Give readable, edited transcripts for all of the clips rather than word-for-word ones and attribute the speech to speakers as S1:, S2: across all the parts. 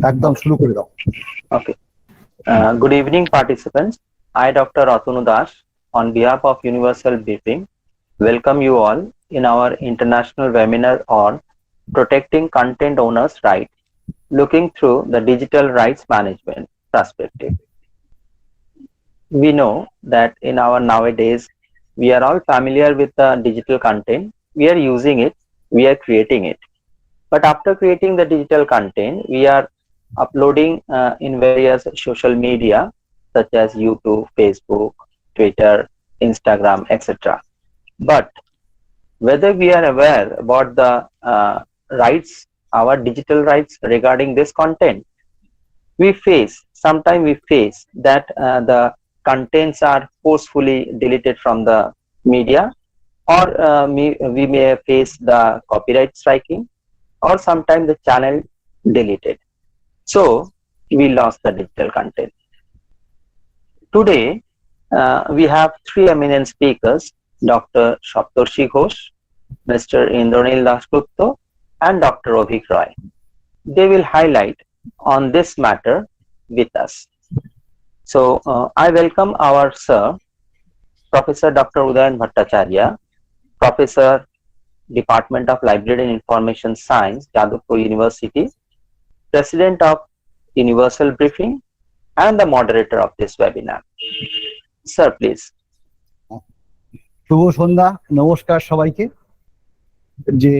S1: একদম শুরু করে দাও।
S2: Okay. Good evening, participants. I, Dr. Atunu Das, on behalf of Universal Briefing, welcome you all in our international webinar on protecting content owners' rights, looking through the digital rights management perspective. We know that in our nowadays, we are all familiar with the digital content. We are using it, we are creating it. But after creating the digital content, we are uploading in various social media such as YouTube, Facebook, Twitter, Instagram, etc. But whether we are aware about the rights, our digital rights regarding this content, sometimes we face that the contents are forcefully deleted from the media, or we may face the copyright striking, or sometimes the channel deleted. So we lost the digital content. Today, we have three eminent speakers, Dr. Saptarshi Ghosh, Mr. Indranil Gupta, and Dr. Avik. They will highlight on this matter with us. So I welcome our sir, Professor Dr. Udayan Bhattacharya, Professor, Department of Library and Information Science, Jadavpur University, President of Universal Briefing, and the moderator of this webinar. Sir, please.
S1: শুভ সন্ধ্যা, নমস্কার সবাইকে। যে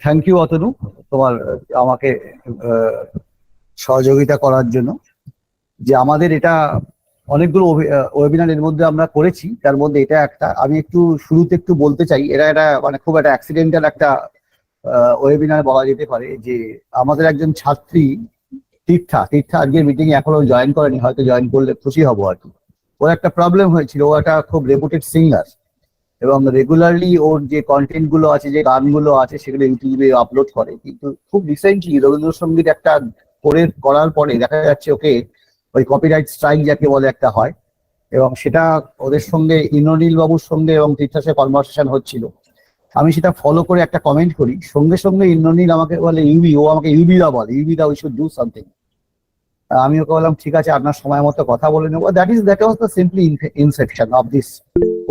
S1: thank you Atanu, তোমার আমাকে সহযোগিতা করার জন্য। যে আমাদের এটা অনেকগুলো ওয়েবিনার এর মধ্যে আমরা করেছি, তার মধ্যে এটা একটা। আমি একটু শুরুতে একটু বলতে চাই, এটা মানে খুব একটা অ্যাক্সিডেন্টাল একটা ওয়েবিনার বলা যেতে পারে। যে আমাদের একজন ছাত্রী তীর্থা আজকের মিটিং এ এখনো জয়েন করেনি, হয়তো জয়েন করলে খুশি হবো আর কি। ওর একটা প্রবলেম হয়েছিল, ও একটা খুব রেপুটেড সিঙ্গার এবং রেগুলারলি ওর যে কন্টেন্ট গুলো আছে, যে গানগুলো আছে, সেগুলো ইউটিউবে আপলোড করে। কিন্তু খুব রিসেন্টলি রবীন্দ্রসঙ্গীত একটা করার পরে দেখা যাচ্ছে ওকে ওই কপিরাইট স্ট্রাইক যাকে বলে একটা হয়, এবং সেটা ওদের সঙ্গে ইন্দ্রনীল বাবুর সঙ্গে এবং তীর্থার সাথে কনভারসেশন হচ্ছিল। আমি সেটা ফলো করে একটা কমেন্ট করি, সঙ্গে সঙ্গে ইন্দ্রনীল আমাকে বলে ও আমাকে ইউবিদা বলে, ইউবিদা উই শুড ডু সামথিং। আমি ওকে বললাম ঠিক আছে, আপনার সময় মতো কথা বলে নেবো। That was the simply Inception of this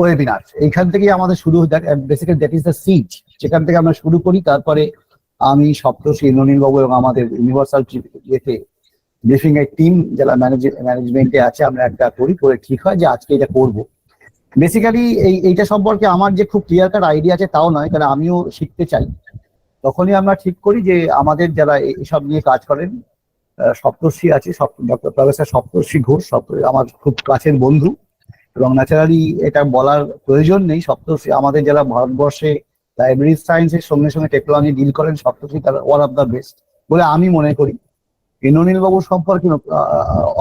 S1: webinar. এইখান থেকেই আমাদের শুরু, বেসিক্যালি দ্যাট ইজ দ্য সিজ, সেখান থেকে আমরা শুরু করি। তারপরে আমি সপ্তর্ষি, ইন্দ্রনীল বাবু এবং আমাদের ইউনিভার্সাল ব্রিফিং এর টিম যারা ম্যানেজমেন্টে আছে, আমরা একটা করে ঠিক হয় যে আজকে এটা করবো। বেসিক্যালি এইটা সম্পর্কে আমার যে খুব ক্লিয়ার কাট আইডিয়া আছে তাও নয়, কারণ আমিও শিখতে চাই। তখনই আমরা ঠিক করি যে আমাদের যারা এসব নিয়ে কাজ করেন, সপ্তর্ষি আছে, ডক্টর প্রফেসর সপ্তর্ষি ঘোষ, আমার খুব কাছের বন্ধু, এবং ন্যাচারালি এটা বলার প্রয়োজন নেই, সপ্তর্ষি আমাদের যারা ভারতবর্ষে লাইব্রেরি সায়েন্সের সঙ্গে সঙ্গে টেকনোলজি ডিল করেন, সপ্তর্ষি তারা ওয়ান অফ দ্য বেস্ট বলে আমি মনে করি। ইন্দ্রনীল বাবুর সম্পর্কে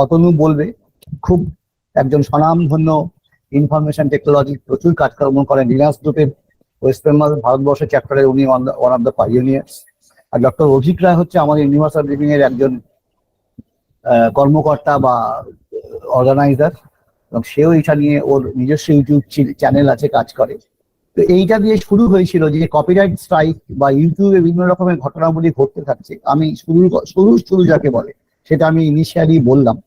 S1: অতনু বলবে, খুব একজন স্বনামধন্য ইনফরমেশন টেকনোলজি প্রচুর কাজকর্ম করেন। রিলায়েন্স গ্রুপের ওয়েস্ট বেঙ্গল ভারতবর্ষের চ্যাপ্টারে উনি ওয়ান অফ দ্য পাইওনিয়ার্স। আর ডক্টর অভিক রায় হচ্ছে আমাদের ইউনিভার্সাল ব্রিফিং এর একজন কর্মকর্তা বা অর্গানাইজার, এবং সেও এটা নিয়ে ওর নিজস্ব ইউটিউব চ্যানেল আছে, কাজ করে। তো এইটা দিয়ে শুরু হয়েছিল যে কপিরাইট স্ট্রাইক বা ইউটিউবে বিভিন্ন রকমের ঘটনাবলী ঘটতে থাকছে। আমি শুরু যাকে বলে সেটা আমি ইনিশিয়ালি বললাম,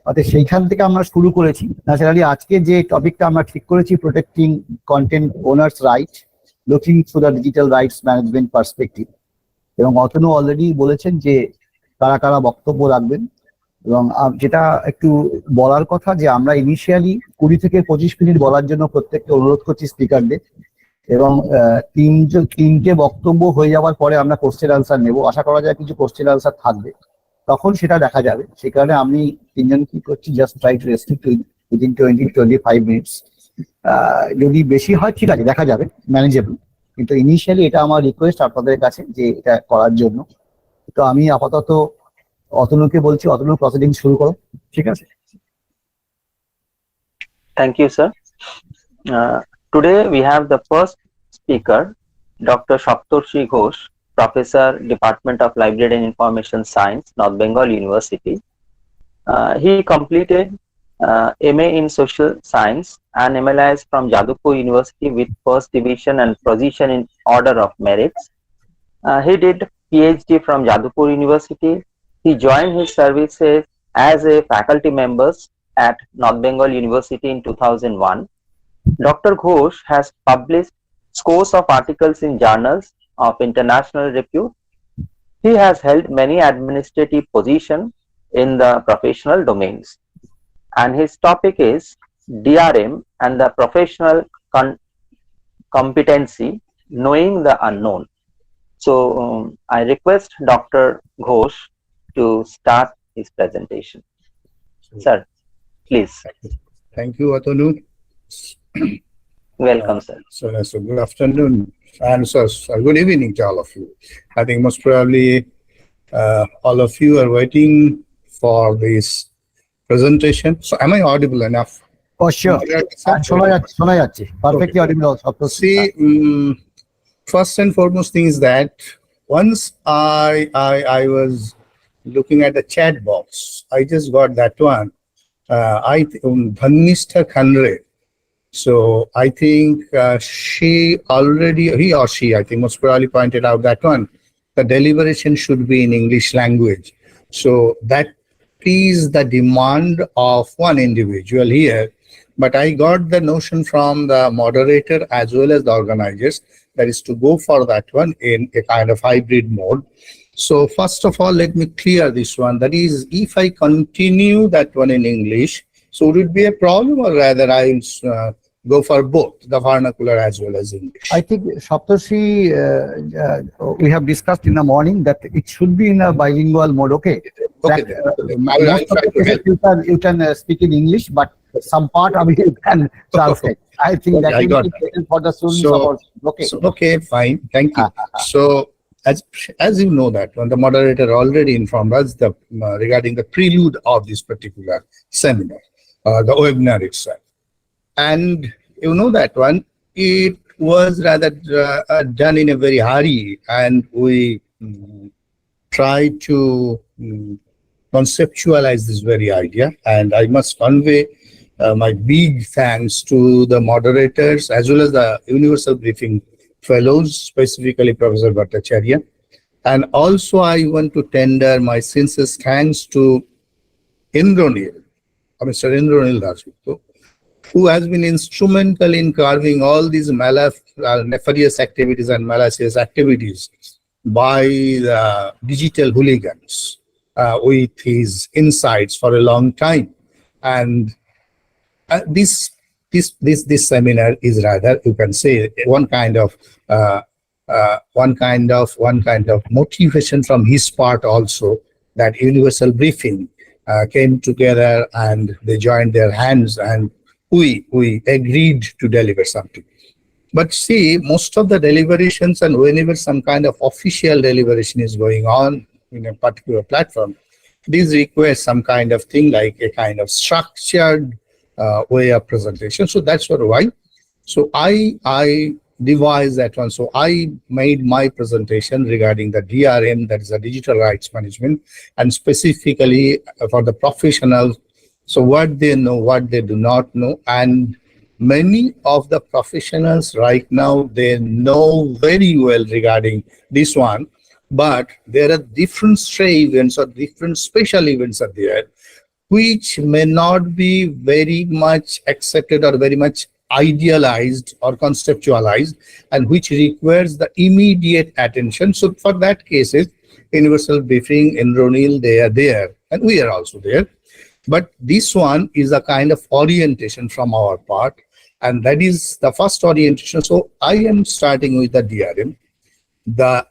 S1: অর্থাৎ সেইখান থেকে আমরা শুরু করেছি। ন্যাচারালি আজকে যে টপিকটা আমরা ঠিক করেছি, protecting content owners right, looking through the digital rights management perspective. এবং অতনু অলরেডি বলেছেন যে কারা কারা বক্তব্য রাখবেন, এবং যেটা একটু বলার কথা যে আমরা ইনিশিয়ালি 20 থেকে 25 মিনিট বলার জন্য প্রত্যেককে অনুরোধ করছি স্পিকারদের, এবং তিনটে বক্তব্য হয়ে যাওয়ার পরে আমরা কোশ্চেন আনসার নেব। আশা করা যায় কিছু কোশ্চেন আনসার থাকবে, তখন সেটা দেখা যাবে। সে কারণে আমি তিনজন কি করছি, just try to restrict within 20-25 minutes. যদি বেশি হয় ঠিক আছে, দেখা যাবে, ম্যানেজেবল। কিন্তু ইনিশিয়ালি এটা আমার রিকোয়েস্ট আপনাদের কাছে যে এটা করার জন্য। তো আমি আপাতত অতনুকে বলছি, অতনু প্রসিডিং শুরু করো, ঠিক আছে?
S2: Thank you, sir. Today we have the first speaker, Dr. Saptarshi Ghosh, Professor, Department of Library and Information Science, North Bengal University. He completed MA in Social Science and MLIS from Jadavpur University with first division and position in order of merits. He did PhD from Jadavpur University He joined his services as a faculty member at North Bengal University in 2001. Dr. Ghosh has published scores of articles in journals of international repute. He has held many administrative positions in the professional domains, and his topic is DRM and the professional competency, knowing the unknown. So I request Dr. Ghosh to start his presentation. Sir, please.
S3: Thank you, Atanu.
S2: Welcome, sir.
S3: So good afternoon, and so good evening to all of you. I think most probably all of you are waiting for this presentation. So am I audible enough?
S1: Oh, sure. Perfectly audible.
S3: See, first and foremost thing is that once I was looking at the chat box, I just got that one. Dhanishta Khanre. So I think he or she, I think most probably pointed out that one. The deliberation should be in English language. So that is the demand of one individual here. But I got the notion from the moderator as well as the organizers, that is to go for that one in a kind of hybrid mode. So first of all, let me clear this one. That is, if I continue that one in English, so would it be a problem, or rather I will go for both, the vernacular as well as English?
S1: I think, Saptarshi, we have discussed in the morning that it should be in a bilingual mode, okay?
S3: Okay,
S1: You can speak in English, but some part of it you can translate. I think that will be taken for the students.
S3: Okay, fine, thank you. So, as you know that when the moderator already informed us regarding the prelude of this particular seminar, the webinar itself. And you know that one, it was rather done in a very hurry, and we tried to conceptualize this very idea. And I must convey my big thanks to the moderators as well as the Universal Briefing Fellows, specifically Professor Bhattacharya. And also I want to tender my sincerest thanks to Indranil, Mr. Indranil Darjeeling, who has been instrumental in carving all these nefarious activities and malicious activities by the digital hooligans with his insights for a long time. And this seminar is rather, you can say, one kind of motivation from his part also, that Universal Briefing came together and they joined their hands, and we agreed to deliver something. But see, most of the deliberations, and whenever some kind of official deliberation is going on in a particular platform, these require some kind of thing like a kind of structured way of presentation. So that's why. So I devised that one. So I made my presentation regarding the DRM, that is the digital rights management, and specifically for the professionals. So what they know, what they do not know, and many of the professionals right now, they know very well regarding this one, but there are different stray events or different special events are there, which may not be very much accepted or very much idealized or conceptualized, and which requires the immediate attention. So for that cases, Universal Briefing, Indranil, they are there, and we are also there. But this one is a kind of orientation from our part, and that is the first orientation. So I am starting with the DRM. The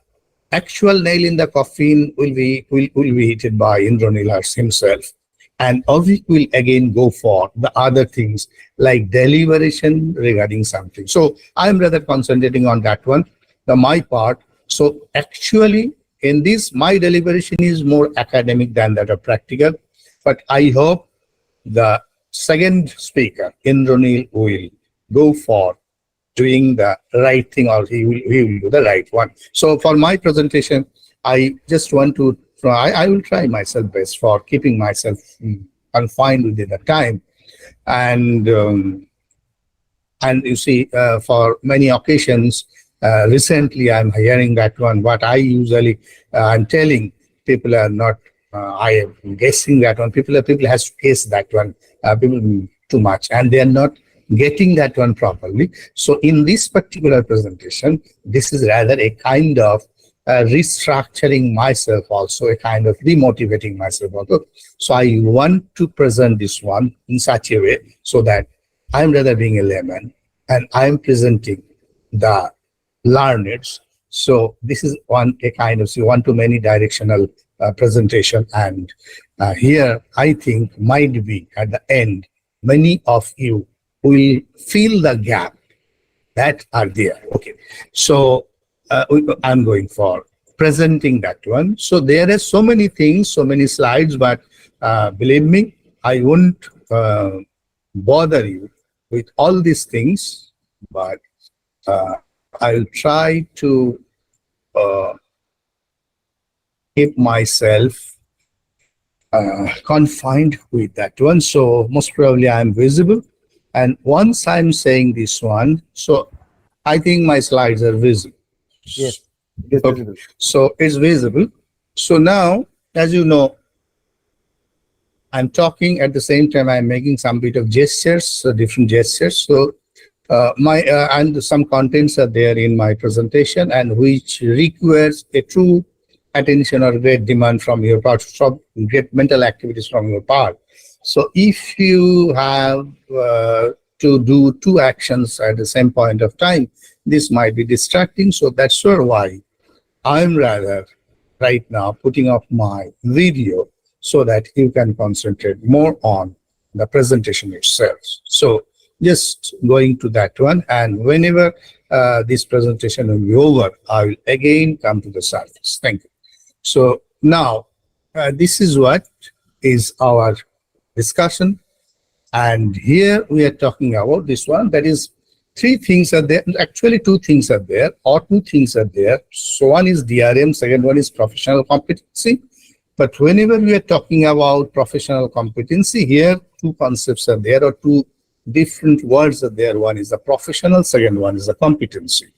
S3: actual nail in the coffin will be hit by Indranil himself, and Avik will again go for the other things like deliberation regarding something. So I am rather concentrating on that one, my part. So actually in this, my deliberation is more academic than that of practical. But I hope the second speaker, Indranil, will go for doing the right thing, or he will do the right one. So for my presentation, I just want to try, I will try myself best for keeping myself confined within the time. And you see, for many occasions, recently I'm hearing that one, what I usually I'm telling people are not I am guessing that one. People has to guess that one. People too much, and they are not getting that one properly. So in this particular presentation, this is rather a kind of restructuring myself, also a kind of demotivating myself also. So I want to present this one in such a way so that I'm rather being a layman and I'm presenting the learners. So this is a kind of one-to-many directional presentation, and here I think might be at the end many of you will fill the gap that are there. Okay, so I'm going for presenting that one. So there are so many things, so many slides, but believe me, I won't bother you with all these things, but I'll try to keep myself confined with that one. So most probably I'm visible. And once I'm saying this one, so I think my slides are visible.
S1: Yes. It is
S3: Okay.
S1: visible.
S3: So it's visible. So now, as you know, I'm talking at the same time, I'm making some bit of gestures, different gestures. So and some contents are there in my presentation, and which requires a true attention or great demand from your part, from great mental activities from your part. So if you have to do two actions at the same point of time, this might be distracting. So that's sort of why I'm rather right now putting up my video so that you can concentrate more on the presentation itself. So just going to that one, and whenever this presentation will be over, I will again come to the surface. Thank you. So now this is what is our discussion, and here we are talking about this one. That is, three things are there. Actually, two things are there, or two things are there. So one is DRM, second one is professional competency. But whenever we are talking about professional competency, here two concepts are there, or two different words are there. One is the professional, second one is the competency.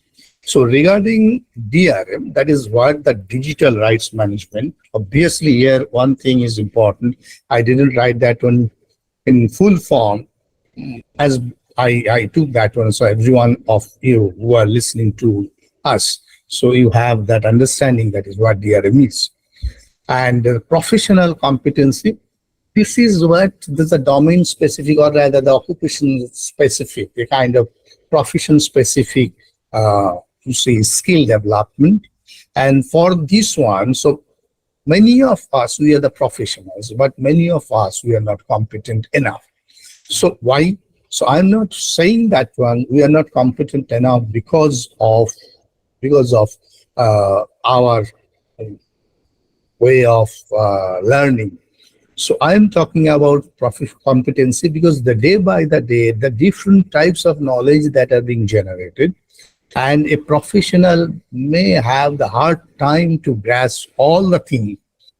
S3: So regarding DRM, that is what the digital rights management. Obviously, here one thing is important. I didn't write that one in full form as I took that one. So everyone of you who are listening to us, so you have that understanding, that is what DRM is. And professional competency, this is what there's a domain specific, or rather the occupation specific, a kind of profession specific skill development. And for this one, so many of us, we are the professionals, but many of us, we are not competent enough. So why? So I'm not saying that one, we are not competent enough because of our way of learning. So I'm talking about competency because the day by the day, the different types of knowledge that are being generated, and a professional may have the hard time to grasp all the things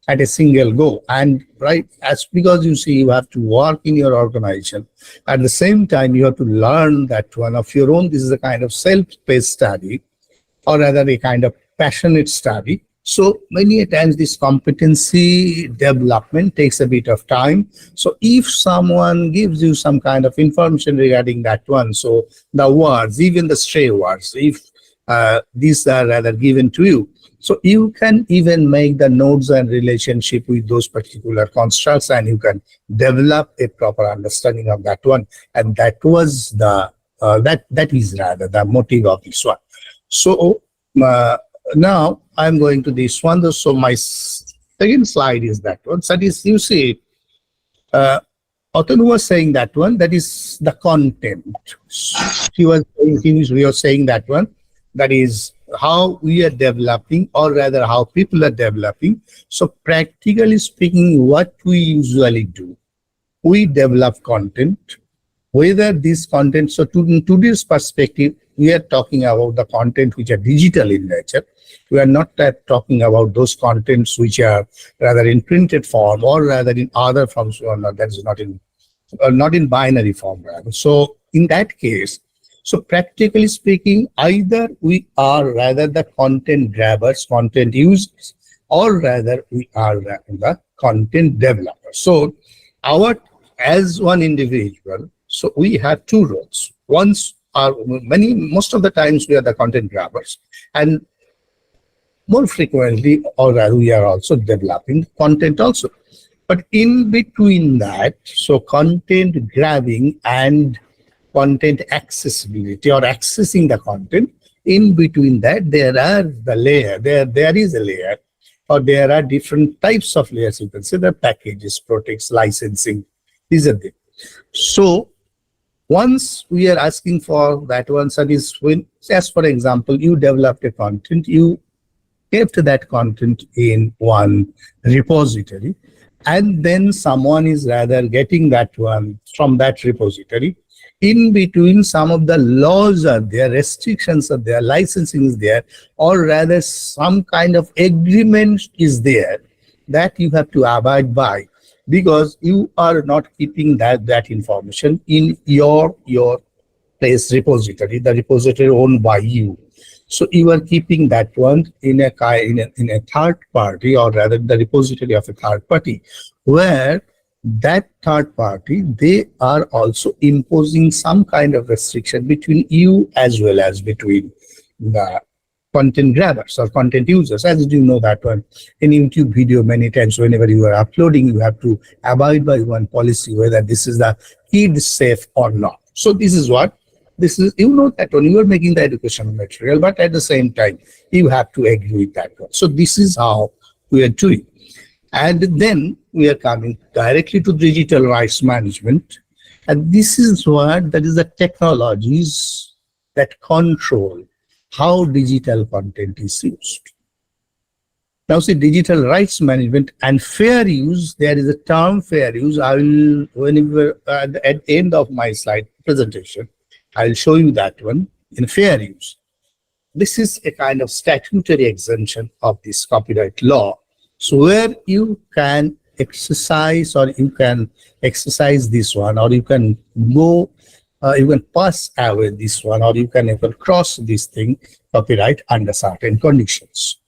S3: at a single go. And right, as because you see, you have to work in your organization. At the same time, you have to learn that one of your own. This is a kind of self-paced study, or rather a kind of passionate study. So many times this competency development takes a bit of time. So if someone gives you some kind of information regarding that one, so the words, even the stray words, if these are rather given to you, so you can even make the nodes and relationship with those particular constructs, and you can develop a proper understanding of that one. And that was the that is rather the motive of this one. So now I'm going to this one. So my second slide is that one. So that is, you see, Otanu was saying that one, that is the content. We were saying that one, that is how we are developing, or rather how people are developing. So practically speaking, what we usually do, we develop content, whether this content, so to today's perspective, we are talking about the content which are digital in nature. We are not talking about those contents which are rather in printed form, or rather in other forms, or not, that is not in binary form. Rather. So in that case, so practically speaking, either we are rather the content grabbers, content users, or rather we are the content developer. So as one individual, so we have two roles. Most of the times we are the content grabbers, and more frequently, or rather, we are also developing content also. But in between that, so content grabbing and content accessibility or accessing the content, in between that, there is a layer, or there are different types of layers. You can say the packages, protects, licensing. These are them. So once we are asking for that one, so is when, as for example, you developed a content, you kept that content in one repository, and then someone is rather getting that one from that repository. In between, some of the laws are there, restrictions are there, licensing is there, or rather some kind of agreement is there that you have to abide by, because you are not keeping that information in your place repository, the repository owned by you. So you are keeping that one in a third party, or rather the repository of a third party, where that third party, they are also imposing some kind of restriction between you as well as between the content grabbers or content users. As you know that one, in YouTube video, many times whenever you are uploading, you have to abide by one policy, whether this is the kid safe or not. So this is, you know that when you are making the educational material, but at the same time, you have to agree with that one. So this is how we are doing. And then we are coming directly to digital rights management. And this is that is the technologies that control how digital content is used. Now see, digital rights management and fair use, there is a term fair use. I will, whenever at the end of my slide presentation, I'll show you that one in fair use. This is a kind of statutory exemption of this copyright law. So where you can exercise, or you can exercise this one, or you can go, you can pass away this one, or you can even cross this thing, copyright, under certain conditions.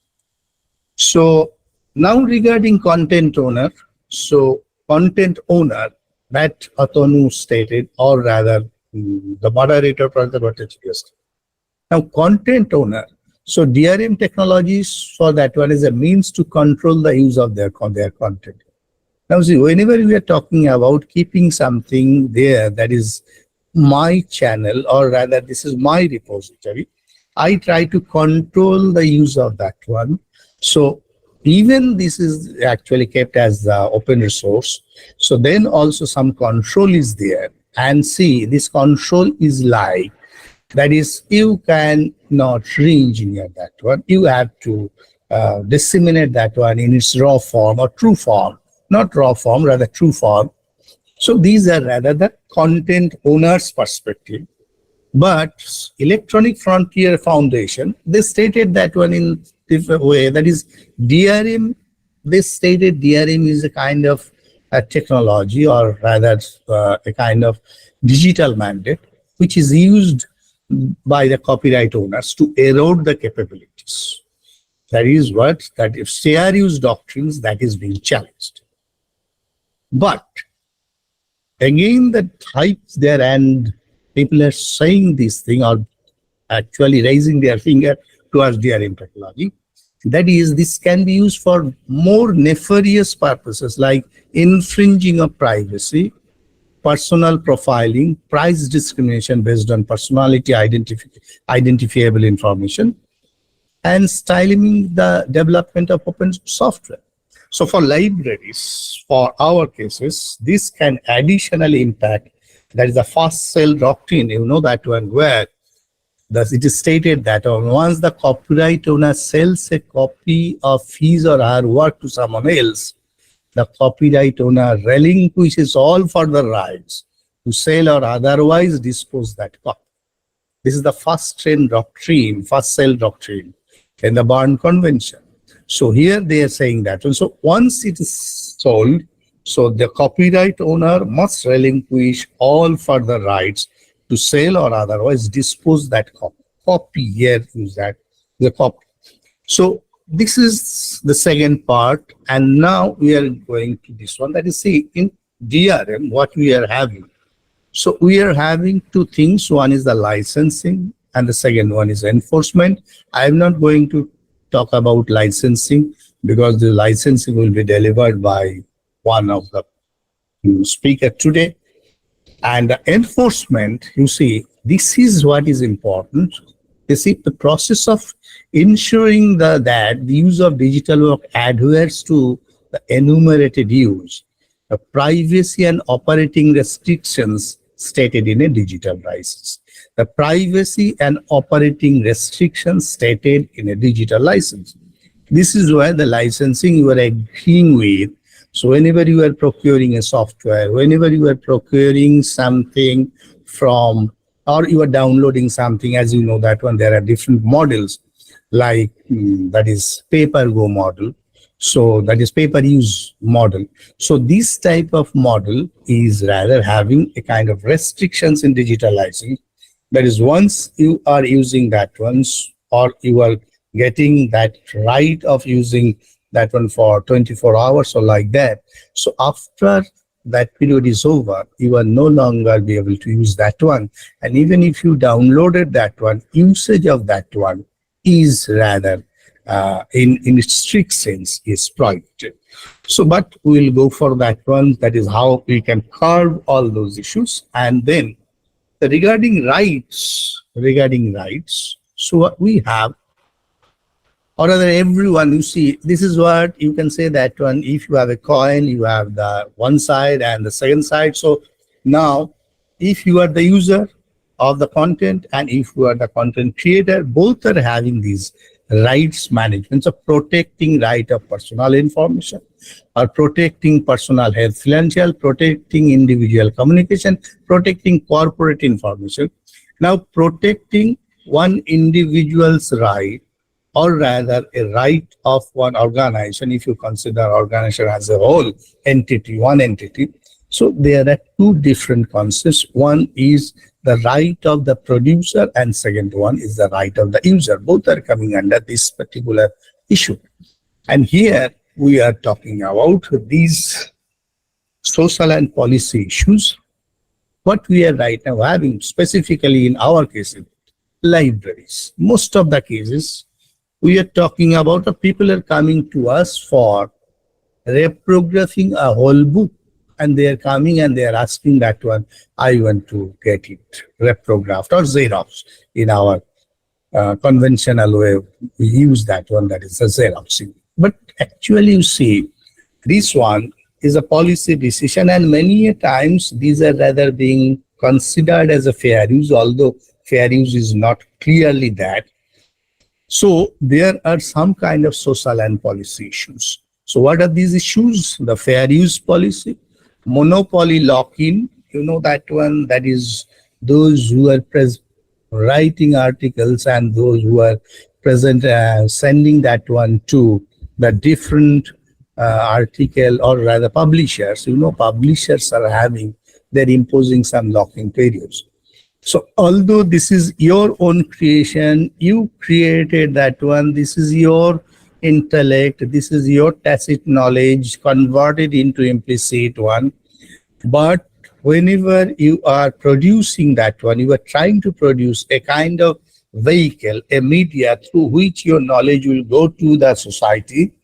S3: So now regarding content owner, so content owner, that Atanu stated, or rather the moderator, Prof. Bhattacharya. Now content owner, so DRM technologies for that one is a means to control the use of their content. Now see, whenever we are talking about keeping something there, that is my channel, or rather this is my repository, I try to control the use of that one. So even this is actually kept as the open resource. So then also some control is there. And see, this control is like, that is, you can not re-engineer that one. You have to disseminate that one in its raw form or true form, not raw form, rather true form. So these are rather the content owner's perspective. But Electronic Frontier Foundation, they stated that one in different way. That is DRM. They stated DRM is a kind of a technology, or rather a kind of digital mandate, which is used by the copyright owners to erode the capabilities. That is that if fair use doctrines, that is being challenged. But again, the types there, and people are saying this thing, or actually raising their finger towards DRM technology. That is, this can be used for more nefarious purposes like infringing of privacy, personal profiling, price discrimination based on personality identifiable information, and stymieing the development of open software. So for libraries, for our cases, this can additionally impact, that is the fast sale doctrine, you know that one, where it is stated that once the copyright owner sells a copy of his or her work to someone else, the copyright owner relinquishes all further rights to sell or otherwise dispose that copy. This is the first sale doctrine in the Berne Convention. So here they are saying that. And so once it is sold, so the copyright owner must relinquish all further rights to sell or otherwise dispose that copy. Copy here is that the copy. So this is the second part, and now we are going to this one. That is, see, in DRM, what we are having. So we are having two things. One is the licensing, and the second one is enforcement. I am not going to talk about licensing because the licensing will be delivered by one of the speaker today. And the enforcement, you see, this is what is important. You see, the process of ensuring that the use of digital work adheres to the enumerated use, the privacy and operating restrictions stated in a digital license. The privacy and operating restrictions stated in a digital license. This is where the licensing you are agreeing with. So whenever you are procuring a software, whenever you are procuring something from, or you are downloading something, as you know that one, there are different models, like that is pay-per-go model. So that is pay-per-use model. So this type of model is rather having a kind of restrictions in digitalizing. That is, once you are using that once, or you are getting that right of using that one for 24 hours or like that. So after that period is over, you will no longer be able to use that one. And even if you downloaded that one, usage of that one is rather in strict sense is prohibited. So, but we'll go for that one. That is how we can curb all those issues. And then regarding rights, so what we have, or rather everyone, you see, this is what you can say that one, if you have a coin, you have the one side and the second side. So now, if you are the user of the content and if you are the content creator, both are having these rights management, so protecting right of personal information, or protecting personal health, financial, protecting individual communication, protecting corporate information. Now, protecting one individual's right, or rather a right of one organization, if you consider organization as a whole entity, one entity. So there are two different concepts. One is the right of the producer, and second one is the right of the user. Both are coming under this particular issue. And here we are talking about these social and policy issues. What we are right now having, specifically in our cases, libraries. Most of the cases, we are talking about the people are coming to us for reprographing a whole book, and they are coming and they are asking that one, I want to get it reprographed or Xerox. In our conventional way, we use that one, that is a Xeroxing. But actually, you see, this one is a policy decision, and many a times these are rather being considered as a fair use, although fair use is not clearly that. So there are some kind of social and policy issues. So what are these issues? The fair use policy, monopoly lock-in, you know that one, that is those who are writing articles and those who are present sending that one to the different article, or rather publishers. You know, publishers are having, they're imposing some lock-in periods. So although this is your own creation, you created that one, this is your intellect, this is your tacit knowledge converted into implicit one. But whenever you are producing that one, you are trying to produce a kind of vehicle, a media through which your knowledge will go to the society.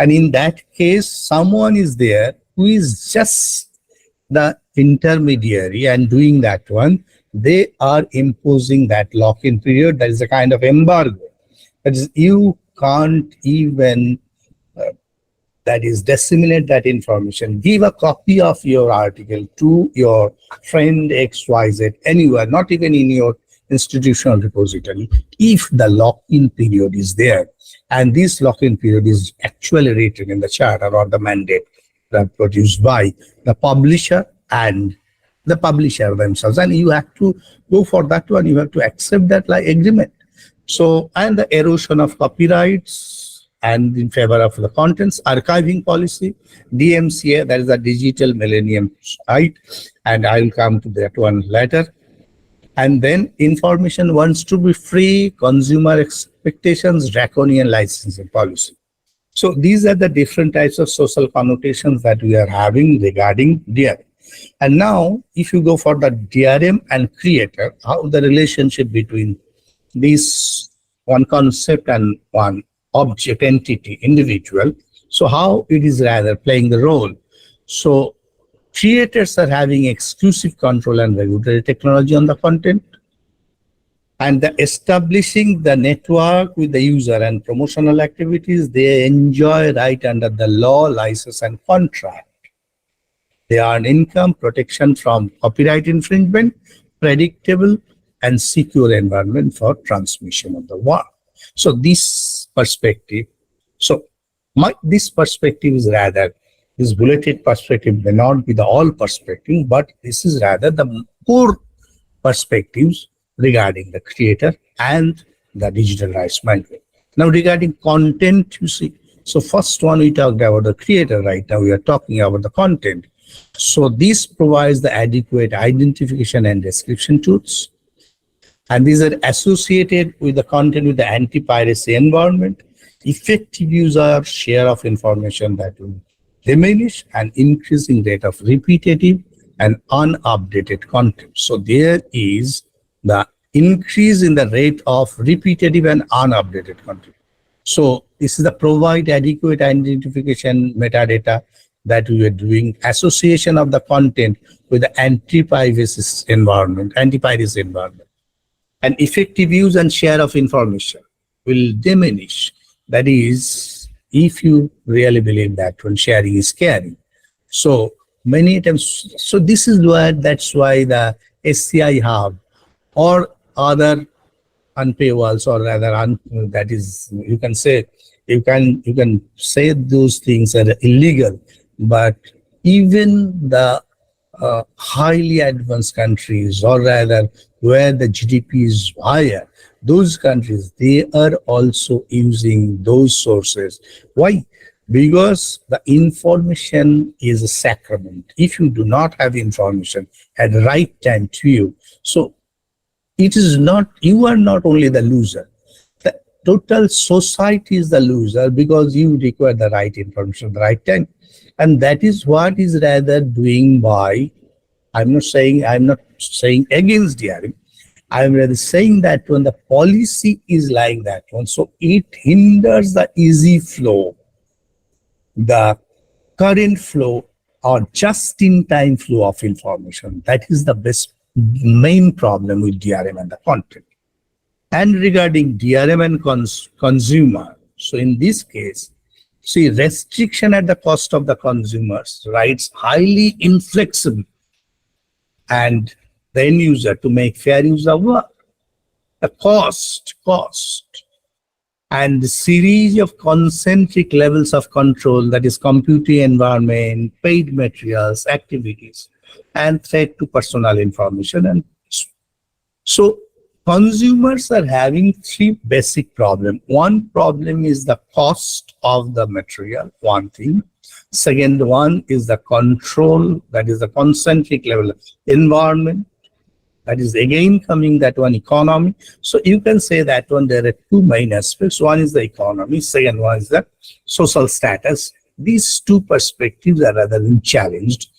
S3: And in that case, someone is there who is just the intermediary and doing that one. They are imposing that lock-in period. That is a kind of embargo. That is, you can't even that is disseminate that information. Give a copy of your article to your friend XYZ anywhere, not even in your institutional repository, if the lock-in period is there. And this lock-in period is actually written in the charter or the mandate that produced by the publisher and the publisher themselves. And you have to go for that one. You have to accept that agreement. So, and the erosion of copyrights and in favor of the contents, archiving policy, DMCA, that is the Digital Millennium Site, and I will come to that one later. And then information wants to be free, consumer expectations, draconian licensing policy. So these are the different types of social connotations that we are having regarding DRM. And now, if you go for the DRM and creator, how the relationship between these one concept and one object, entity, individual, so how it is rather playing the role. So creators are having exclusive control and regulatory technology on the content, and the establishing the network with the user and promotional activities, they enjoy right under the law, license, and contract. They earn income, protection from copyright infringement, predictable and secure environment for transmission of the work. So this perspective, this perspective is rather, this bulleted perspective may not be the all perspective, but this is rather the core perspectives regarding the creator and the digital rights management. Now regarding content, you see, so first one we talked about the creator, right now we are talking about the content. So this provides the adequate identification and description tools, and these are associated with the content with the anti-piracy environment, effective user share of information that will diminish and increasing rate of repetitive and unupdated content. So there is the increase in the rate of repetitive and unupdated content. So this is the provide adequate identification metadata that we are doing, association of the content with the anti-piracy environment, and effective use and share of information will diminish. That is, if you really believe that when sharing is caring. So many times, so this is why, that's why the SCI Hub or other unpaywalls, or rather that is, you can say those things are illegal, but even the highly advanced countries, or rather where the GDP is higher, those countries, they are also using those sources. Why? Because the information is a sacrament. If you do not have information at the right time to you, so it is not, you are not only the loser, the total society is the loser, because you require the right information at the right time. And that is what is rather doing by, I'm not saying against DRM, I'm rather saying that when the policy is like that one, so it hinders the easy flow, the current flow or just-in-time flow of information. That is the main problem with DRM and the content. And regarding DRM and consumer, so in this case, see, restriction at the cost of the consumer's rights highly inflexible, and the end user to make fair use of work. The cost, and the series of concentric levels of control, that is computing environment, paid materials, activities, and threat to personal information. And so consumers are having three basic problems. One problem is the cost of the material, one thing. Second one is the control, that is the concentric level environment. That is again coming that one economy. So you can say that one, there are two main aspects. One is the economy, second one is the social status. These two perspectives are rather challenged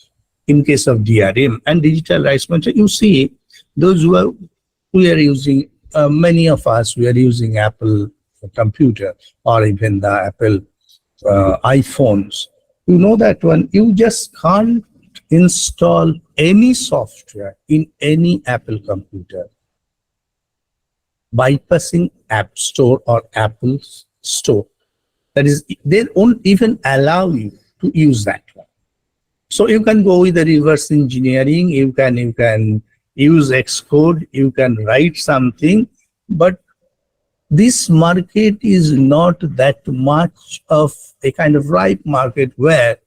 S3: in case of DRM and digital rights management. You see, those we are using, many of us, we are using Apple computer or even the Apple iPhones. You know that one, you just can't install any software in any Apple computer bypassing App Store or Apple Store. That is, they won't even allow you to use that one. So you can go with the reverse engineering, you can use Xcode, you can write something, but this market is not that much of a kind of ripe market where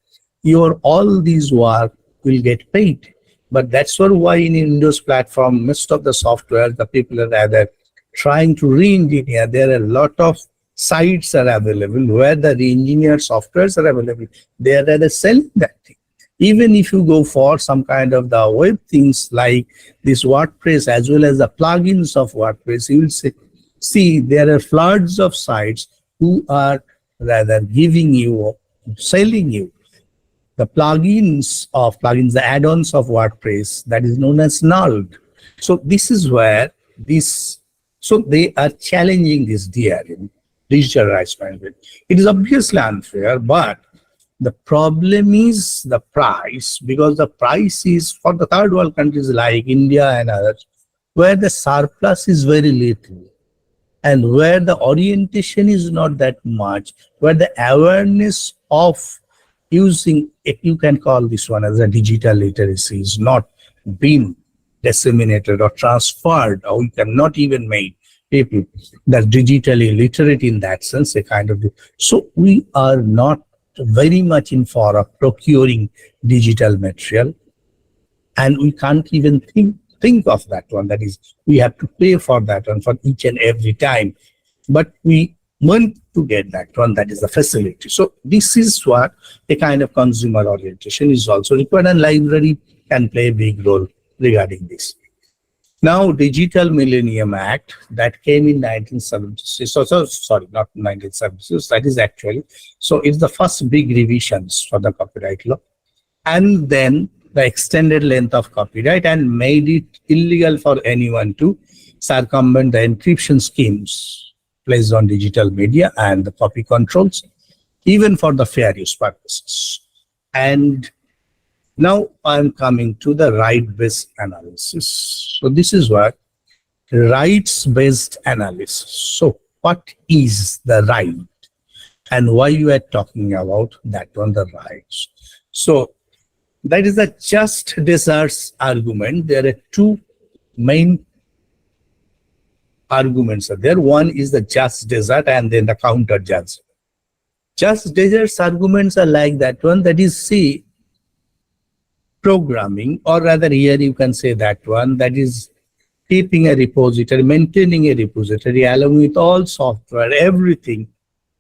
S3: all these work will get paid. But that's why in Windows platform, most of the software, the people are rather trying to re-engineer. There are a lot of sites are available where the re-engineered softwares are available. They are rather selling that thing. Even if you go for some kind of the web things like this WordPress as well as the plugins of WordPress, you will see there are floods of sites who are rather giving you, selling you the the add-ons of WordPress that is known as null. So this is where so they are challenging this DRM, digital rights management. It is obviously unfair, but the problem is the price, because the price is for the third world countries like India and others, where the surplus is very little and where the orientation is not that much, where the awareness of using, if you can call this one as a digital literacy, is not being disseminated or transferred, or we cannot even make people that digitally literate in that sense, a kind of. So we are not very much in favor of procuring digital material, and we can't even think of that one. That is, we have to pay for that one for each and every time, but we want to get that one, that is the facility. So this is what a kind of consumer orientation is also required, and library can play a big role regarding this. Now, Digital Millennium Act that came in 1976, sorry, not 1976, that is actually, so it's the first big revisions for the copyright law. And then the extended length of copyright and made it illegal for anyone to circumvent the encryption schemes placed on digital media and the copy controls, even for the fair use purposes. And now I'm coming to the right-based analysis. So this is what rights-based analysis. So what is the right and why you are talking about that one, the rights? So that is the just deserts argument. There are two main arguments there. One is the just desert and then the counter just. Just deserts arguments are like that one, that is, see, programming, or rather here you can say that one, that is keeping a repository, maintaining a repository along with all software, everything,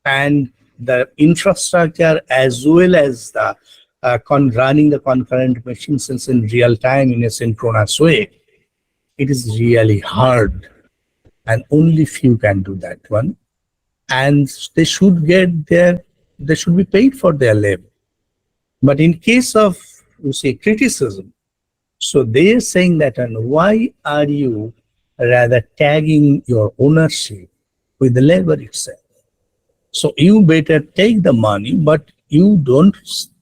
S3: and the infrastructure as well as the running the concurrent machines in real time in a synchronous way. It is really hard, and only few can do that one, and they should they should be paid for their labor. But in case of, you say, criticism, so they are saying that, and why are you rather tagging your ownership with the labor itself? So you better take the money, but you don't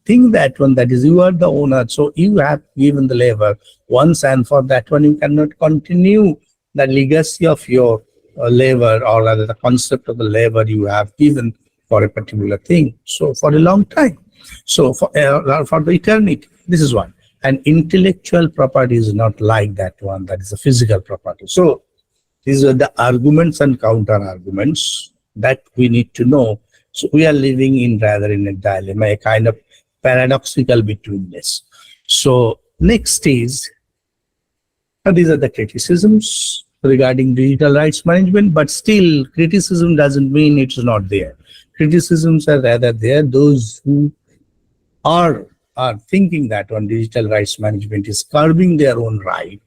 S3: think that one, that is, you are the owner, so you have given the labor once, and for that one you cannot continue the legacy of your labor, or rather the concept of the labor you have given for a particular thing, so for a long time, so for the eternity. This is one. And intellectual property is not like that one, that is a physical property. So these are the arguments and counter arguments that we need to know. So we are living in rather in a dilemma, a kind of paradoxical between this. So next is, these are the criticisms regarding digital rights management, but still criticism doesn't mean it's not there. Criticisms are rather there. Those who are thinking that on digital rights management is curbing their own right.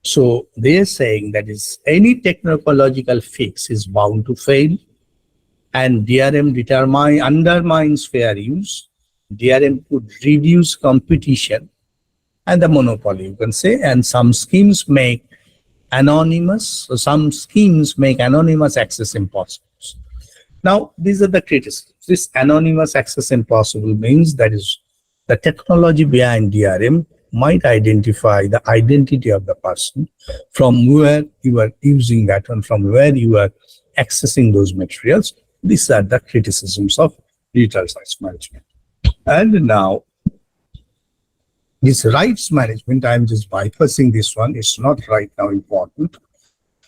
S3: So they're saying that is any technological fix is bound to fail, and DRM undermines fair use. DRM could reduce competition and the monopoly, you can say, and some schemes make anonymous access impossible. Now, these are the criticisms. This anonymous access impossible means that is the technology behind DRM might identify the identity of the person from where you are using that one, from where you are accessing those materials. These are the criticisms of digital rights management. And now, this rights management, I'm just bypassing this one. It's not right now important.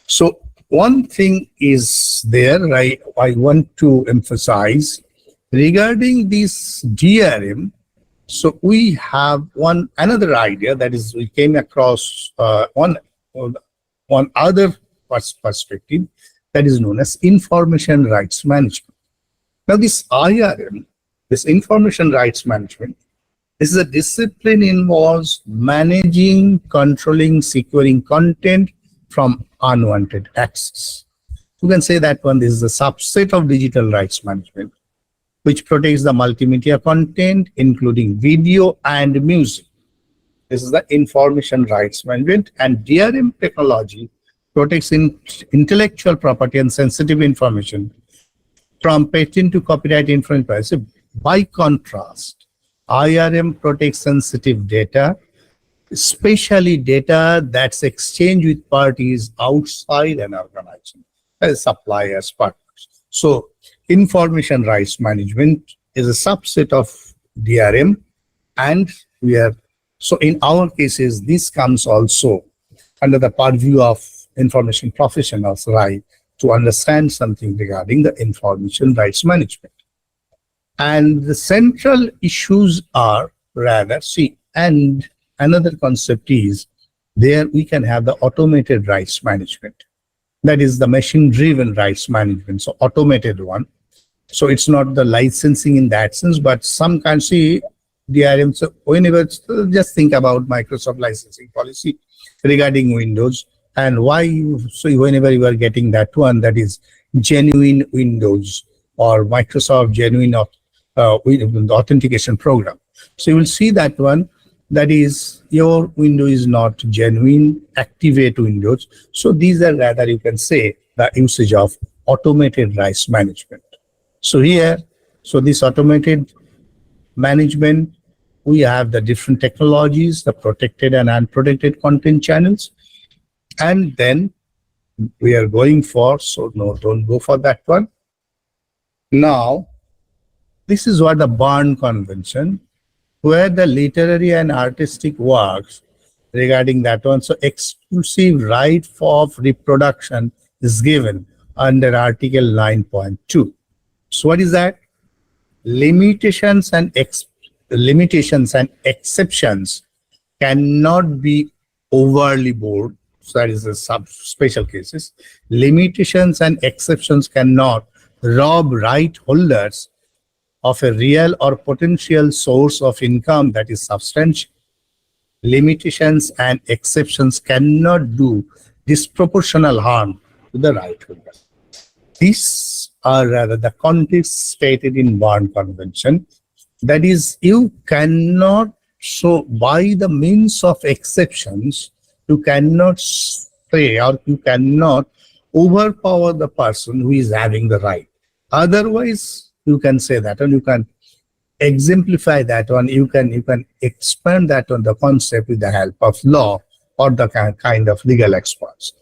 S3: So one thing is there, I want to emphasize regarding this DRM. So we have another idea, that is, we came across one other perspective, that is known as information rights management. Now this IRM, this information rights management, This is a discipline involves managing, controlling, securing content from unwanted access. You can say that one, this is a subset of digital rights management, which protects the multimedia content, including video and music. This is the information rights management, and DRM technology protects intellectual property and sensitive information from patent to copyright infringement. By contrast, IRM protects sensitive data, especially data that's exchanged with parties outside an organization, as suppliers, partners. So information rights management is a subset of DRM, and so in our cases, this comes also under the purview of information professionals, right, to understand something regarding the information rights management. And the central issues are rather, and another concept is there we can have the automated rights management. That is the machine-driven rights management, so automated one. So it's not the licensing in that sense, but some can see DRM. So whenever, just think about Microsoft licensing policy regarding Windows, and why whenever you are getting that one, that is genuine Windows or Microsoft genuine authentication program. So you will see that one, that is your window is not genuine, activate Windows. So these are rather, you can say, the usage of automated rights management. So here, so this automated management, we have the different technologies, the protected and unprotected content channels. And then we are going for, so no, don't go for that one. Now, this is what the Berne Convention, where the literary and artistic works regarding that one, so exclusive right of reproduction is given under Article 9.2. So what is that? Limitations and exceptions cannot be overly broad. So that is the special cases. Limitations and exceptions cannot rob right holders of a real or potential source of income that is substantial. Limitations and exceptions cannot do disproportional harm to the right holder. These are rather the context stated in Berne Convention. That is, you cannot, so by the means of exceptions, you cannot say or you cannot overpower the person who is having the right. Otherwise, you can say that, and you can exemplify that one. You can expand that on the concept with the help of law or the kind of legal experts.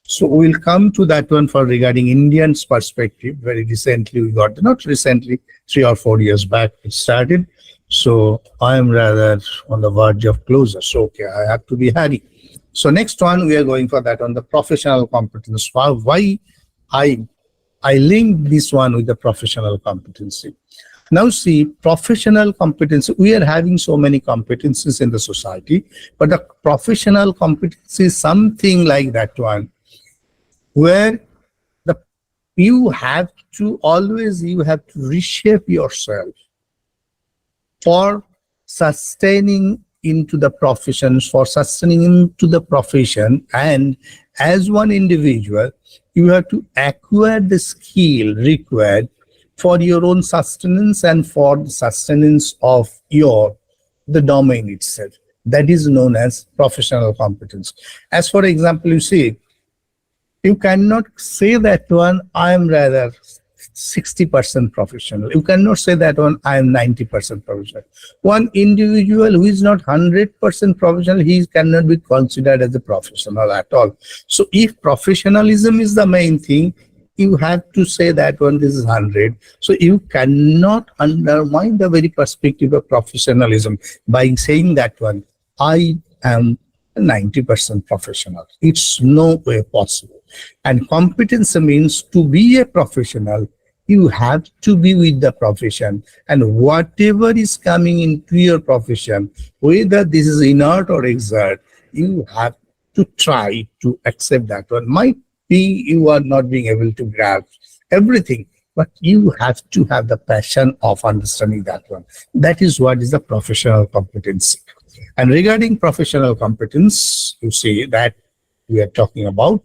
S3: So we'll come to that one for regarding Indian's perspective. Very recently, we got, not recently, 3 or 4 years back, it started. So I am rather on the verge of closure. So okay, I have to be hurry. So next one, we are going for that on the professional competence. Why I link this one with the professional competency. Now see, professional competency, we are having so many competencies in the society, but the professional competency is something like that one, where you have to reshape yourself for sustaining into the professions, and as one individual, you have to acquire the skill required for your own sustenance and for the sustenance of the domain itself. That is known as professional competence. As for example, you see, you cannot say that one, I am rather 60% professional. You cannot say that one, I am 90% professional. One individual who is not 100% professional, he cannot be considered as a professional at all. So if professionalism is the main thing, you have to say that one, this is 100. So you cannot undermine the very perspective of professionalism by saying that one, I am 90% professional. It's no way possible. And competence means to be a professional, you have to be with the profession, and whatever is coming into your profession, whether this is inert or exert, you have to try to accept that one. Might be you are not being able to grasp everything, but you have to have the passion of understanding that one. That is what is the professional competency. And regarding professional competence, you see that we are talking about,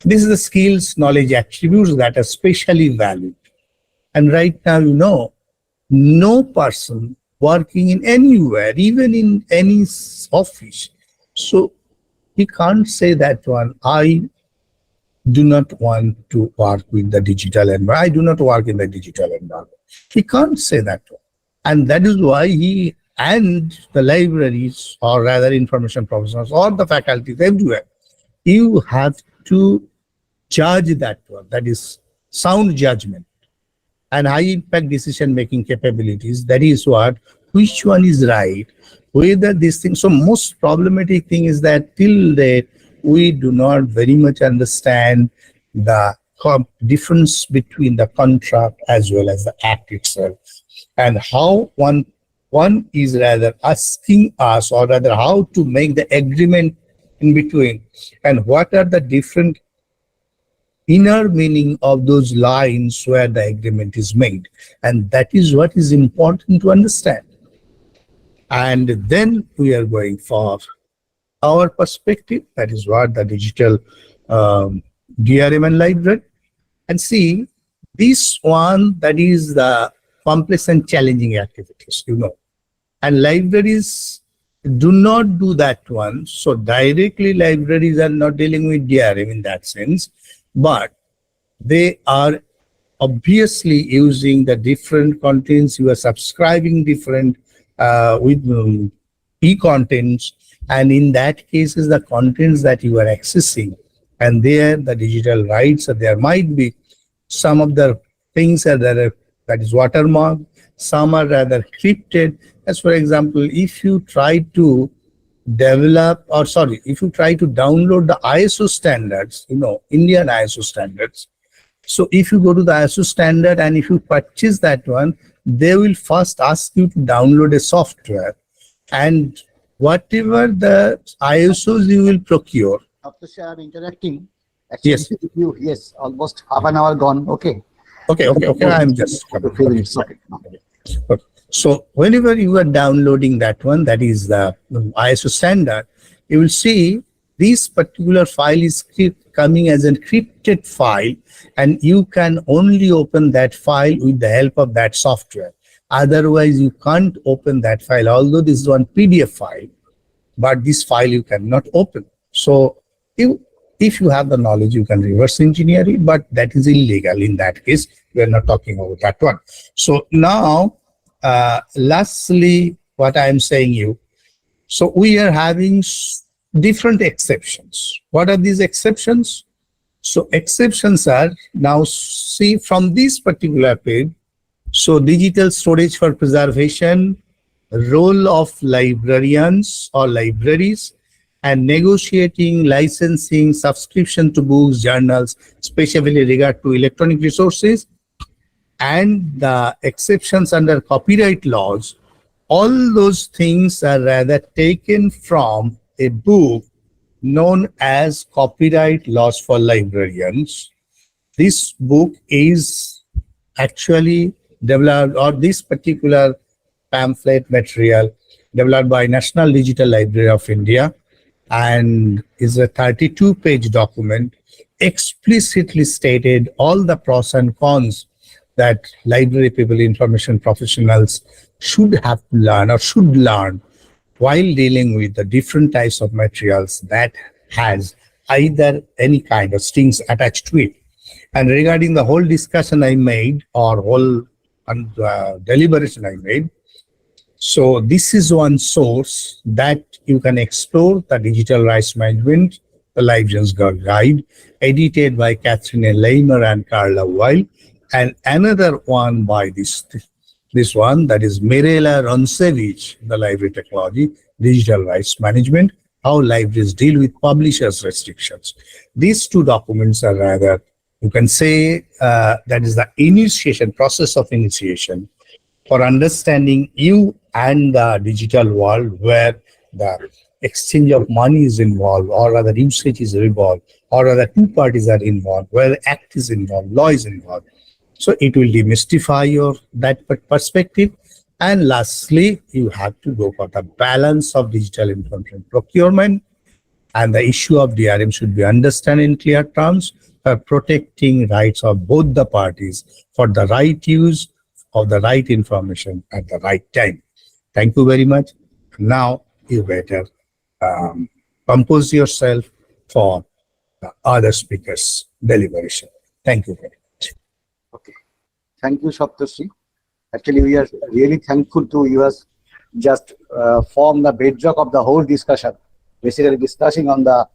S3: this is the skills, knowledge, attributes that are specially valued. And right now, no person working in anywhere, even in any office, so he can't say that one, I do not want to work with the digital environment. I do not work in the digital environment. He can't say that one. And that is why he and the libraries, or rather information professionals or the faculties everywhere, you have to judge that one. That is sound judgment and high impact decision making capabilities. That is what, which one is right, whether this thing. So most problematic thing is that till date, we do not very much understand the difference between the contract as well as the act itself, and how one is rather asking us, or rather how to make the agreement in between, and what are the different inner meaning of those lines where the agreement is made. And that is what is important to understand. And then we are going for our perspective, that is what the digital DRM and library. And see, this one, that is the complex and challenging activities, and libraries do not do that one. So directly libraries are not dealing with DRM in that sense, but they are obviously using the different contents. You are subscribing different with e-contents, and in that case is the contents that you are accessing, and there the digital rights, there might be some of the things that is watermarked, some are rather encrypted. As for example, if you try to if you try to download the ISO standards, Indian ISO standards. So if you go to the ISO standard and if you purchase that one, they will first ask you to download a software, and whatever the ISOs you will procure.
S1: Saptarshi, I'm interacting. Actually,
S3: Yes.
S1: with you. Yes, almost half an hour gone. Okay.
S3: Okay. I'm just coming.
S1: 3 minutes. Okay.
S3: Okay. So whenever you are downloading that one, that is the ISO standard, you will see this particular file is coming as an encrypted file, and you can only open that file with the help of that software. Otherwise, you can't open that file, although this is one PDF file, but this file you cannot open. So if you have the knowledge, you can reverse engineer it, but that is illegal in that case. We are not talking about that one. So now, lastly, what I am saying you, so we are having different exceptions. What are these exceptions? So exceptions are, now see from this particular page, so digital storage for preservation, role of librarians or libraries, and negotiating, licensing, subscription to books, journals, especially regard to electronic resources, and the exceptions under copyright laws. All those things are rather taken from a book known as Copyright Laws for Librarians. This book is actually developed, or this particular pamphlet material developed by National Digital Library of India, and is a 32-page document, explicitly stated all the pros and cons that library people, information professionals should have to learn or should learn while dealing with the different types of materials that has either any kind of strings attached to it. And regarding the whole discussion I made, or whole deliberation I made, so this is one source that you can explore, the Digital Rights Management, the Librarian's Guide, edited by Catherine Leimer and Carla Weil, and another one by this one, that is Mirela Roncevich, the Library Technology, Digital Rights Management, how libraries deal with publishers' restrictions. These two documents are rather, you can say, that is the initiation, process of initiation for understanding you and the digital world, where the exchange of money is involved, or rather usage is involved, or rather two parties are involved, where the act is involved, law is involved. So it will demystify your that perspective. And lastly, you have to go for the balance of digital information procurement, and the issue of DRM should be understood in clear terms for protecting rights of both the parties for the right use of the right information at the right time. Thank you very much. Now you better compose yourself for the other speakers' deliberation. Thank you very much.
S1: Okay. Thank you, Saptarshi. Actually, we are really thankful to you as just form the bedrock of the whole discussion, basically discussing on the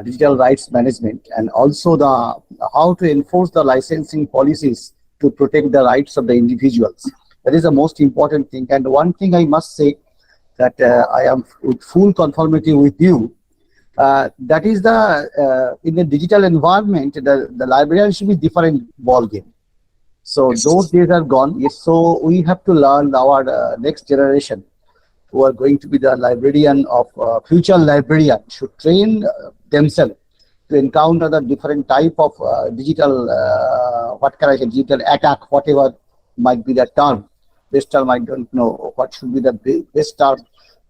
S1: digital rights management and also the how to enforce the licensing policies to protect the rights of the individuals. That is the most important thing. And one thing I must say that I am with full conformity with you. That is the in the digital environment, the librarian should be different ball game. So those days are gone. Yes, so we have to learn our next generation who are going to be the librarian of future librarian should train themselves to encounter the different type of digital, what can I say, digital attack, whatever might be the term. Best term, I don't know what should be the best term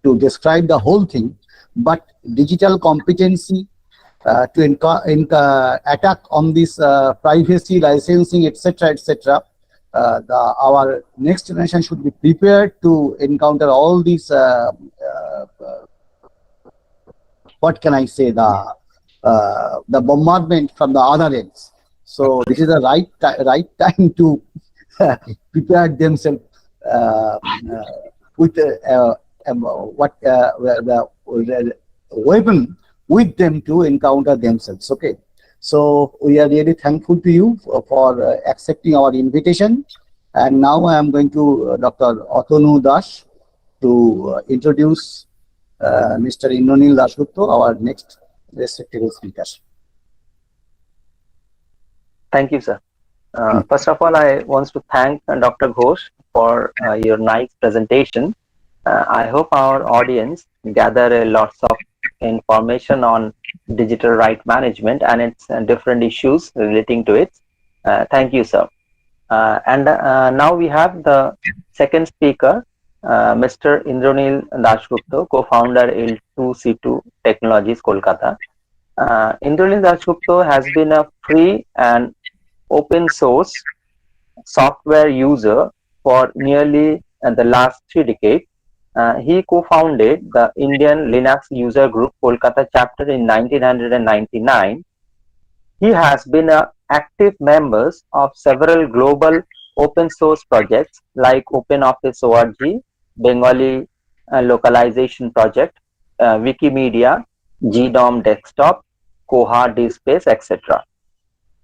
S1: to describe the whole thing, but digital competency to attack on this privacy, licensing, etc., etc. Our next generation should be prepared to encounter all these. What can I say? The bombardment from the other ends. So this is the right time to prepare themselves with the weapon with them to encounter themselves. Okay, so we are really thankful to you for accepting our invitation. And now I am going to Dr. Atanu Das to introduce Mr. Indranil Dasgupta, our next respectable speaker.
S2: Thank you, sir. First of all, I want to thank Dr. Ghosh for your nice presentation. I hope our audience gather lots of information on digital right management and its different issues relating to it. Thank you, sir. And now we have the second speaker, Mr. Indranil Dasgupta, co-founder L2C2 Technologies, Kolkata. Indranil Dasgupta has been a free and open source software user for nearly the last 3 decades. He co-founded the Indian Linux User Group Kolkata chapter in 1999. He has been an active member of several global open source projects like OpenOffice.org, Bengali localization project, Wikimedia, GDOM desktop, Koha DSpace, etc.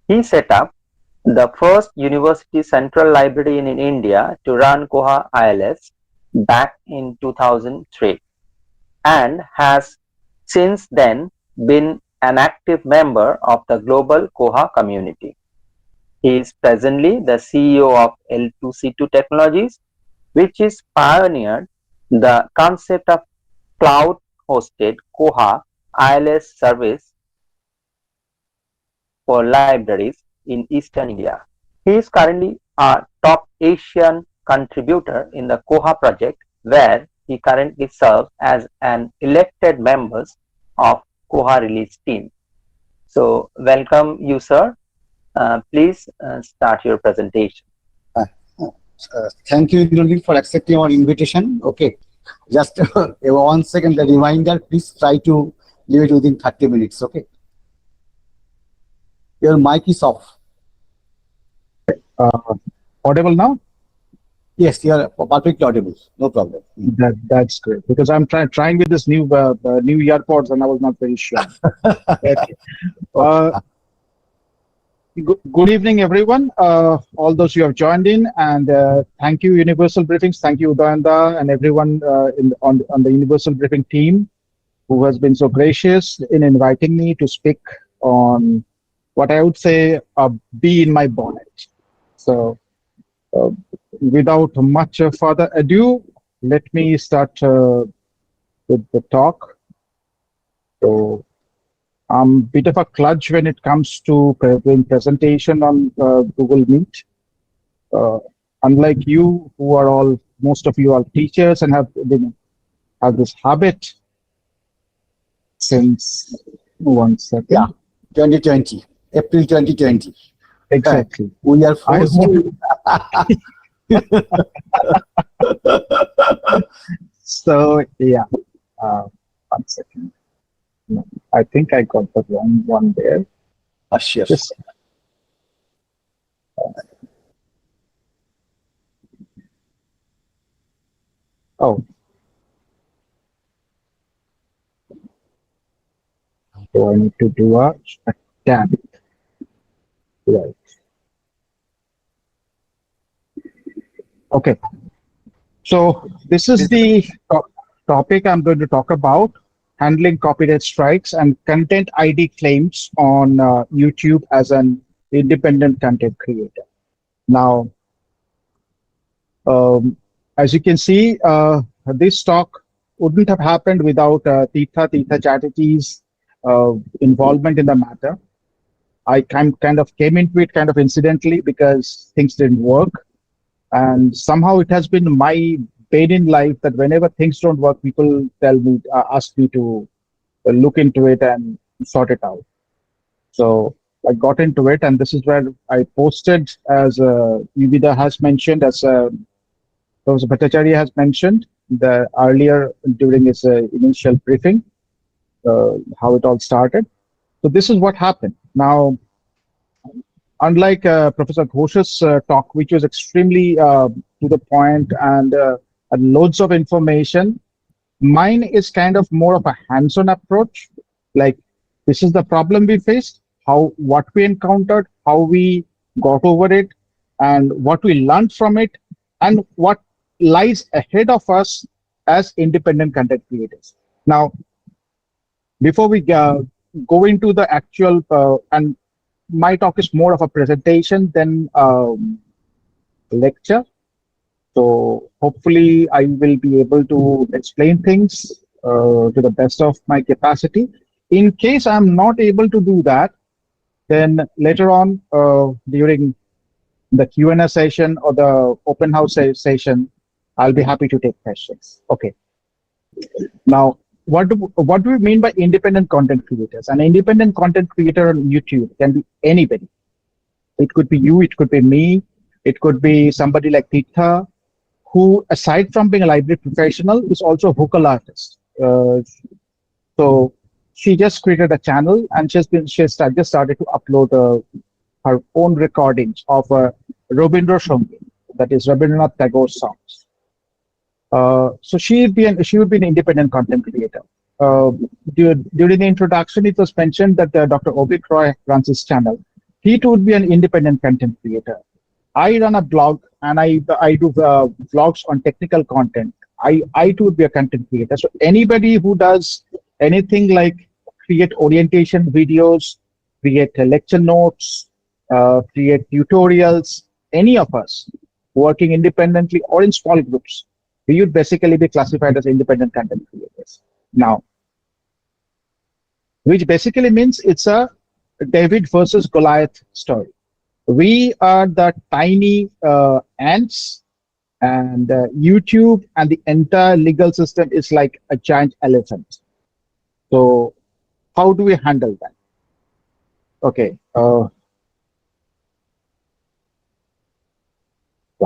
S2: He set up the first university central library in India to run Koha ILS back in 2003 and has since then been an active member of the global Koha community. He is presently the CEO of L2C2 Technologies, which is pioneered the concept of cloud-hosted Koha ILS service for libraries in Eastern India. He is currently a top Asian contributor in the Koha project, where he currently serves as an elected member of Koha release team. So welcome you, sir. Please start your presentation.
S1: Thank you, Indranil, for accepting our invitation. Okay, just 1 second, the reminder, please try to leave it within 30 minutes. Okay. Your mic is off.
S4: Audible now?
S1: Yes, you are perfectly audible. No problem.
S4: That's great, because I'm trying with this new earpods and I was not very sure. Okay. Good evening, everyone. All those who have joined in, and thank you, Universal Briefings. Thank you, Udayan and everyone on the Universal Briefing team who has been so gracious in inviting me to speak on what I would say a bee in my bonnet. So, without much further ado, let me start with the talk. So, I'm a bit of a kludge when it comes to doing presentation on Google Meet. unlike you, who are all, most of you are teachers and have this habit since 1 second.
S1: Yeah, 2020, April 2020.
S4: Exactly.
S1: We are
S4: I
S1: forced to.
S4: So yeah, 1 second. No, I think I got the wrong one there.
S1: Sure.
S4: Just oh, so I need to do a tab. Right. Okay. So this is the topic I'm going to talk about: handling copyright strikes and content ID claims on YouTube as an independent content creator. Now, as you can see, this talk wouldn't have happened without Tirtha Chatterjee's involvement in the matter. I kind of came into it kind of incidentally because things didn't work. And somehow it has been my bane in life that whenever things don't work, people tell me, ask me to look into it and sort it out. So I got into it, and this is where I posted, as Yuvida has mentioned, as Professor Bhattacharya has mentioned the earlier during his initial briefing, how it all started. So this is what happened. Now, unlike Professor Ghosh's talk, which was extremely to the point and loads of information, mine is kind of more of a hands-on approach. Like, this is the problem we faced, what we encountered, how we got over it, and what we learned from it, and what lies ahead of us as independent content creators. Now, before we go into the actual, and my talk is more of a presentation than lecture. So hopefully I will be able to explain things to the best of my capacity. In case I'm not able to do that, then later on during the Q&A session or the open house session, I'll be happy to take questions. Okay. Now, what do we mean by independent content creators? An independent content creator on YouTube can be anybody. It could be you, it could be me, it could be somebody like Tirtha, who, aside from being a library professional, is also a vocal artist. So she just created a channel, and she just started to upload her own recordings of Rabindra Sangit, that is Rabindranath Tagore songs. So she would be an independent content creator. During the introduction, it was mentioned that Dr. Avik runs his channel. He too would be an independent content creator. I run a blog, and I do vlogs on technical content. I too would be a content creator. So anybody who does anything like create orientation videos, create lecture notes, create tutorials, any of us working independently or in small groups, we would basically be classified as independent content creators. Now, which basically means it's a David versus Goliath story. We are the tiny ants, and YouTube and the entire legal system is like a giant elephant. So how do we handle that? Okay. 1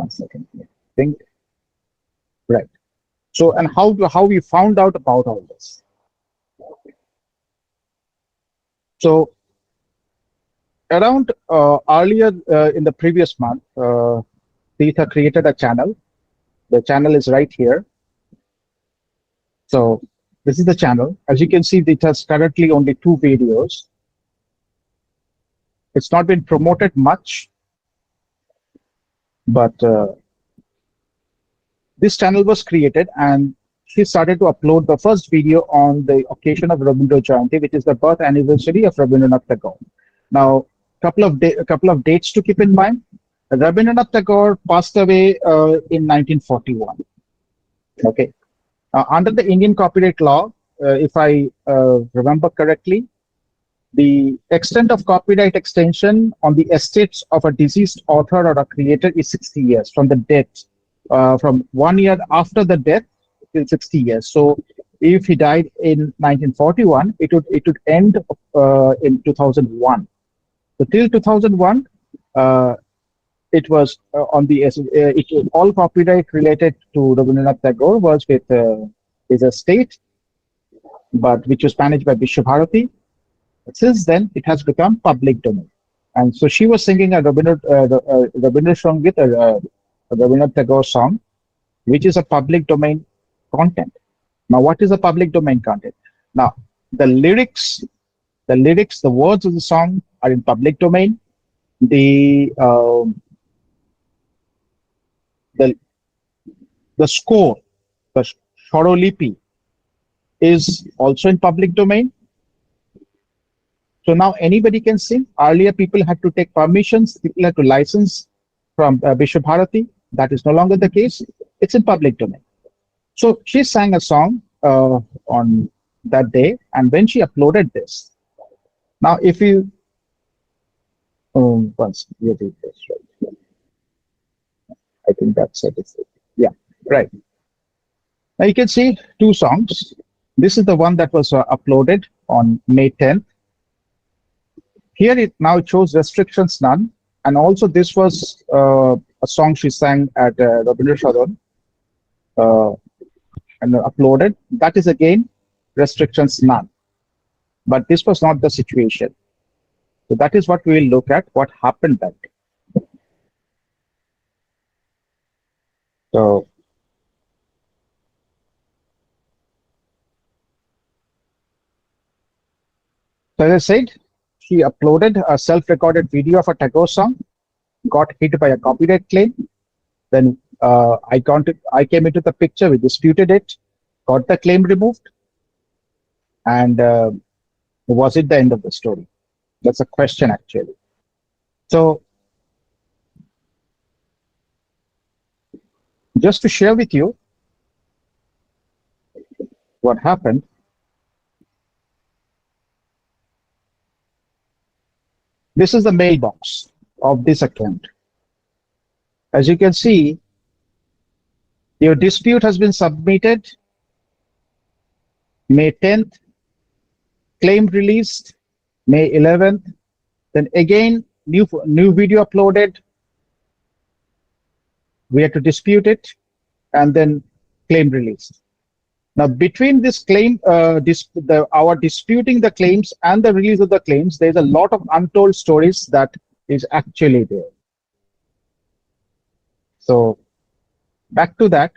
S4: second here. Think. Right. So, and how we found out about all this. So around earlier in the previous month, Tirtha created a channel. The channel is right here. So this is the channel. As you can see, it has currently only 2 videos. It's not been promoted much, but this channel was created, and she started to upload the first video on the occasion of Rabindra Jayanti, which is the birth anniversary of Rabindranath Tagore. Now, couple of dates to keep in mind. Rabindranath Tagore passed away in 1941. Okay. Under the Indian copyright law, if I remember correctly, the extent of copyright extension on the estates of a deceased author or a creator is 60 years from the death, from 1 year after the death till 60 years. So if he died in 1941, it would end in 2001. So till 2001, it was on the all copyright related to Rabindranath Tagore was with his estate, but which was managed by Vishwabharati. Since then, it has become public domain. And so she was singing a Rabindranath Sangit, a Rabindranath Tagore song, which is a public domain content. Now, what is a public domain content? Now, the lyrics, the words of the song are in public domain. The score, the Swarolipi, is also in public domain. So now anybody can sing. Earlier, people had to take permissions, people had to license from Vishwabharati. That is no longer the case. It's in public domain. So she sang a song on that day, and when she uploaded this, now if you once you did this, right? I think that's it. Yeah, right. Now you can see two songs. This is the one that was uploaded on May 10th. Here it now shows restrictions none, and also this was a song she sang at Rabindra Sadan and uploaded. That is again restrictions none, but this was not the situation. So that is what we will look at, what happened that day. So as I said, she uploaded a self-recorded video of a Tagore song, got hit by a copyright claim. Then I came into the picture, we disputed it, got the claim removed, and was it the end of the story? That's a question actually. So just to share with you what happened, this is the mailbox of this account. As you can see, your dispute has been submitted May 10th, claim released May 11th, then again new video uploaded. We had to dispute it, and then claim released. Now, between this claim, our disputing the claims and the release of the claims, there's a lot of untold stories that is actually there. So, back to that,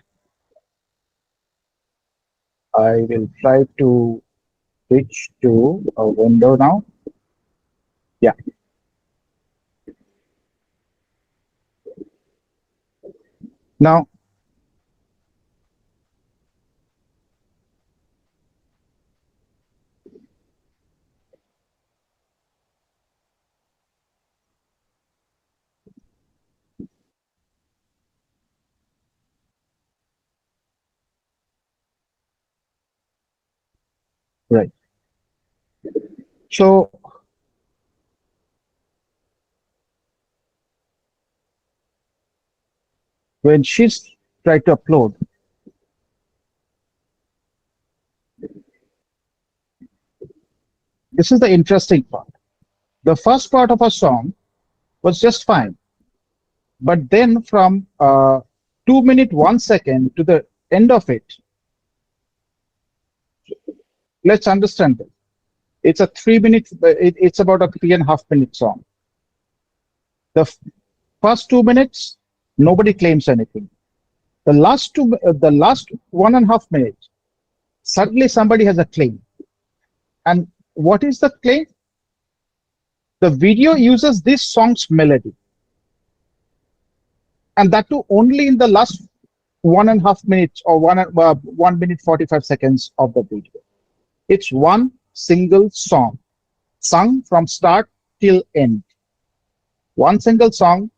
S4: I will try to switch to a window now. Yeah. Now, right. So, when she's tried to upload, this is the interesting part. The first part of a song was just fine, but then from 2 minutes 1 second to the end of it, let's understand this. It's a 3 minutes. It's about a 3.5 minute song. The first 2 minutes, nobody claims anything. The last 1.5 minutes, suddenly somebody has a claim. And what is the claim? The video uses this song's melody, and that too only in the last 1.5 minutes or 1 minute 45 seconds of the video. It's one single song, sung from start till end. One single song,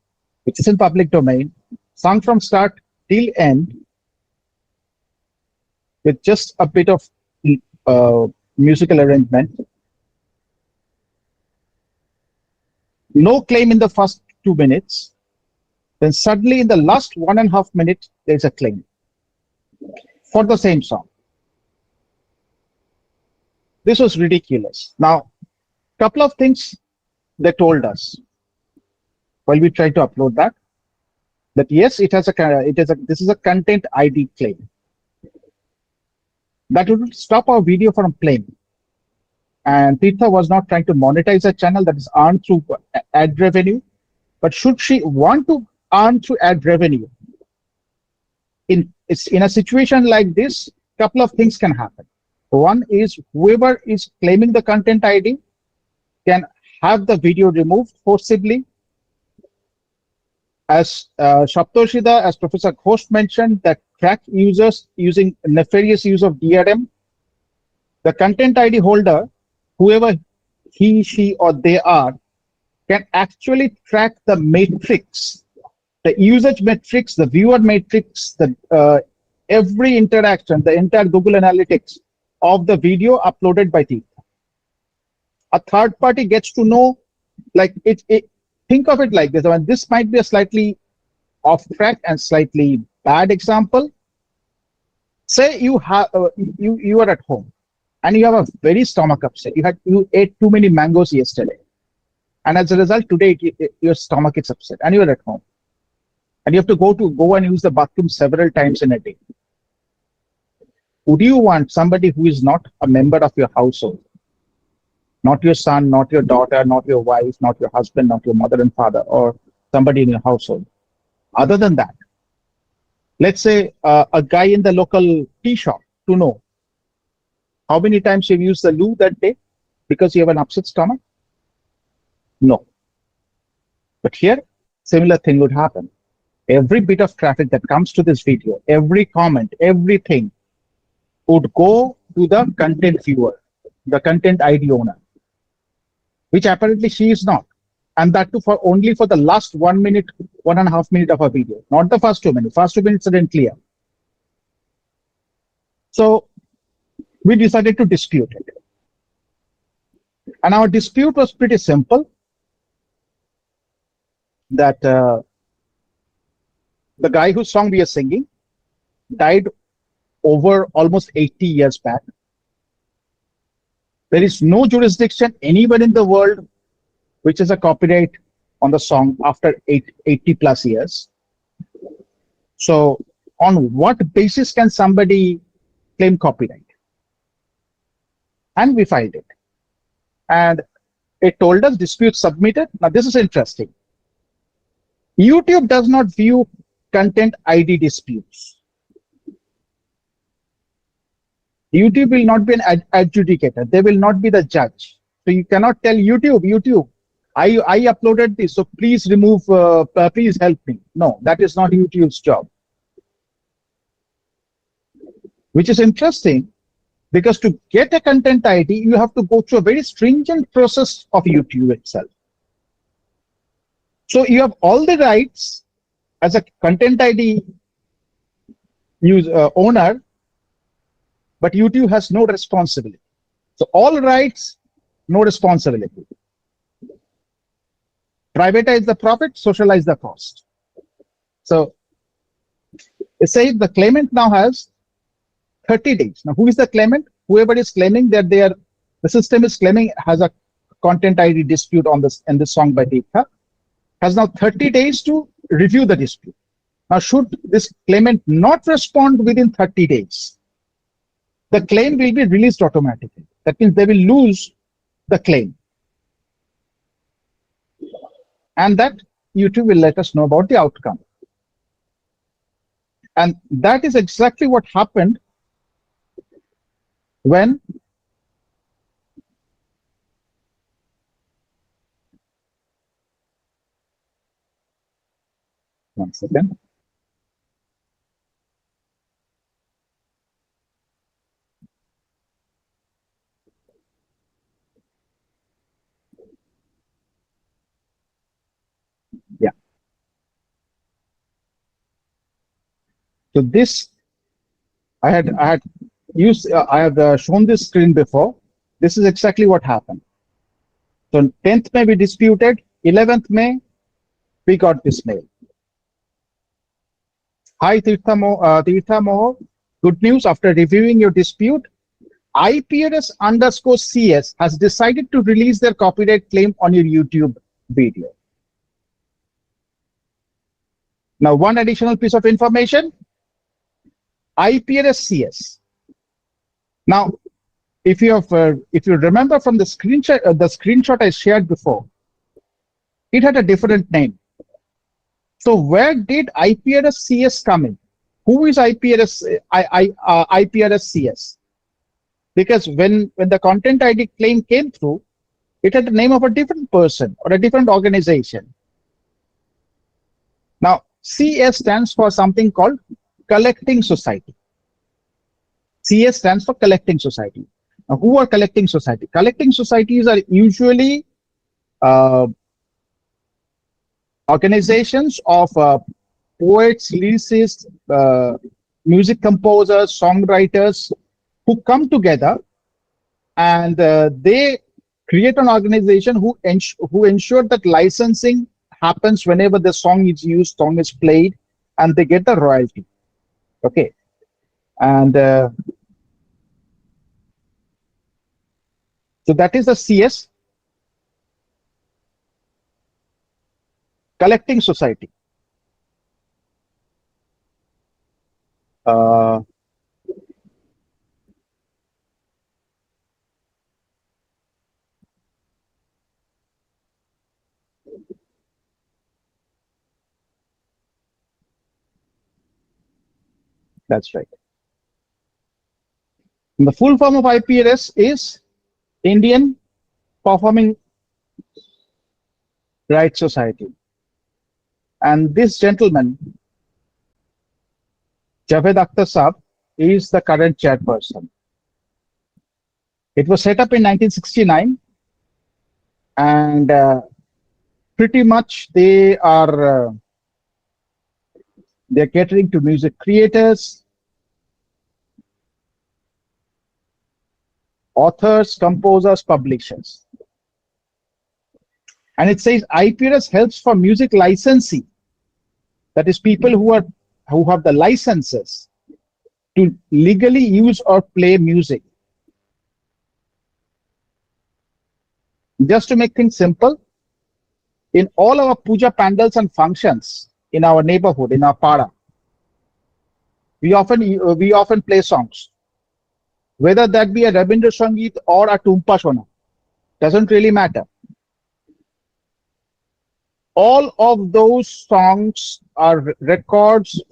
S4: which is in public domain, sung from start till end, with just a bit of musical arrangement. no claim in the first 2 minutes, then suddenly in the last 1.5 minutes, there's a claim for the same song. This was ridiculous. Now, couple of things they told us while we tried to upload that yes, this is a content ID claim. That would stop our video from playing. And Tirtha was not trying to monetize a channel that is earned through ad revenue. But should she want to earn through ad revenue, in a situation like this, couple of things can happen. One is whoever is claiming the content ID can have the video removed forcibly. As Saptarshi, as Professor Ghosh mentioned, that track users using nefarious use of DRM, the content ID holder, whoever he, she, or they are, can actually track the matrix, the usage matrix, the viewer matrix, the every interaction, the entire Google Analytics of the video uploaded by Tirtha. A third party gets to know, like think of it like this. I mean, this might be a slightly off track and slightly bad example. Say you have you are at home and you have a very stomach upset. You ate too many mangoes yesterday, and as a result today your stomach is upset, and you are at home, and you have to go and use the bathroom several times in a day. Would you want somebody who is not a member of your household, not your son, not your daughter, not your wife, not your husband, not your mother and father, or somebody in your household? Other than that, let's say a guy in the local tea shop, to know how many times you've used the loo that day because you have an upset stomach? No. But here, similar thing would happen. Every bit of traffic that comes to this video, every comment, everything would go to the content viewer, the content ID owner, which apparently she is not. And that too for only for the last 1 minute, 1.5 minutes of a video, not the first 2 minutes. First 2 minutes are clear. So we decided to dispute it. And our dispute was pretty simple, that the guy whose song we are singing died over almost 80 years back. There is no jurisdiction anywhere in the world which is a copyright on the song after 80 plus years. So on what basis can somebody claim copyright? And we filed it. And it told us dispute submitted. Now this is interesting. YouTube does not view content ID disputes. YouTube will not be an adjudicator. They will not be the judge. So you cannot tell YouTube, I uploaded this, so please remove, please help me. No, that is not YouTube's job. Which is interesting, because to get a content ID, you have to go through a very stringent process of YouTube itself. So you have all the rights as a content ID owner, but YouTube has no responsibility. So all rights, no responsibility. Privatize the profit, socialize the cost. So it says the claimant now has 30 days. Now who is the claimant? Whoever is claiming that the system is claiming has a content ID dispute on this in this song by Tirtha, has now 30 days to review the dispute. Now should this claimant not respond within 30 days, the claim will be released automatically. That means they will lose the claim. And that YouTube will let us know about the outcome. And that is exactly what happened when one second. Yeah. So this, I had shown this screen before. This is exactly what happened. So 10th may be disputed, 11th May, we got this mail. Hi Tirtha Moho, good news. After reviewing your dispute, IPRS_CS has decided to release their copyright claim on your YouTube video. Now, one additional piece of information, IPRS_CS. Now, if you remember from the screenshot I shared before, it had a different name. So where did IPRS_CS come in? Who is IPRS_CS? Because when the content ID claim came through, it had the name of a different person or a different organization. Now, CS stands for something called collecting society. CS stands for collecting society. Now, who are collecting society? Collecting societies are usually organizations of poets, lyricists, music composers, songwriters who come together and they create an organization who ensure that licensing happens whenever the song is used, song is played, and they get the royalty. Okay, and so that is the CS, collecting society. That's right. And the full form of IPRS is Indian Performing Rights Society. And this gentleman, Javed Akhtar Saab, is the current chairperson. It was set up in 1969, and pretty much they're catering to music creators, authors, composers, publishers. And it says IPRS helps for music licensee. That is, people who have the licenses to legally use or play music. Just to make things simple, in all our puja pandals and functions in our neighborhood, in our para, we often play songs, whether that be a Rabindra Sangeet or a Tumpa Shona, doesn't really matter. All of those songs are records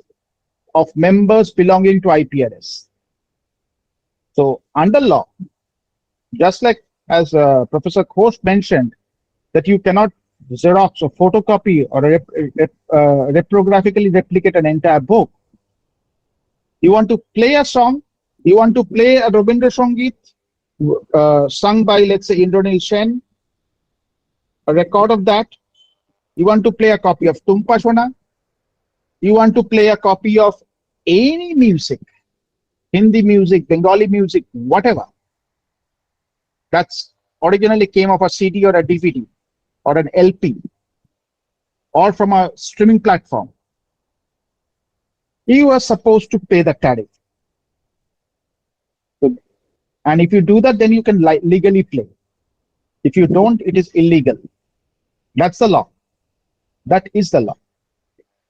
S4: of members belonging to IPRS. So under law, just like as Professor Ghosh mentioned, that you cannot Xerox or photocopy or reprographically replicate an entire book. You want to play a song, you want to play a Rabindra Sangeet sung by, let's say, Indranil Sen, a record of that. You want to play a copy of Tumpa Shona. You want to play a copy of any music, Hindi music, Bengali music, whatever. That's originally came off a CD or a DVD or an LP or from a streaming platform. You are supposed to pay the tariff. And if you do that, then you can legally play. If you don't, it is illegal. That's the law. That is the law.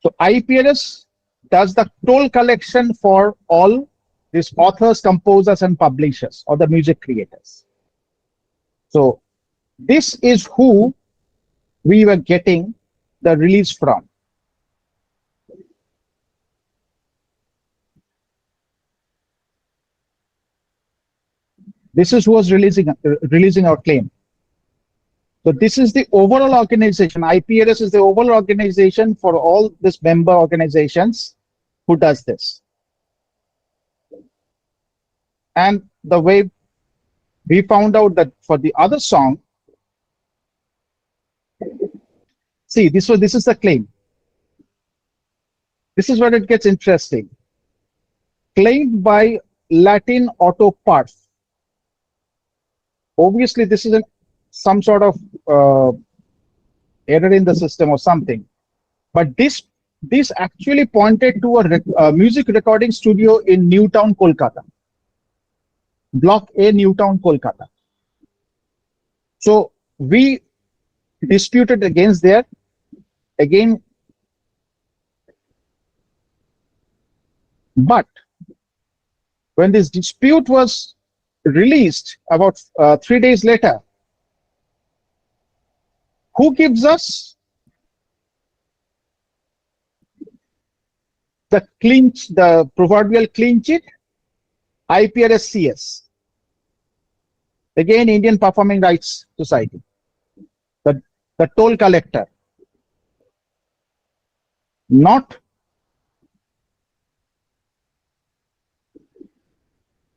S4: So IPRS does the toll collection for all these authors, composers, and publishers, or the music creators. So this is who we were getting the release from. This is who was releasing our claim. So this is the overall organization. IPRS is the overall organization for all these member organizations who does this. And the way we found out that for the other song, see, this is the claim. This is where it gets interesting. Claimed by Latin Auto Parts. Obviously, this is some sort of error in the system or something. But this actually pointed to a music recording studio in Newtown, Kolkata. Block A, Newtown, Kolkata. So we disputed against there. Again, but when this dispute was released about 3 days later, who gives us the proverbial clean sheet? IPRS-CS. Again, Indian Performing Rights Society. The toll collector. Not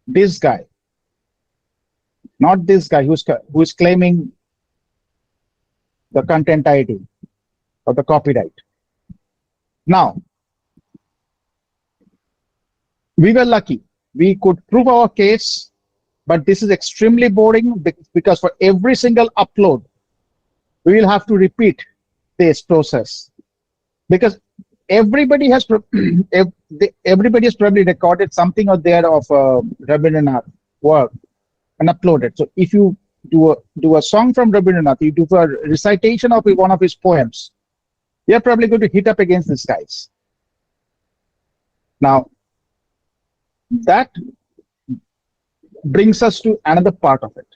S4: this guy. Not this guy who is claiming the content ID or the copyright. Now, we were lucky. We could prove our case, but this is extremely boring because for every single upload, we will have to repeat this process because everybody has probably recorded something or there of Rabindranath work and uploaded. So if you do a song from Rabindranath, you do a recitation of one of his poems, you're probably going to hit up against these guys. Now, that brings us to another part of it.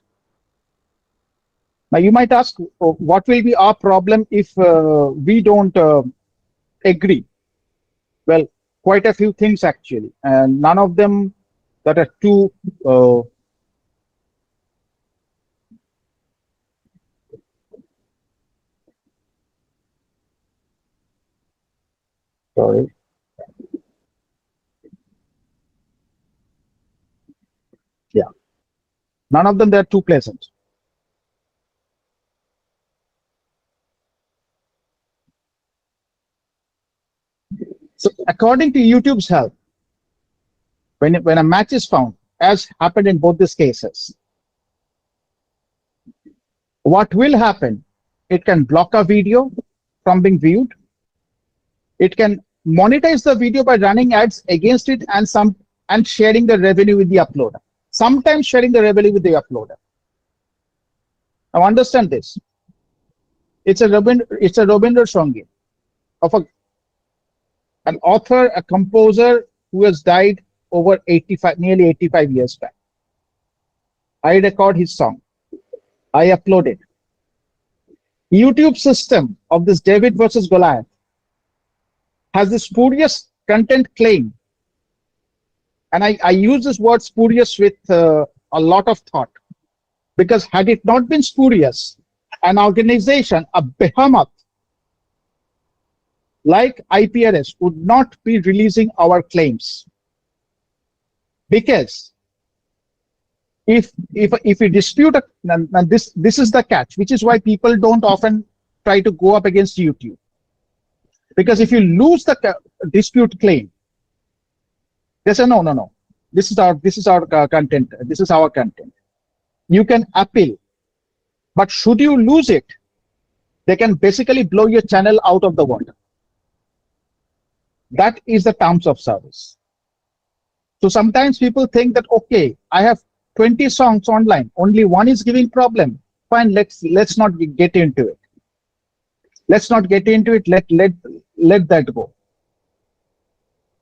S4: Now, you might ask, what will be our problem if we don't agree? Well, quite a few things actually, and none of them that are too sorry. Yeah, none of them they're too pleasant. So according to YouTube's help, when a match is found, as happened in both these cases, what will happen? It can block a video from being viewed. It can monetize the video by running ads against it and sharing the revenue with the uploader. Sometimes sharing the revenue with the uploader. Now understand this. It's a Rabindra Sangit of an author, a composer who has died over nearly 85 years back. I record his song. I upload it. YouTube system of this David versus Goliath has this spurious content claim. And I use this word spurious with a lot of thought. Because had it not been spurious, an organization, a behemoth like IPRS would not be releasing our claims. Because if we dispute, and this is the catch, which is why people don't often try to go up against YouTube. Because if you lose the dispute claim, they say no, this is our content, this is our content. You can appeal, but should you lose it, they can basically blow your channel out of the water. That is the terms of service. So sometimes people think that, okay, I have 20 songs online, only one is giving problem. Fine, let's not get into it. Let's not get into it. Let that go.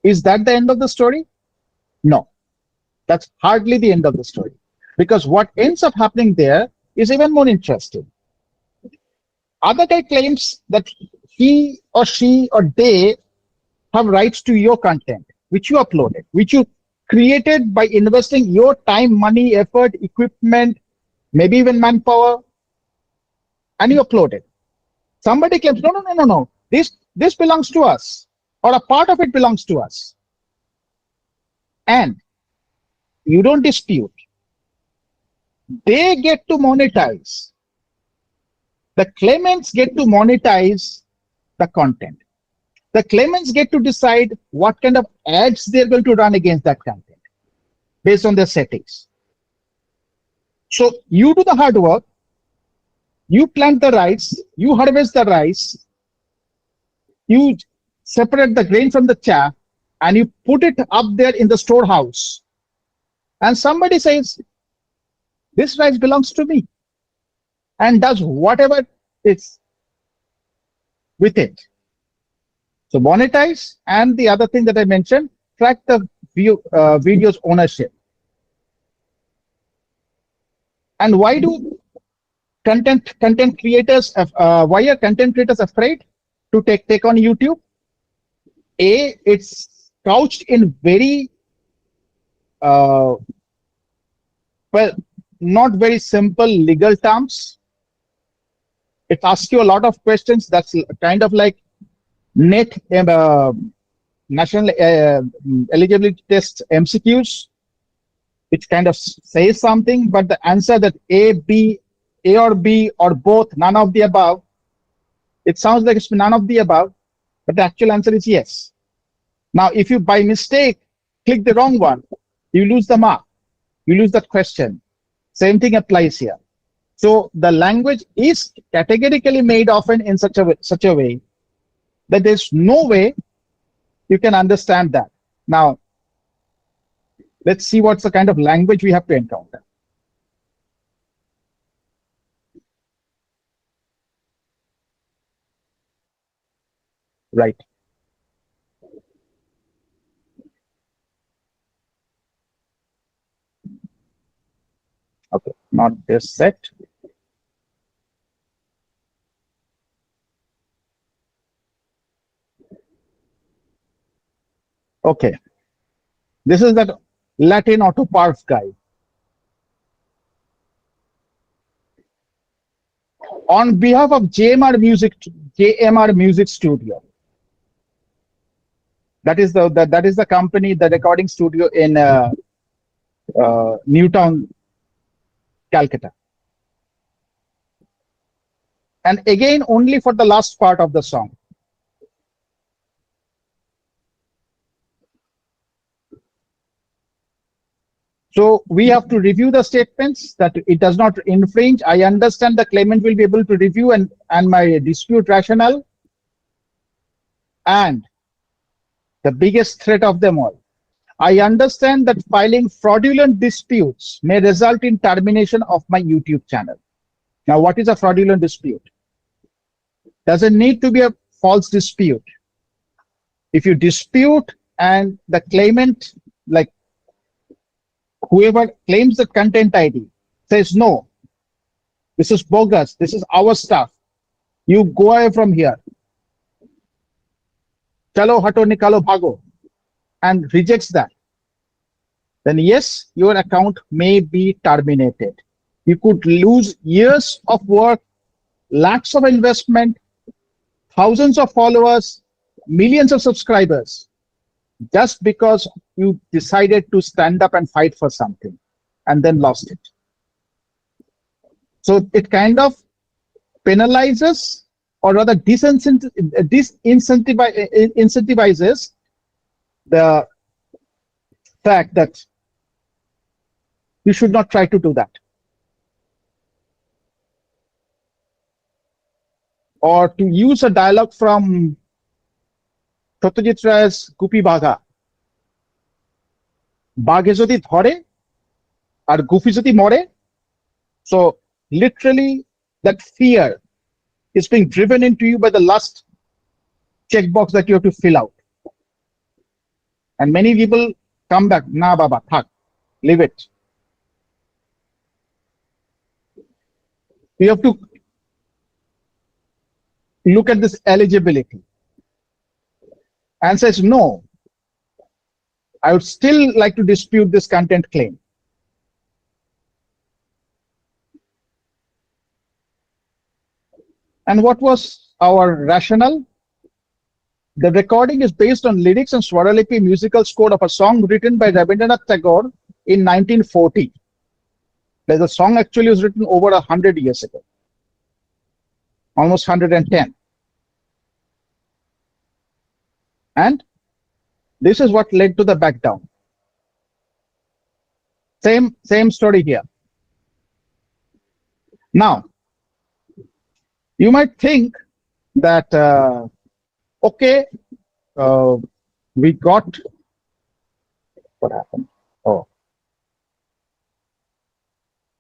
S4: Is that the end of the story? No, that's hardly the end of the story. Because what ends up happening there is even more interesting. Other guy claims that he or she or they have rights to your content, which you uploaded, which you created by investing your time, money, effort, equipment, maybe even manpower, and you uploaded. Somebody claims, no, this belongs to us, or a part of it belongs to us. And you don't dispute. They get to monetize. The claimants get to monetize the content. The claimants get to decide what kind of ads they're going to run against that content based on their settings. So you do the hard work, You plant the rice, you harvest the rice, you separate the grain from the chaff, and you put it up there in the storehouse. And somebody says, this rice belongs to me, and does whatever it's with it. So monetize, and the other thing that I mentioned, track the video's ownership. And why do content creators why are content creators afraid to take on YouTube? It's couched in very well, not very simple legal terms. It asks you a lot of questions. That's kind of like net national eligibility test MCQs. It kind of says something, but the answer that A or B or both, none of the above, it sounds like it's none of the above, but the actual answer is yes. Now, if you by mistake click the wrong one, you lose the mark, you lose that question. Same thing applies here. So the language is categorically made often in such a way that there's no way you can understand that. Now, let's see what's the kind of language we have to encounter. Right. Okay, not this set. Okay, this is that Latin autoparse guide. On behalf of JMR Music Studio, that is the company, the recording studio in Newtown, Calcutta. And again, only for the last part of the song. So we have to review the statements that it does not infringe. I understand the claimant will be able to review and my dispute rationale. And the biggest threat of them all, I understand that filing fraudulent disputes may result in termination of my YouTube channel. Now, what is a fraudulent dispute? Doesn't need to be a false dispute. If you dispute and the claimant, like whoever claims the content ID, says, no, this is bogus, this is our stuff, you go away from here, chalo hato nikalo bhago, and rejects that, then yes, your account may be terminated. You could lose years of work, lakhs of investment, thousands of followers, millions of subscribers, just because you decided to stand up and fight for something and then lost it. So it kind of penalizes, or rather disincentivizes the fact that you should not try to do that. Or to use a dialogue from Satyajit Ray's Gupi Bagha, Baghe jodi dhore আর গুপি যদি মরে, so literally that fear is being driven into you by the last checkbox that you have to fill out, and many people come back, na baba thak, leave it. You have to look at this eligibility and says, no, I would still like to dispute this content claim. And what was our rationale? The recording is based on lyrics and Swaralipi musical score of a song written by Rabindranath Tagore in 1940. The song actually was written over 100 years ago, almost 110. And this is what led to the back down. Same story here. Now, You might think that, okay, we got, what happened? Oh,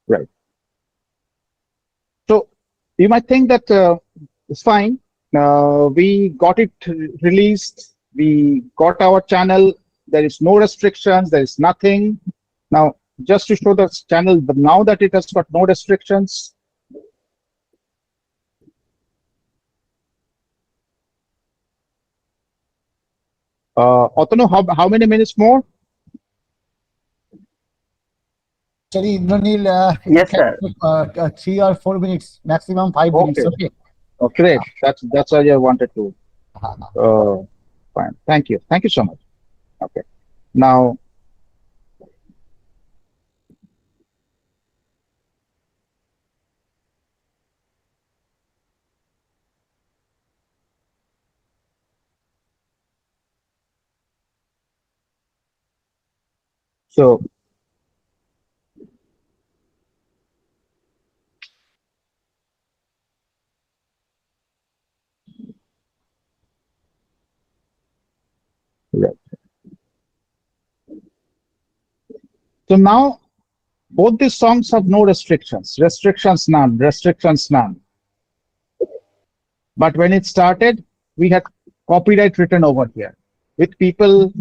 S4: right. So you might think that it's fine. We got it released. We got our channel. There is no restrictions. There is nothing. Now, just to show the channel, but now that it has got no restrictions, Otano, how many minutes more?
S1: Actually, Indranil,
S2: Yes, sir.
S1: 3 or 4 minutes, maximum 5 minutes.
S4: Okay.
S1: Okay.
S4: Great. That's all I wanted to. Fine. Thank you. Thank you so much. Okay. Now, so right. So now both these songs have no restrictions. Restrictions none. Restrictions none. But when it started, we had copyright written over here with people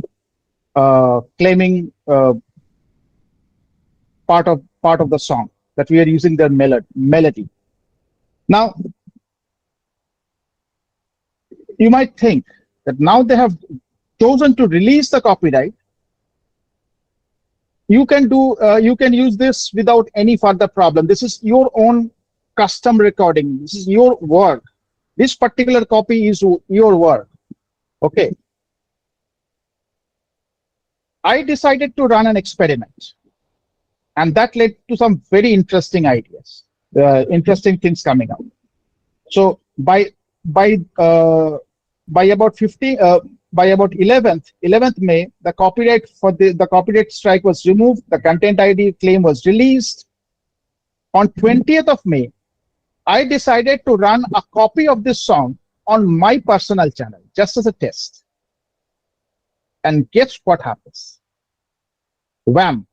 S4: claiming part of the song that we are using their melody. Now, you might think that now they have chosen to release the copyright. You can use this without any further problem. This is your own custom recording. This is your work. This particular copy is your work. Okay. I decided to run an experiment, and that led to some very interesting ideas, interesting things coming out. So by about 11th May, the copyright for the copyright strike was removed. The content ID claim was released. On 20th of May, I decided to run a copy of this song on my personal channel just as a test. And guess what happens? Wham!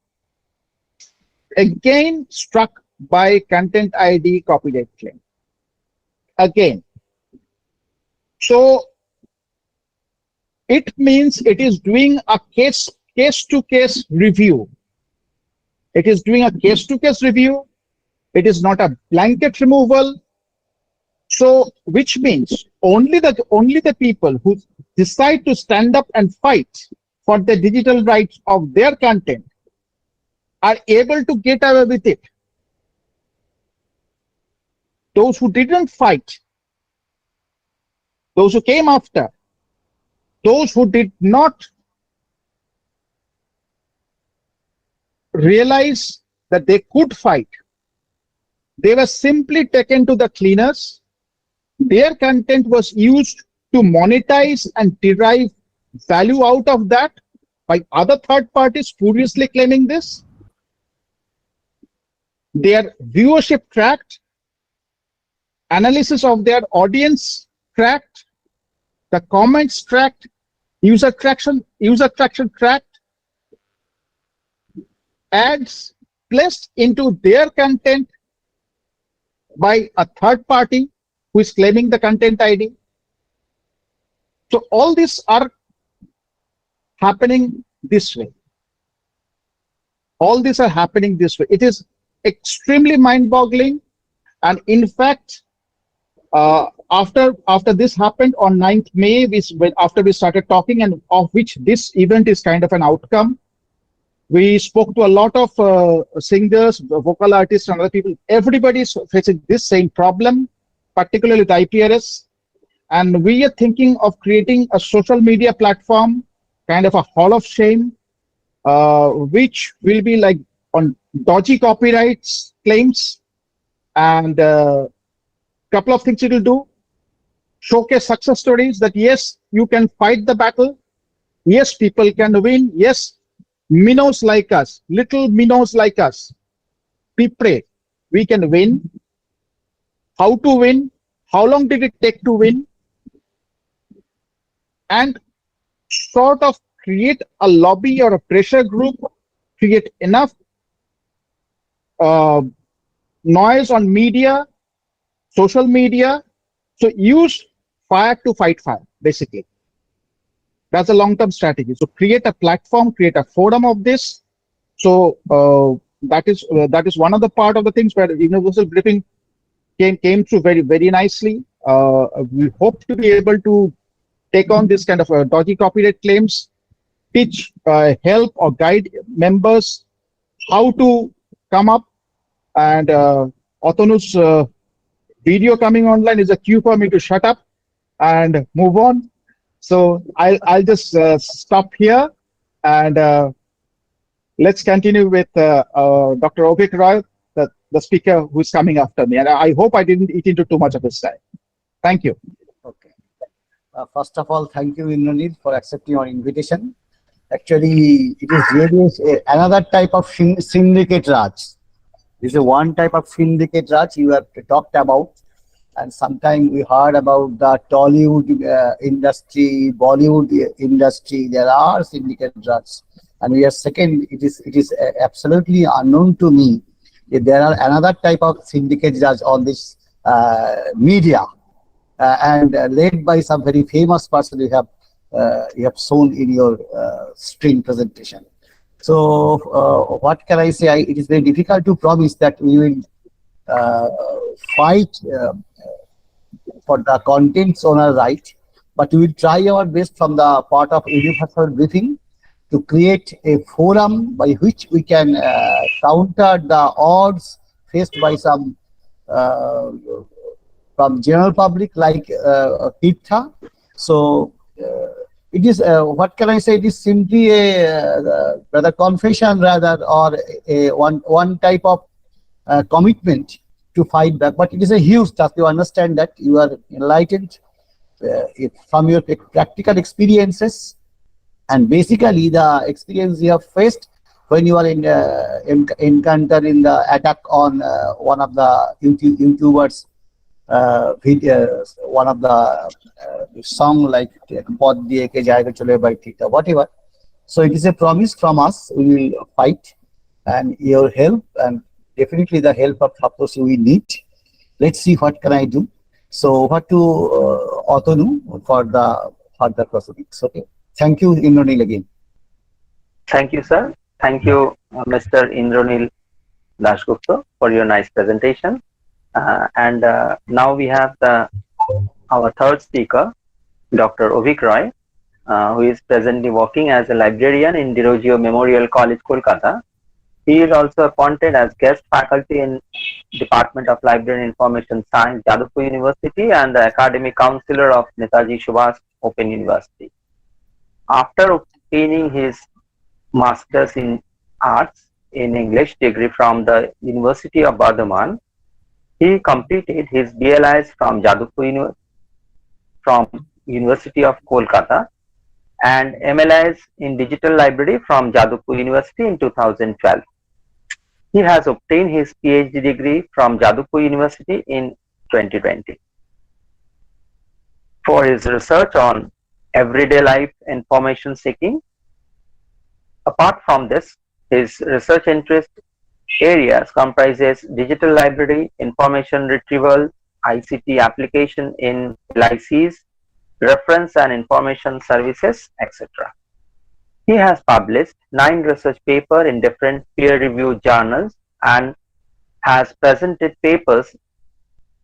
S4: Again struck by content ID copyright claim. Again. So it means it is doing a case-to-case review. It is doing a case-to-case review. It is not a blanket removal. So, which means only the people who decide to stand up and fight for the digital rights of their content are able to get away with it. Those who didn't fight, those who came after, those who did not realize that they could fight, they were simply taken to the cleaners. Their content was used to monetize and derive value out of that by other third parties furiously claiming this. Their viewership tracked, analysis of their audience tracked, the comments tracked, user traction tracked, ads placed into their content by a third party who is claiming the content ID. So all these are happening this way. All these are happening this way. It is extremely mind-boggling, and in fact, after this happened on 9th May, after we started talking, and of which this event is kind of an outcome, we spoke to a lot of singers, vocal artists, and other people. Everybody is facing this same problem, particularly with IPRS. And we are thinking of creating a social media platform, kind of a hall of shame, which will be like on dodgy copyrights claims. And couple of things it will do: showcase success stories that yes, you can fight the battle. Yes, people can win. Yes, minnows like us, little minnows like us, we pray we can win. How to win, how long did it take to win, and sort of create a lobby or a pressure group, create enough noise on media, social media. So use fire to fight fire, basically. That's a long-term strategy. So create a platform, create a forum of this. So that is one of the part of the things where universal briefing came through very nicely. We hope to be able to take on this kind of dodgy copyright claims, teach, help or guide members how to come up. And Otonu's video coming online is a cue for me to shut up and move on. So I'll just stop here, and let's continue with Dr. Avik Roy, the speaker who's coming after me. And I hope I didn't eat into too much of his time. Thank you.
S1: Okay. First of all, thank you, Indranil, for accepting our invitation. Actually, it is really another type of syndicate Raj. This is one type of syndicate Raj you have talked about. And sometimes we heard about the Tollywood industry, Bollywood industry. There are syndicate drugs, and we are second. It is absolutely unknown to me if there are another type of syndicate drugs on this media, and led by some very famous person you have shown in your screen presentation. So what can I say? It is very difficult to promise that we will fight for the contents owner right, but we will try our best from the part of universal briefing to create a forum by which we can counter the odds faced by some from general public like Tirtha. So it is what can I say? It is simply a rather confession rather, or a one type of commitment to fight back, but it is a huge task. You understand that you are enlightened from your practical experiences, and basically the experience you have faced when you are in encounter in the attack on one of the YouTubers videos, one of the song like Pod Diye Ke Jayega Chole by Tita, whatever. So it is a promise from us. We will fight, and your help and definitely the help of Saptarshi we need. Let's see what can I do. So what to Otonu for the further proceedings. Okay. Thank you, Indranil, again.
S2: Thank you, sir. Thank you, Mr. Indranil Dasgupta, for your nice presentation. And now we have our third speaker, Dr. Avik Roy, who is presently working as a librarian in Dirozio Memorial College, Kolkata. He is also appointed as guest faculty in Department of Library and Information Science, Jadavpur University, and the academic counselor of Netaji Subhash Open University. After obtaining his Masters in Arts in English degree from the University of Bardhaman, he completed his DLISc from Jadavpur from University of Kolkata and MLISc in Digital Library from Jadavpur University in 2012. He has obtained his PhD degree from Jadavpur University in 2020. For his research on everyday life information seeking. Apart from this, his research interest areas comprises digital library, information retrieval, ICT application in DLISc, reference and information services, etc. He has published 9 research papers in different peer-reviewed journals and has presented papers,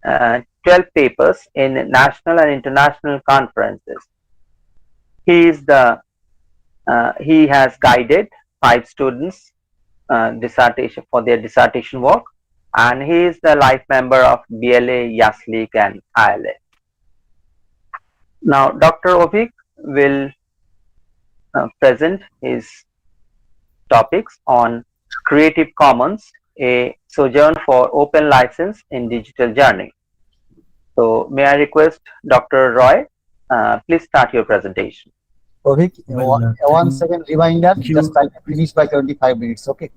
S2: 12 papers in national and international conferences. He has guided 5 students dissertation for their dissertation work, and he is the life member of BLA, DLISc and ILA. Now, Dr. Avik will present his topics on Creative Commons, a sojourn for open license in digital journey. So, may I request Dr. Roy, please start your presentation.
S1: Avik, one second reminder, just try to finish by 25 minutes, okay?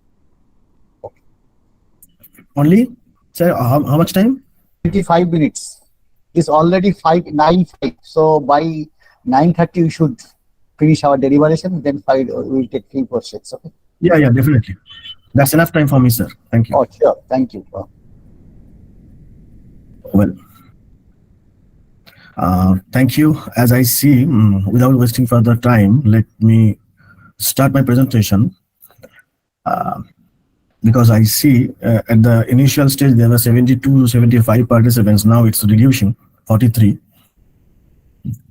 S5: Only? Sir, how much time?
S1: 25 minutes. It's already 9:05. So by 9:30 we should finish our deliberation. Then we'll take 3 questions. Okay.
S5: Yeah, definitely. That's enough time for me, sir. Thank you.
S1: Oh, sure. Thank you.
S5: Well, thank you. As I see, without wasting further time, let me start my presentation. Because I see at the initial stage there were 72 to 75 participants. Now it's reducing 43.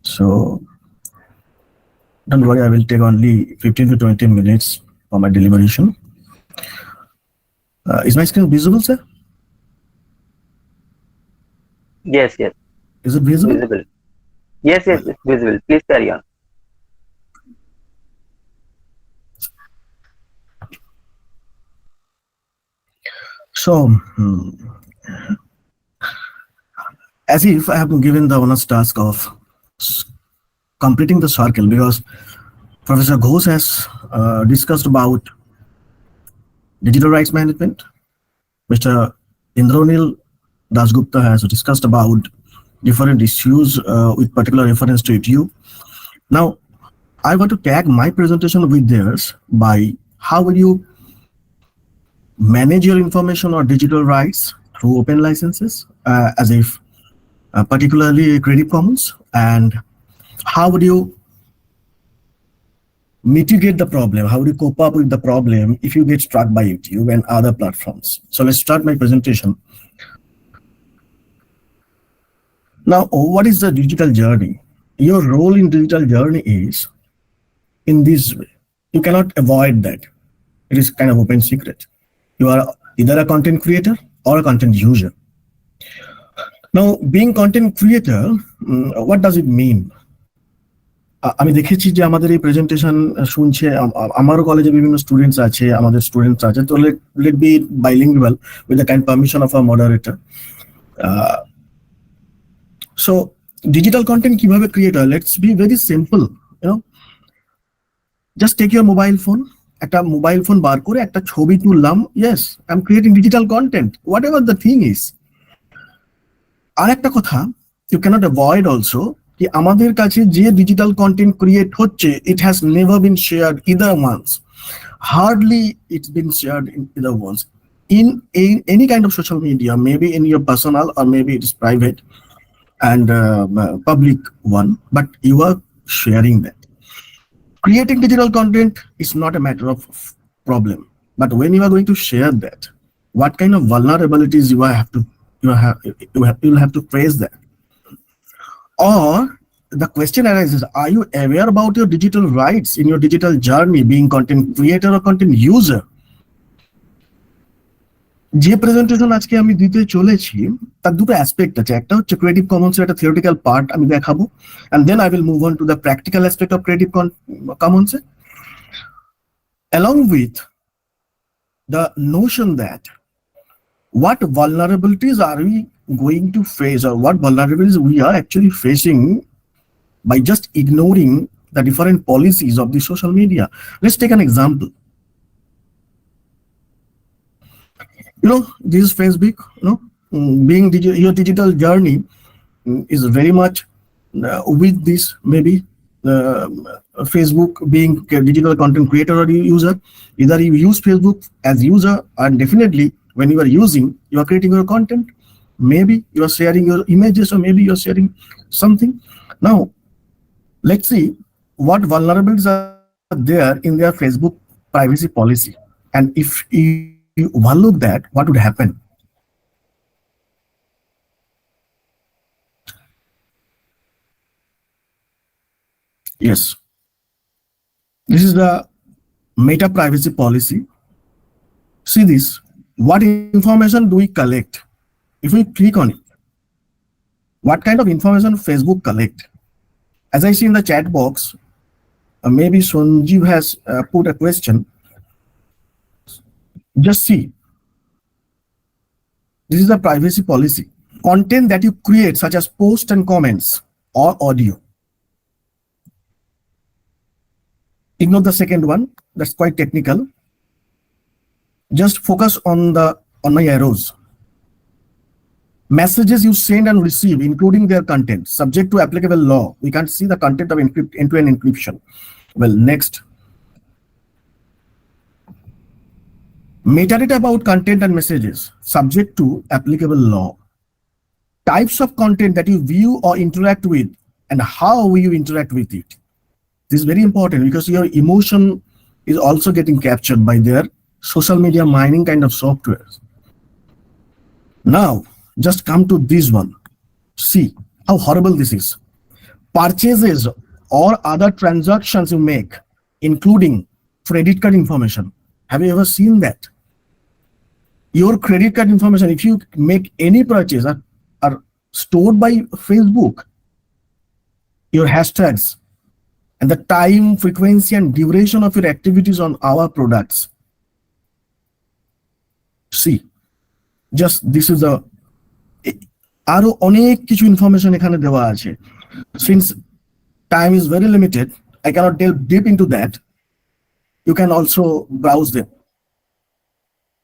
S5: So don't worry, I will take only 15 to 20 minutes for my deliberation. Is my screen visible, sir?
S2: Yes.
S5: Is it visible?
S2: Visible. Yes, it's visible. Please carry on.
S5: So, as if I have been given the honest task of completing the circle, because Professor Ghosh has discussed about digital rights management. Mr. Indranil Gupta has discussed about different issues with particular reference to EU. Now, I want to tag my presentation with theirs by how will you manage your information or digital rights through open licenses, as if particularly Creative Commons, and how would you mitigate the problem? How would you cope up with the problem if you get struck by YouTube and other platforms? So let's start my presentation. Now, what is the digital journey? Your role in digital journey is in this way. You cannot avoid that. It is kind of open secret. You are either a content creator or a content user. Now, being content creator, what does it mean? আমি দেখেছি যে আমাদের এই presentation শুনছে আমারও কলেজে বিভিন্ন students আছে, আমাদের স্টুডেন্টস আছে, তো let be bilingual with the kind permission of our moderator. So digital content কিভাবে ক্রিয়েট হয়? Let's be very simple, just take your mobile phone, একটা মোবাইল ফোন বার করে একটা ছবি তুললাম, yes, I'm creating digital content, whatever the thing is. আর একটা কথা you cannot avoid also, কি আমাদের কাছে যে ডিজিটাল কন্টেন্ট ক্রিয়েট হচ্ছে, it has never been shared either once. Hardly it's been shared in either once. In any kind of social media, maybe in your personal or maybe it is private and public one, but you are sharing that. Creating digital content is not a matter of problem, but when you are going to share that, what kind of vulnerabilities you'll have to face that. Or the question arises, are you aware about your digital rights in your digital journey, being content creator or content user? যে presentation আজকে আমি দিতে চলেছি তার দুটো aspect আছে, একটা হচ্ছে ক্রিয়েটিভ কমন্স এর একটা থিওরিটিক্যাল পার্ট আমি দেখাবো, and then I will move on to the practical aspect of creative commons, along with the notion that what vulnerabilities are we going to face, or what vulnerabilities we are actually facing by just ignoring the different policies of the social media. Let's take an example. This is Facebook, being your digital journey is very much with this, maybe Facebook being a digital content creator or user. Either you use Facebook as user, and definitely when you are using, you are creating your content. Maybe you are sharing your images, or maybe you are sharing something. Now, let's see what vulnerabilities are there in their Facebook privacy policy, and if you overlook that, what would happen? Yes, this is the meta privacy policy. See this, what information do we collect? If we click on it, what kind of information Facebook collect? As I see in the chat box, maybe Sanjeev has put a question. Just see, this is the privacy policy. Content that you create, such as posts and comments or audio. Ignore the second one, that's quite technical. Just focus on my arrows. Messages you send and receive, including their content, subject to applicable law. We can't see the content of end-to-end encryption. Well, next. Metadata about content and messages, subject to applicable law. Types of content that you view or interact with, and how will you interact with it. This is very important because your emotion is also getting captured by their social media mining kind of softwares. Now, just come to this one. See how horrible this is. Purchases or other transactions you make, including credit card information. Have you ever seen that? Your credit card information, if you make any purchase, are stored by Facebook. Your hashtags and the time, frequency, and duration of your activities on our products. See, just this is a আরো অনেক কিছু information এখানে দেওয়া আছে. Since time is very limited, I cannot delve deep into that. You can also browse them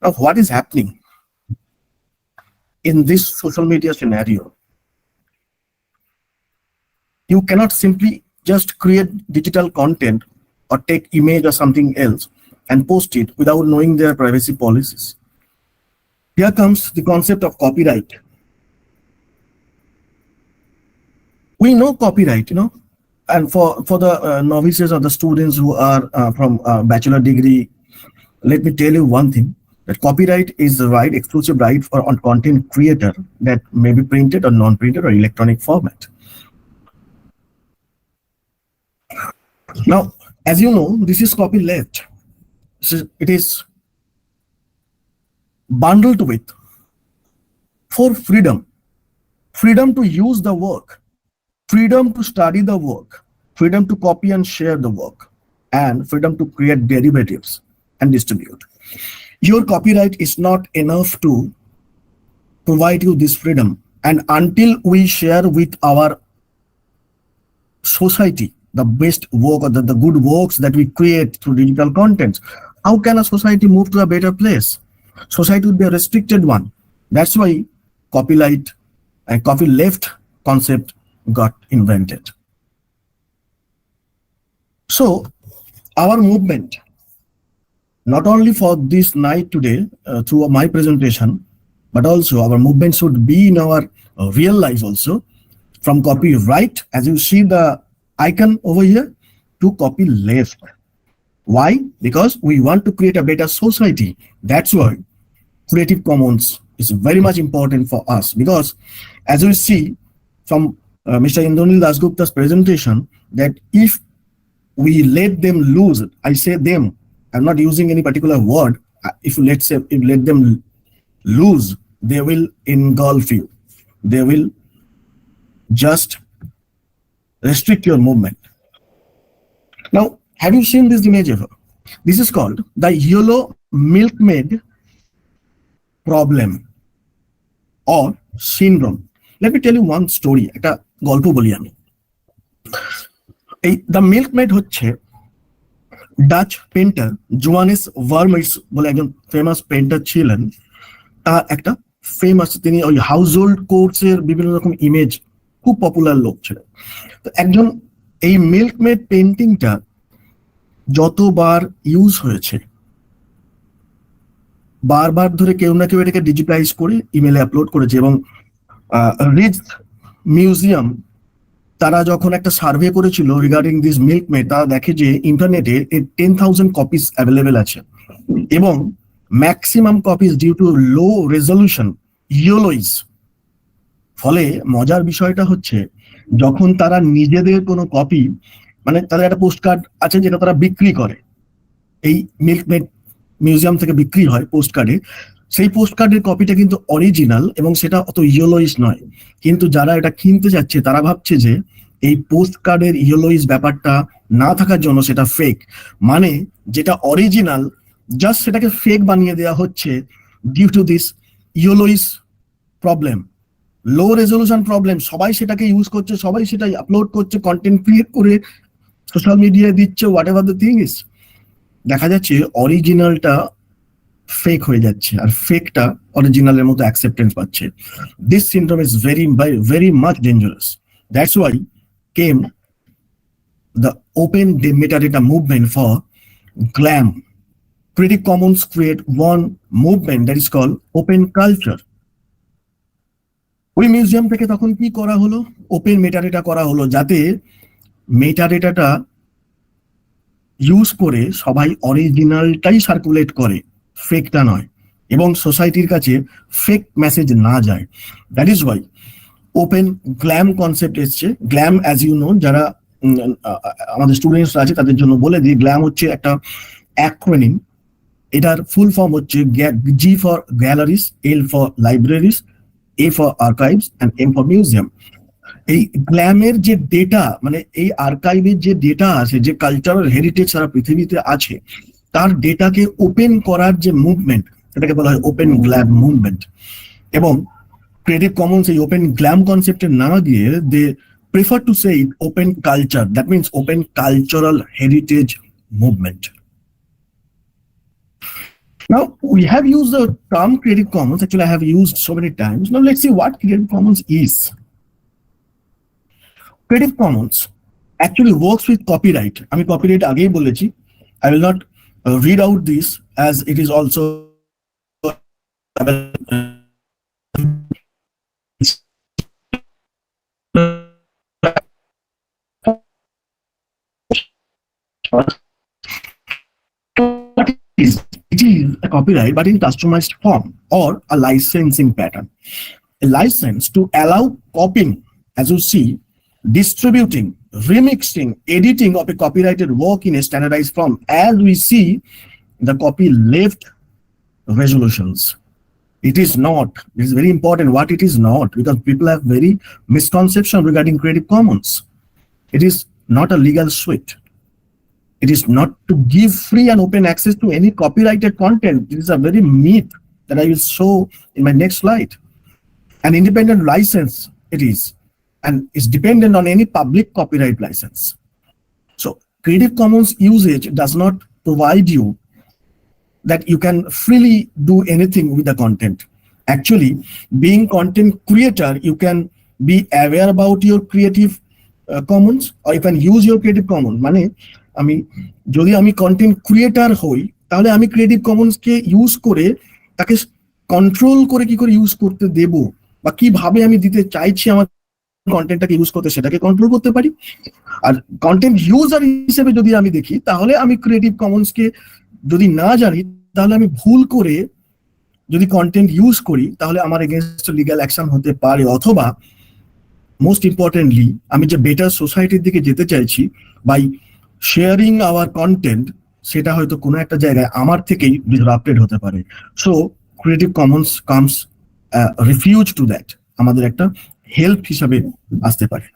S5: of what is happening in this social media scenario. You cannot simply just create digital content or take image or something else and post it without knowing their privacy policies. Here comes the concept of copyright. We know copyright, and for the novices or the students who are from bachelor degree, let me tell you one thing, that copyright is the right, exclusive right for on content creator that may be printed or non-printed or electronic format. Now, as you know, this is copyleft. So it is bundled with for freedom to use the work, freedom to study the work, freedom to copy and share the work, and freedom to create derivatives and distribute. Your copyright is not enough to provide you this freedom, and until we share with our society the best work or the good works that we create through digital contents, how can a society move to a better place? Society would be a restricted one. That's why copyright and copyleft concept got invented. So our movement, not only for this night today through my presentation, but also our movement should be in our real life also, from copyright, as you see the icon over here, to copyleft. Why? Because we want to create a better society. That's why Creative Commons is very much important for us, because as we see from Mr. Indranil Gupta's presentation, that if we let them lose, I say them, I'm not using any particular word, if let them lose, they will engulf you. They will just restrict your movement. Now, have you seen this image ever? This is called the yellow milkmaid problem or syndrome. Let me tell you one story. একটা গল্প বলি আমি। এই the Milkmaid হচ্ছে Dutch painter Johannes ভার্মেস বলে একজন famous painter ছিলেন। তার একটা ফেমাস, তিনি ওই হাউস হোল্ড কোর্সের বিভিন্ন রকম ইমেজ, খুব পপুলার লোক ছিলেন। তো একজন এই মিল্কমেড পেন্টিংটা যতবার ইউজ হয়েছে, বারবার ধরে কেউ না কেউ এটাকে ডিজিটাইজ করে ইমেলে আপলোড করেছে, এবং রিচ মিউজিয়াম তারা যখন একটা সার্ভে করেছিল রিগার্ডিং দিস মিল্কমেড, তারা দেখে যে ইন্টারনেটে 10,000 কপিস অ্যাভেলেবেল আছে, এবং maximum copies due to low resolution yellowish. ফলে মজার বিষয়টা হচ্ছে, যখন তারা নিজেদের কোনো কপি, মানে তাদের একটা পোস্ট কার্ড আছে যেটা তারা বিক্রি করে, এই মিল্কমেড মিউজিয়াম থেকে বিক্রি হয় পোস্ট কার্ডে, সেই পোস্ট কার্ডের কপিটা কিন্তু অরিজিনাল এবং সেটা অত ইয়েলোইজ নয়, কিন্তু যারা এটা কিনতে যাচ্ছে তারা ভাবছে যে এই পোস্ট কার্ডের ইয়েলোইজ ব্যাপারটা না থাকার জন্য সেটা ফেক, মানে যেটা অরিজিনাল জাস্ট সেটাকে ফেক বানিয়ে দেওয়া হচ্ছে due to this yellowish problem, low resolution problem. সবাই সেটাকে ইউজ করছে, সবাই সেটাই আপলোড করছে, কন্টেন্ট ক্রিয়েট করে সোশ্যাল মিডিয়ায় দিচ্ছে, what ever the thing is. দেখা যাচ্ছে অরিজিনালটা ফেক হয়ে যাচ্ছে আর ফেকটা অরিজিনালের মতো অ্যাকসেপ্টেন্স পাচ্ছে। This syndrome is very much dangerous. That's why came the open metadata movement for GLAM. Creative Commons create one movement that is called open culture. ওই museum থেকে তখন কি করা হলো, ওপেন মেটাডেটা করা হলো, যাতে মেটাডেটাটা ইউজ করে সবাই অরিজিনালটাই সার্কুলেট করে, ফেকটা নয়, এবং সোসাইটির কাছে ফেক মেসেজ না যায়। That is Y open glam concept এসছে। গ্ল্যাম অ্যাজ ইউ নো, যারা আমাদের স্টুডেন্টস আছে তাদের জন্য বলে দিই, গ্ল্যাম হচ্ছে একটা অ্যাক্রোনিম। এটার ফুল ফর্ম হচ্ছে G for galleries, L for libraries, A for archives and M for museum. এই গ্ল্যামের যে ডেটা, মানে এই আর্কাইভের যে ডেটা আছে, যে কালচারাল হেরিটেজ সারা পৃথিবীতে আছে, তার ডেটাকে ওপেন করার যে মুভমেন্ট, সেটাকে বলা হয় ওপেন গ্ল্যাম মুভমেন্ট। এবং ক্রিয়েটিভ কমন্স এই ওপেন গ্ল্যাম কনসেপ্টে না দিয়ে they prefer to say open culture, that means open cultural heritage movement. Now, we have used the term Creative Commons. Actually, I have used so many times. Now, let's see what Creative Commons is. Creative Commons actually works with copyright. I mean, copyright agei bolechi. I will not read out this, as it is also it is a copyright, but in customized form or a licensing pattern. A license to allow copying, as you see, distributing, remixing, editing of a copyrighted work in a standardized form, as we see the copyleft resolutions. It is not. It is very important what it is not, because people have very misconception regarding Creative Commons. It is not a legal suite. It is not to give free and open access to any copyrighted content. It is a very myth that I will show in my next slide. An independent license it is, and is dependent on any public copyright license. So Creative Commons usage does not provide you that you can freely do anything with the content. Actually, being content creator, you can be aware about your Creative Commons, or you can use your Creative Commons. মানে আমি যদি আমি content creator হই, তাহলে আমি creative কমন্সকে use করে তাকে control করে কি করে ইউজ করতে দেব, বা কিভাবে আমি দিতে চাইছি আমার কন্টেন্টটাকে ইউজ করতে, সেটাকে কন্ট্রোল করতে পারি। আর কন্টেন্ট ইউজার হিসেবে যদি আমি দেখি, তাহলে আমি ক্রিয়েটিভ কমন্সকে যদি না জানি, তাহলে আমি ভুল করে যদি কন্টেন্ট ইউজ করি, তাহলে আমার এগেইনস্ট লিগ্যাল অ্যাকশন হতে পারে। অথবা মোস্ট ইম্পর্টেন্টলি, আমি যে বেটার সোসাইটির দিকে যেতে চাইছি বাই শেয়ারিং আওয়ার কন্টেন্ট, সেটা হয়তো কোনো একটা জায়গায় আমার থেকেই ডিসরাপ্টেড হতে পারে। So creative Commons comes refuse to that, আমাদের একটা হেল্প হিসাবে আসতে পারে।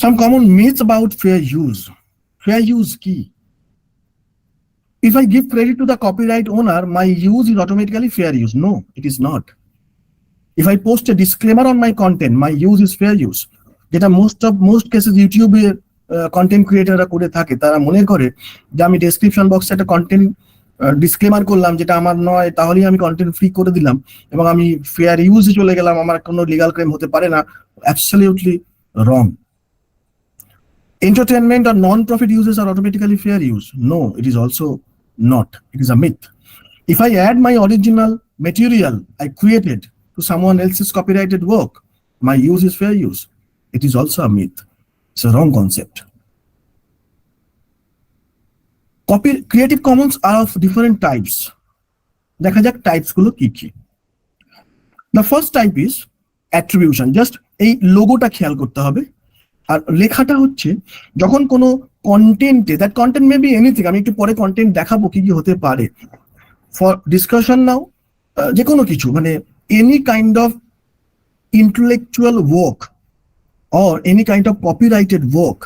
S5: সাম common myths about fair use. Fair use কি? If I give credit to the copyright owner, my use is automatically fair use. No, it is not. If I post a disclaimer on my content, my use is fair use. যেটা most cases ইউটিউবে content ক্রিয়েটাররা করে থাকে, তারা মনে করে যে আমি description বক্সে একটা কন্টেন্ট ডিসক্লেমার করলাম যেটা আমার নয়, তাহলেই আমি কন্টেন্ট ফ্রি করে দিলাম এবং আমি ফেয়ার ইউজে চলে গেলাম, আমার কোনো লিগাল ক্লেম হতে পারে না। Absolutely wrong. Entertainment or non-profit uses are automatically fair use. No, it is also not. It is a myth. If I add my original material I created to someone else's copyrighted work, my use is fair use. It is also a myth. It's a wrong concept. Creative Commons are of different types. দেখা যাক types গুলো কি কি। The first type is attribution. Just এই লোগোটা খেয়াল করতে হবে। আর লেখাটা হচ্ছে যখন কোনো কন্টেন্টে, that content may be anything, আমি একটু পরে কন্টেন্ট দেখাবো কি কি হতে পারে, ফর ডিসকাশন নাও, যে কোনো কিছু, মানে any kind of intellectual work or any kind of copyrighted work,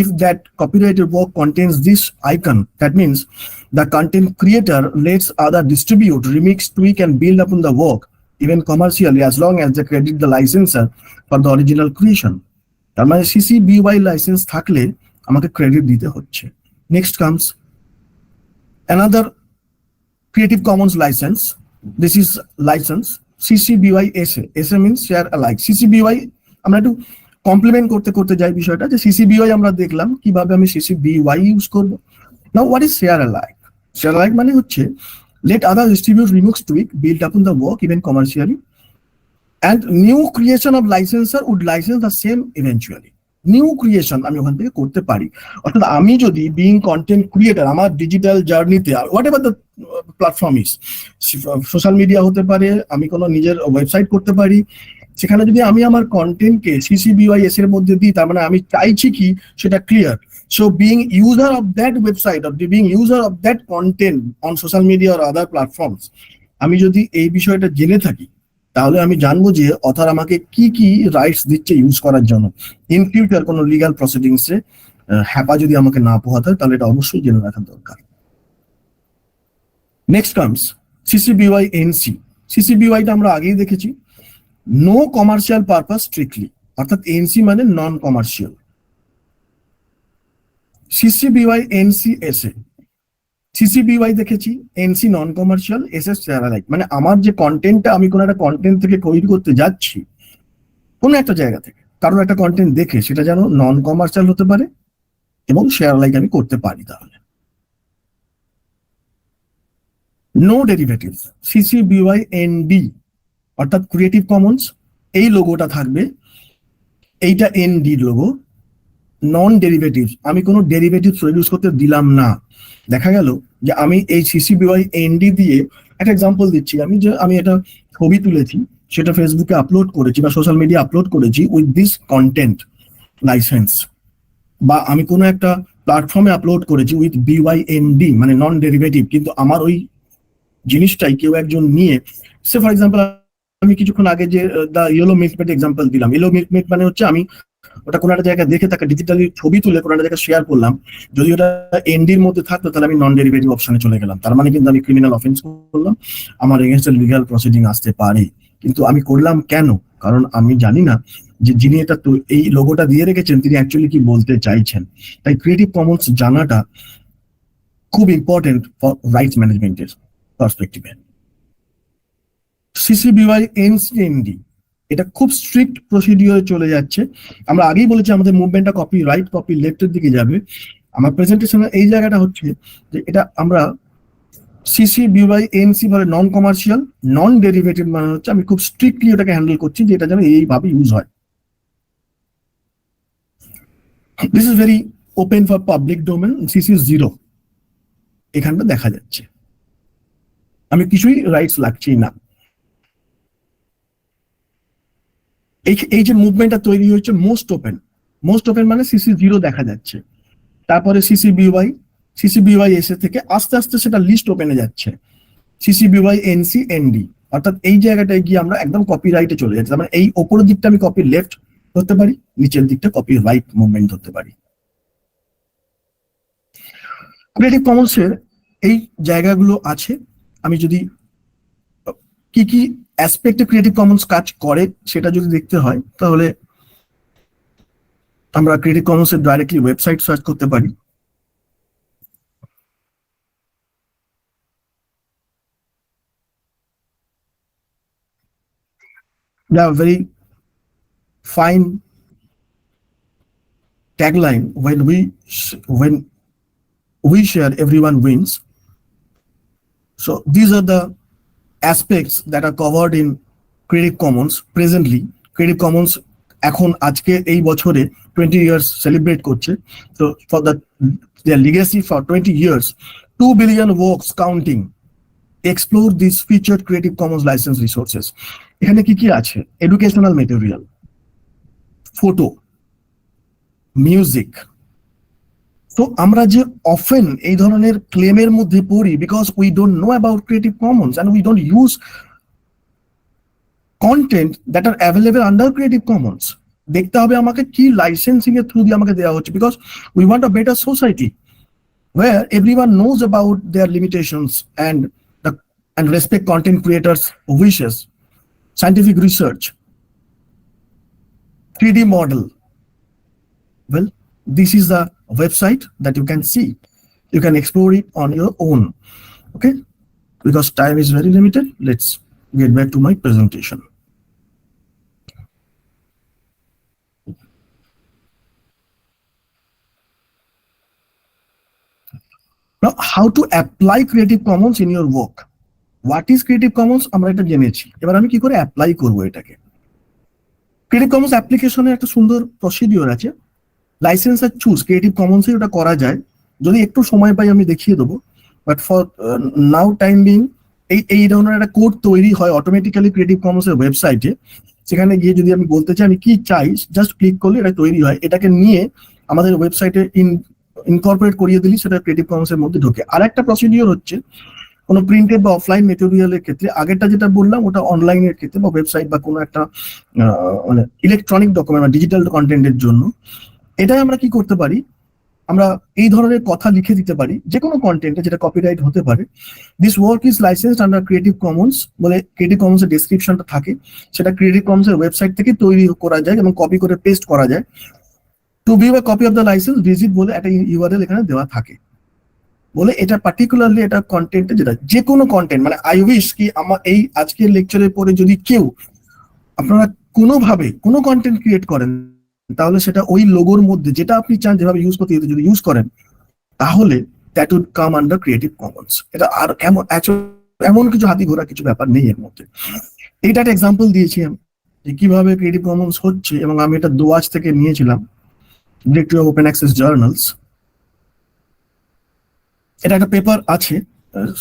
S5: if that copyrighted work contains this icon, that means the content creator lets other distribute, remix, tweak and build upon the work, even commercially, as long as they credit the licensor for the original creation. তার মানে CC BY licence থাকলে আমাকে credit দিতে হচ্ছে। Next comes another Creative Commons license. This is license CC BY SA. SA means share alike. CC BY আমরা একটু complement করতে করতে যাই বিষয়টা, যে CC BY আমরা দেখলাম কিভাবে আমি CC BY ইউজ করব। Now what is share alike? Share alike মানে হচ্ছে let others distribute, remix, tweak, build upon the work even commercially, and new creation of licensor would license the same eventually. New creation আমি ওখান থেকে করতে পারি। অর্থাৎ আমি যদি বিইং কন্টেন্ট ক্রিয়েটার আমার ডিজিটাল জার্নিতে what ever the platform is, social media হতে পারে, আমি কোনো নিজের ওয়েবসাইট করতে পারি, সেখানে যদি আমি আমার কন্টেন্টকে CC/BY/S এর মধ্যে দিই, তার মানে আমি চাইছি কি সেটা clear. So being user of that website or being user of that content on social media or other platforms, আমি যদি এই বিষয়টা জেনে থাকি তাহলে আমি জানবো যে অথর আমাকে কি কি রাইটস দিচ্ছে ইউজ করার জন্য। ইন ফিউচার কোনো লিগাল প্রসিডিংসে হ্যাপা যদি আমাকে না পোহাতে হয় তাহলে এটা অবশ্যই জেনে রাখা দরকার। Next comes CC/BY/NC। CC/BY টা আমরা আগেই দেখেছি, নো কমার্শিয়াল পারপাস স্ট্রিক্টলি, অর্থাৎ NC মানে নন কমার্শিয়াল। CC/BY/NC SA, CC/BY দেখেছি, NC নন কমার্শিয়াল, SS share alike। মানে আমার যে কন্টেন্টটা আমি কোনো একটা কন্টেন্ট থেকে তৈরি করতে যাচ্ছি কোনো একটা জায়গা থেকে, কারণ একটা কন্টেন্ট দেখে সেটা যেন নন কমার্শিয়াল হতে পারে এবং শেয়ার লাইক আমি করতে পারি। তাহলে নো ডেরিভেটিভ, CC/BY/ND, অর্থাৎ ক্রিয়েটিভ কমন্স এই লোগোটা থাকবে, এইটা ND লোগো, নন ডেরিভেটিভ, আমি কোনো ডেরিভেটিভ ইউজ করতে দিলাম না। দেখা গেল যে আমি এই CC/BY/ND দিয়ে একটা এক্সাম্পল দিচ্ছি, আমি এটা ছবি তুলেছি, সেটা ফেসবুকে আপলোড করেছি বা সোশ্যাল মিডিয়া আপলোড করেছি উইথ দিস কন্টেন্ট লাইসেন্স, বা আমি কোনো একটা প্ল্যাটফর্মে আপলোড করেছি উইথ BY/ND মানে নন ডেরিভেটিভ, কিন্তু আমার ওই জিনিসটাই কেউ একজন নিয়ে, সে ফর এক্সাম্পল আমি কিছুক্ষণ আগে যে দ্য ইয়েলো মিল্কমেট এক্সাম্পল দিলাম, ইয়েলো মিল্কমেট মানে হচ্ছে আমি ওটা কোনো একটা জায়গায় দেখে তাকে ডিজিটালি ছবি তুলে কোনো একটা জায়গায় শেয়ার করলাম, যদি ওটা ND-র মধ্যে থাকতো তাহলে আমি নন ডেরিভেটিভ অপশনে চলে গেলাম, তার মানে কিন্তু আমি ক্রিমিনাল অফেন্স করলাম, আমার এগেইনস্ট লিগ্যাল প্রসিডিং আসতে পারে। কিন্তু আমি করলাম কেন? কারণ আমি জানি না যে যিনি এটা এই লোগোটা দিয়ে রেখেছেন তিনি অ্যাকচুয়ালি কি বলতে চাইছেন। তাই ক্রিয়েটিভ কমন্স জানাটা খুব ইম্পর্টেন্ট ফর রাইটস ম্যানেজমেন্টের পার্সপেক্টিভে। CC/BY/ND এটা খুব স্ট্রিক্ট প্রসিডিওরে চলে যাচ্ছে। আমরা আগেই বলেছি আমাদের মুভমেন্টটা কপি রাইট কপি লেফটের দিকে যাবে। আমার প্রেজেন্টেশনের এই জায়গাটা হচ্ছে যে এটা আমরা CC/BY/NC মানে নন কমার্শিয়াল, নন ডেরিভেটিভ মানে হচ্ছে আমি খুব স্ট্রিক্টলি ওটাকে হ্যান্ডেল করছি যে এটা যেন এইভাবে ইউজ হয়। This is very open for public domain. CC0 এখানটা দেখা যাচ্ছে, আমি কিছুই রাইটস লাগছি না। এই যে মুভমেন্টটা তৈরি হয়েছে মোস্ট ওপেন মানে CC0 দেখা যাচ্ছে, তারপরে CC/BY/SA থেকে আস্তে আস্তে সেটা লিস্ট ওপেনে যাচ্ছে, CC/BY/NC/ND, অর্থাৎ এই জায়গাটায় গিয়ে আমরা একদম কপিরাইটে চলে যাচ্ছি। মানে এই ওপরের দিকটা আমি কপি লেফট ধরতে পারি, নিচের দিকটা কপি রাইট মুভমেন্ট ধরতে পারি। ক্রিয়েটিভ কমন্সের এই জায়গাগুলো আছে। আমি যদি কি কি অ্যাসপেক্টে ক্রিয়েটিভ কমন্স কাজ করে সেটা যদি দেখতে হয় তাহলে আমরা ক্রিয়েটিভ কমন্সের ডাইরেক্টলি ওয়েবসাইট সার্চ করতে পারি। They have very fine tagline, when we share everyone wins. So these are the aspects that are covered in Creative Commons presently. Creative Commons এখন আজকে এই বছরে 20 years সেলিব্রেট করছে। So for their legacy for 20 years, 2 billion works counting explore these featured Creative Commons license resources. এখানে কি কি আছে? Educational material, photo, music. তো আমরা যে অফেন এই ধরনের ক্লেমের মধ্যে পড়ি because we don't know about creative commons and we don't use content that are available under creative commons. দেখতে হবে আমাকে কি লাইসেন্সিং এর থ্রু দিয়ে আমাকে দেওয়া হচ্ছে, because we want a better society where everyone knows about their limitations and respect content creators' wishes. Scientific research, 3D model. Well, this is the website that you can see. You can explore it on your own. Okay, because time is very limited, let's get back to my presentation. Now, how to apply Creative Commons in your work? What is Creative Commons? আমরা এটা জেনেছি, এবার আমি কি করে apply করব এটাকে। Creative Commons অ্যাপ্লিকেশনে একটা সুন্দর প্রসিডিওর আছে, লাইসেন্স আর চুজ ক্রিয়েটিভ কমন্সে ওটা করা যায়, যদি একটু সময় পাই আমি দেখিয়ে দেবো, but for now time being এই ধরনের একটা কোড তৈরি হয় অটোমেটিক্যালি ক্রিয়েটিভ কমন্সের ওয়েবসাইটে। সেখানে গিয়ে যদি আমি বলতে চাই আমি কি চাই, জাস্ট ক্লিক করলে এটা তৈরি হয়। এটাকে নিয়ে আমাদের ওয়েবসাইটে ইনকর্পোরেট করিয়ে দিলি সেটা ক্রিয়েটিভ কমন্সের মধ্যে ঢোকে। আর একটা প্রসিডিওর হচ্ছে কোনো প্রিন্টেড বা অফলাইন মেটেরিয়ালের ক্ষেত্রে, আগেরটা যেটা বললাম ওটা অনলাইনের ক্ষেত্রে বা ওয়েবসাইট বা কোনো একটা মানে ইলেকট্রনিক ডকুমেন্ট বা ডিজিটাল কন্টেন্টের জন্য। এটাই আমরা কি করতে পারি, আমরা এই ধরনের কথা লিখে দিতে পারি যে কোনো কন্টেন্টে যেটা কপিরাইট হতে পারে। This work is licensed under creative Commons বলে ক্রিয়েটিভ কমন্সের ডেসক্রিপশনটা থাকে, সেটা ক্রিয়েটিভ কমন্সের ওয়েবসাইট থেকে তৈরি করা যায় এবং কপি করে পেস্ট করা যায়। Two view A copy of the licence visit বলে একটা ইউআরএল এখানে দেওয়া থাকে, বলে এটা পার্টিকুলারলি এটা কন্টেন্টে যেটা যে কোনো কন্টেন্ট, মানে আই উইশ কি আমার এই আজকের লেকচারের পরে যদি কেউ আপনারা কোনোভাবে কোনো কন্টেন্ট ক্রিয়েট করেন তাহলে সেটা ওই লোগোর মধ্যে যেটা আপনি চান যেভাবে ইউজ করতে যদি ইউজ করেন তাহলে that would come under creative commons. এটা আর এমন কিছু হাতি ঘোরা কিছু ব্যাপার নেই এর মধ্যে। এইটা একটা এক্সাম্পল দিয়েছি আমি যে কিভাবে ক্রিয়েটিভ কমন্স হচ্ছে, এবং আমি এটা দোয়াজ থেকে নিয়েছিলাম, directory of open access journals. এটা একটা পেপার আছে,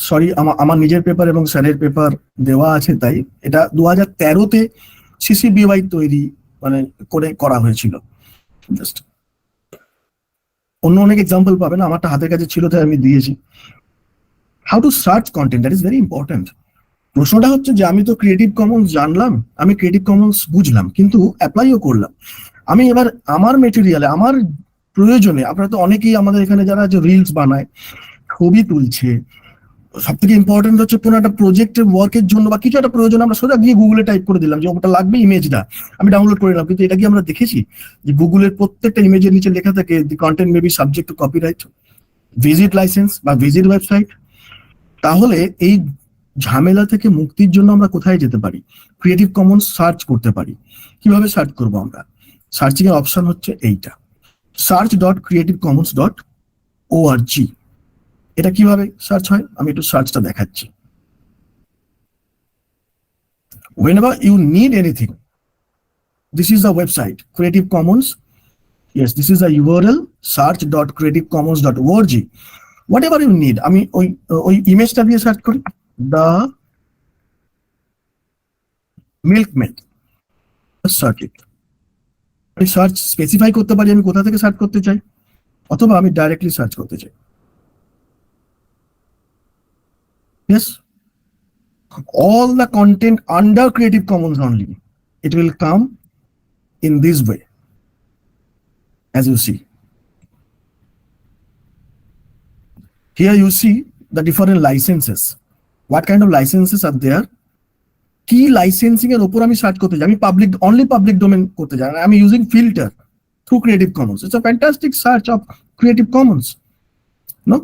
S5: সরি আমার নিজের পেপার এবং স্যারের পেপার দেওয়া আছে, তাই এটা 2013-তে সিসিবিওয়াই তৈরি মানে করে করা হয়েছিল। জাস্ট অন্য অনেক এক্সাম্পল পাবেন, আমারটা হাতের কাছে ছিল তাই আমি দিয়েছি। How to search content, that is very important. প্রশ্নটা হচ্ছে যে আমি তো ক্রিয়েটিভ কমন্স জানলাম, আমি ক্রিয়েটিভ কমন্স বুঝলাম, কিন্তু অ্যাপ্লাইও করলাম। আমি এবার আমার মেটেরিয়ালে আমার প্রয়োজনে, আপনারা তো অনেকেই আমাদের এখানে যারা রিলস বানায়, ছবি তুলছে, সব থেকে ইম্পর্টেন্ট হচ্ছে কোনো একটা প্রজেক্টের ওয়ার্কের জন্য বা কিছু একটা প্রয়োজন আমরা সোজা গিয়ে গুগলে টাইপ করে দিলাম যে ওটা লাগবে, ইমেজটা আমি ডাউনলোড করে নিলাম। কিন্তু এটা কি আমরা দেখেছি যে গুগলের প্রত্যেকটা ইমেজের নিচে লেখা থাকে the content may be subject to copyright, visit licence বা ভিজিট ওয়েবসাইট। তাহলে এই ঝামেলা থেকে মুক্তির জন্য আমরা কোথায় যেতে পারি? ক্রিয়েটিভ কমন্স সার্চ করতে পারি। কিভাবে সার্চ করবো আমরা? সার্চিং এর অপশন হচ্ছে এইটা, search.creativecommons.org। এটা কিভাবে সার্চ হয় আমি একটু সার্চটা দেখাচ্ছি। Whenever you need anything, this is the website Creative Commons. Yes, this is the URL search.creativecommons.org. Whatever you need, আমি ওই ইমেজটা দিয়ে সার্চ করি, the milkmaid, সার্চ ইট। আমি সার্চ স্পেসিফাই করতে পারি আমি কোথা থেকে সার্চ করতে চাই, অথবা আমি ডাইরেক্টলি সার্চ করতে চাই। Yes, all the content under Creative Commons only, it will come in this way, as you see. Here you see the different licenses. What kind of licenses are there? কি licensing এর উপর আমি search করতে চাই, আমি only public domain করতে চাই, আমি using filter through Creative Commons. It's a fantastic search of Creative Commons, no?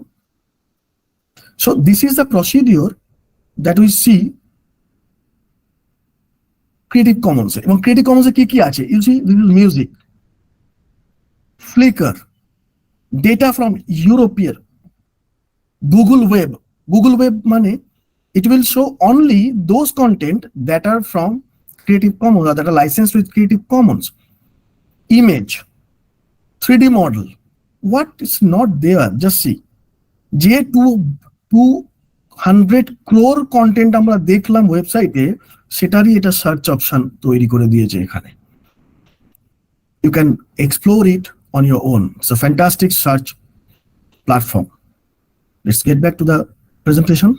S5: So this is the procedure that we see Creative Commons. এবং Creative Commons এ কি কি আছে? You see, this is music, Flickr, data from European, Google Web. Google Web মানে it will show only those content that are from Creative Commons or that are licensed with Creative Commons. Image, 3D model, what is not there? Just see. যে 200 crore content আমরা দেখলাম ওয়েবসাইটে, সেটারই এটা search option তৈরি করে দিয়েছে এখানে। You can explore it on your own. It's a fantastic search platform. Let's get back to the presentation.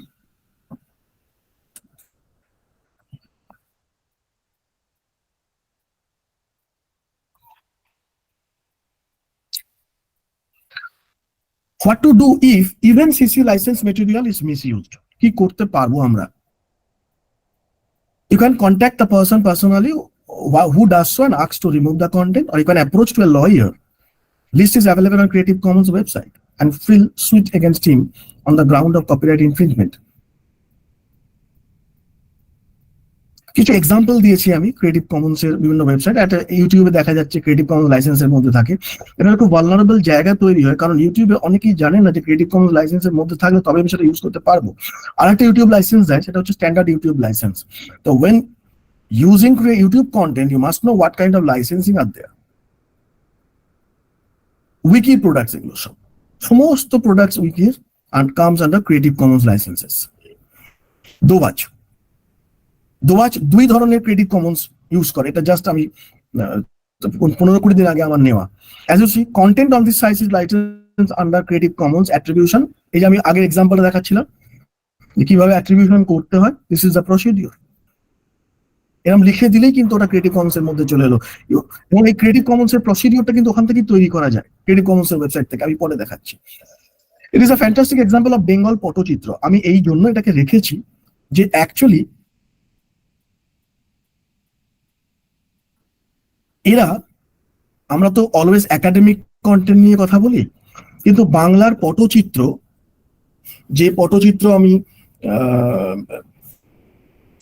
S5: What to do if even CC license material is misused? কি করতে পারবো আমরা? You can contact the person personally who does so and ask to remove the content, or you can approach to a lawyer. List is available on Creative Commons website. and file suit against him on the ground of copyright infringement. কিছু example দিয়েছি আমি creative Commons এর বিভিন্ন website, একটা ইউটিউবে দেখা যাচ্ছে creative Commons লাইসেন্সের মধ্যে থাকে। এটা একটু ভালনারেবল জায়গা তৈরি হয়, কারণ ইউটিউবে অনেকেই জানে না যে ক্রিয়েটিভ কমন্স লাইসেন্সের মধ্যে থাকলে তবে আমি সেটা ইউজ করতে পারবো। আর একটা ইউটিউব লাইসেন্স দেয়, সেটা হচ্ছে স্ট্যান্ডার্ড ইউটিউব লাইসেন্স। তো when using YouTube content, you must know what kind of licensing are there. Wiki products এগুলো সব, সমস্ত প্রোডাক্টস উইকির and comes under Creative Commons licenses. দোয়াজ দুই ধরনের ক্রিয়েটিভ কমন্স ইউজ করে, এটা জাস্ট আমি 15-20 দিন আগে আমার নেওয়া। As you see, content on this site is licensed under Creative Commons attribution. এই যে আমি আগের এক্সাম্পলটা দেখাচ্ছিলাম কিভাবে অ্যাট্রিবিউশন করতে হয়, দিস ইজ দ্য প্রসিডিউর। এরকম লিখে দিলেই কিন্তু ওটা ক্রিয়েটিভ কমন্স এর মধ্যে চলে এলো, এবং এই ক্রিয়েটিভ কমন্স এর প্রসিডিউরটা কিন্তু ওখান থেকেই তৈরি করা যায়, ক্রিয়েটিভ কমন্স এর ওয়েবসাইট থেকে। আমি পরে দেখাচ্ছি। It is a fantastic example of Bengal patachitra. আমি এই জন্য এটাকে রেখেছি যে অ্যাকচুয়ালি এরা, আমরা তো অলওয়েজ একাডেমিক কন্টেন্ট নিয়ে কথা বলি, কিন্তু বাংলার পটচিত্র, যে পটচিত্র আমি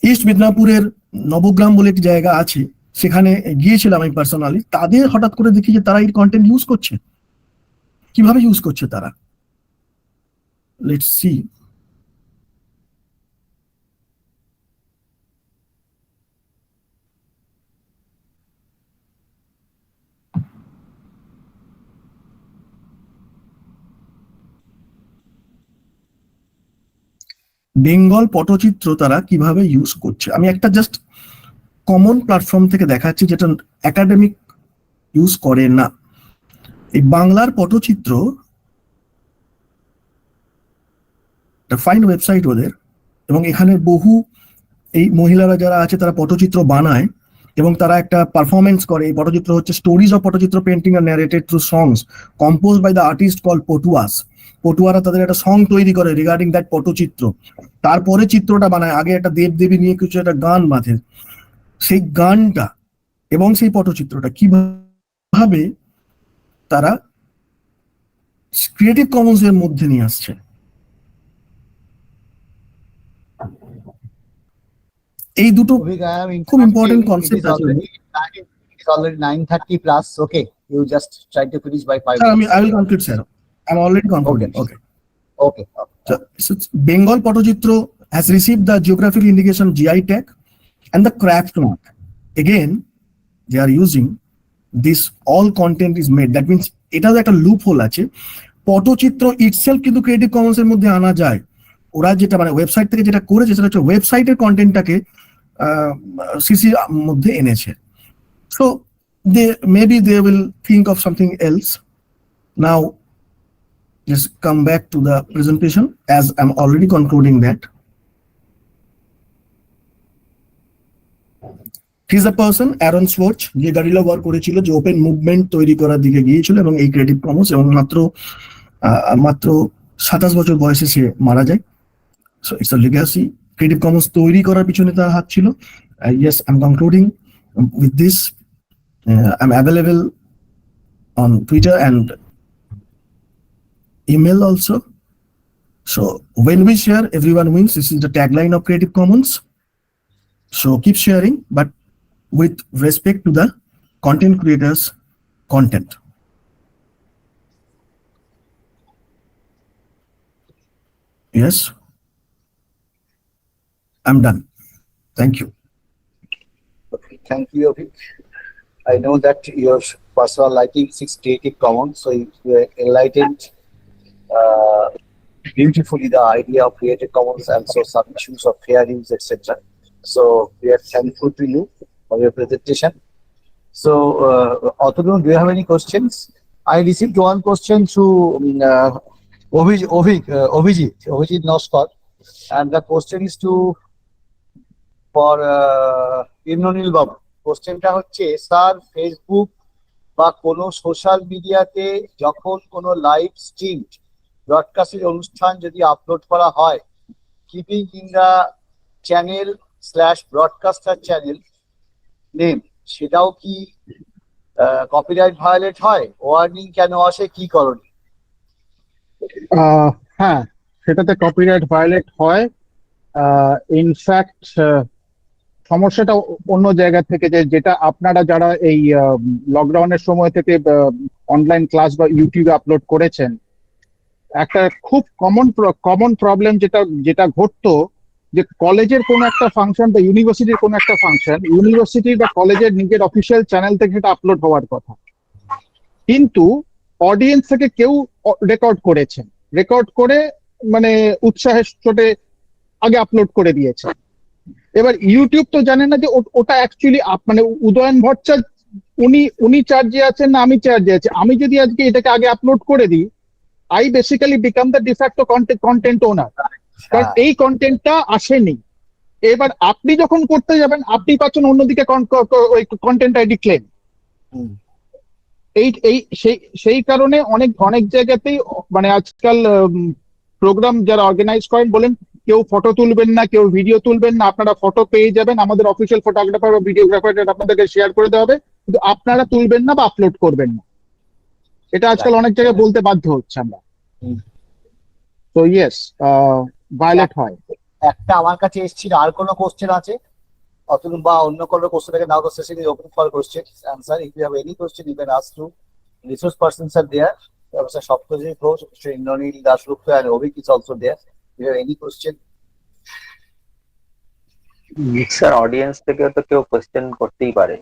S5: ইস্ট মিদনাপুরের নবগ্রাম বলে একটি জায়গা আছে, সেখানে গিয়েছিলাম আমি পার্সোনালি। তাদের হঠাৎ করে দেখি যে তারা এই কন্টেন্ট ইউজ করছে। কিভাবে ইউজ করছে তারা, লেটস সি। বেঙ্গল পটচিত্র তারা কিভাবে ইউজ করছে, আমি একটা জাস্ট কমন প্ল্যাটফর্ম থেকে দেখাচ্ছি যেটা একাডেমিক ইউজ করে না। এই বাংলার পটচিত্র ফাইন ওয়েবসাইট ওদের, এবং এখানে বহু এই মহিলারা যারা আছে তারা পটচিত্র বানায় এবং তারা একটা পারফরমেন্স করে। এই পটচিত্র হচ্ছে stories of patachitra painting are narrated through songs compose by the artist call patuas. পটুয়ারা তাদের একটা সং তৈরি করে রিগার্ডিং দ্যাট পটচিত্র, তারপরে চিত্রটা বানায়। আগে একটা দেবদেবী নিয়ে কিছু একটা গান বাঁধে, সেই গানটা এবং সেই পটচিত্রটা কিভাবে তারা ক্রিয়েটিভ কমন্স এর মধ্যে নিয়ে আসছে। এই দুটো খুব ইম্পর্টেন্ট কনসেপ্ট আছে।
S1: It's already 9:30 plus. Okay, you just try to finish by 5 minutes.
S5: I will conclude, sir. I'm already concluding. Okay. So Bengal Pottochitro has received the geographic indication GI tag and the craft mark. Again, they are using this, all content is made. That means it has একটা loophole আছে। পটচিত্র itself কিন্তু creative Commons এর মধ্যে আনা যায়। ওরা যেটা মানে ওয়েবসাইট থেকে যেটা করেছে সেটা হচ্ছে ওয়েবসাইটের কন্টেন্টটাকে সিসি মধ্যে এনেছে। So maybe they will think of something else. Now just come back to the presentation as I'm already concluding that. He is a person, Aaron Swartz, যে গারিলা ওয়ার করেছিল, যে ওপেন মুভমেন্ট তৈরি করার দিকে গিয়েছিল এবং এই ক্রিয়েটিভ কমন্স, এবং মাত্র 27 বছর বয়সে সে মারা যায়। So it's a legacy. Creative Commons তৈরি করার পিছনে তার হাত ছিল। Yes, I'm concluding with this. I'm available on Twitter and email also. So when we share, everyone wins. This is the tagline of Creative Commons. So keep sharing, but with respect to the content creators' content. Yes, I'm done. Thank you.
S1: Okay, thank you, Avik. I know that your personal liking is Creative Commons, so you enlightened beautifully the idea of Creative Commons and so some issues of fair use, etc. So we are thankful to you for your presentation. So, Autodon, do you have any questions? I received one question through Ovijit Noskar, and the question is for Indranil Babu. কোশ্চেনটা হচ্ছে, sir Facebook বা কোনো social মিডিয়াতে যখন কোনো live stream ব্রডকাস্টের অনুষ্ঠান যদি upload করা হয়, keeping in the channel /broadcaster channel name, সেটাও কি কপিরাইট ভায়োলেট হয়? ওয়ার্নিং কেন আসে, কি করণীয়?
S4: হ্যাঁ, সেটাতে কপিরাইট ভায়োলেট হয়। ইনফ্যাক্ট সমস্যাটা অন্য জায়গা থেকে, যেটা আপনারা যারা এই লকডাউনের সময় থেকে অনলাইন ক্লাস বা ইউটিউবে আপলোড করেছেন, একটা খুব কমন প্রবলেম যেটা যেটা ঘটতো, যে কলেজের কোনো একটা ফাংশন বা ইউনিভার্সিটির কোনো একটা ফাংশন ইউনিভার্সিটি বা কলেজের নিজের অফিসিয়াল চ্যানেল থেকে সেটা আপলোড হওয়ার কথা, কিন্তু অডিয়েন্স থেকে কেউ রেকর্ড করেছেন, রেকর্ড করে মানে উৎসাহের চোটে আগে আপলোড করে দিয়েছে। এবার ইউটিউব তো জানে না যে ওটা অ্যাকচুয়ালি মানে উদয়ন ভট্টাচার্য উনি চার্জে আছেন না আমি চার্জে আছি। আমি যদি আজকে এটাকে আগে আপলোড করে দিই, I basically become the de facto content owner, কারণ এই কন্টেন্টটা আসেনি। এবার আপনি যখন করতে যাবেন আপনি পাচ্ছেন অন্যদিকে ওই কন্টেন্ট আইডি ক্লেম। এই এই সেই কারণে অনেক অনেক জায়গাতেই মানে আজকাল প্রোগ্রাম যারা অর্গানাইজ করেন বলেন কেউ ফটো তুলবেন না, কেউ ভিডিও তুলবেন না, আপনারা ফটো পেয়ে যাবেন, আমাদের অফিসিয়াল ফটোগ্রাফার বা ভিডিওগ্রাফার আপনাদেরকে শেয়ার করে দেওয়া হবে, কিন্তু আপনারা তুলবেন না বা আপলোড করবেন না। এটা আজকাল অনেক জায়গায় বলতে বাধ্য হচ্ছে আমরা। তো ইয়েস, ভায়োলেট হয়।
S1: একটা আমার কাছে এসেছিল, আর কোনো কোশ্চেন আছে অতনু বা অন্য কোনো কোশ্চেন থেকে? Now the session is open for questions answer. If you have any question you can ask to resource persons are there. Professor Saptarshi, Ghosh, Mr. Indranil, Gupta, and Avik is also there. If you have any question,
S2: sir audience থেকে তো কেউ question করতেই পারে।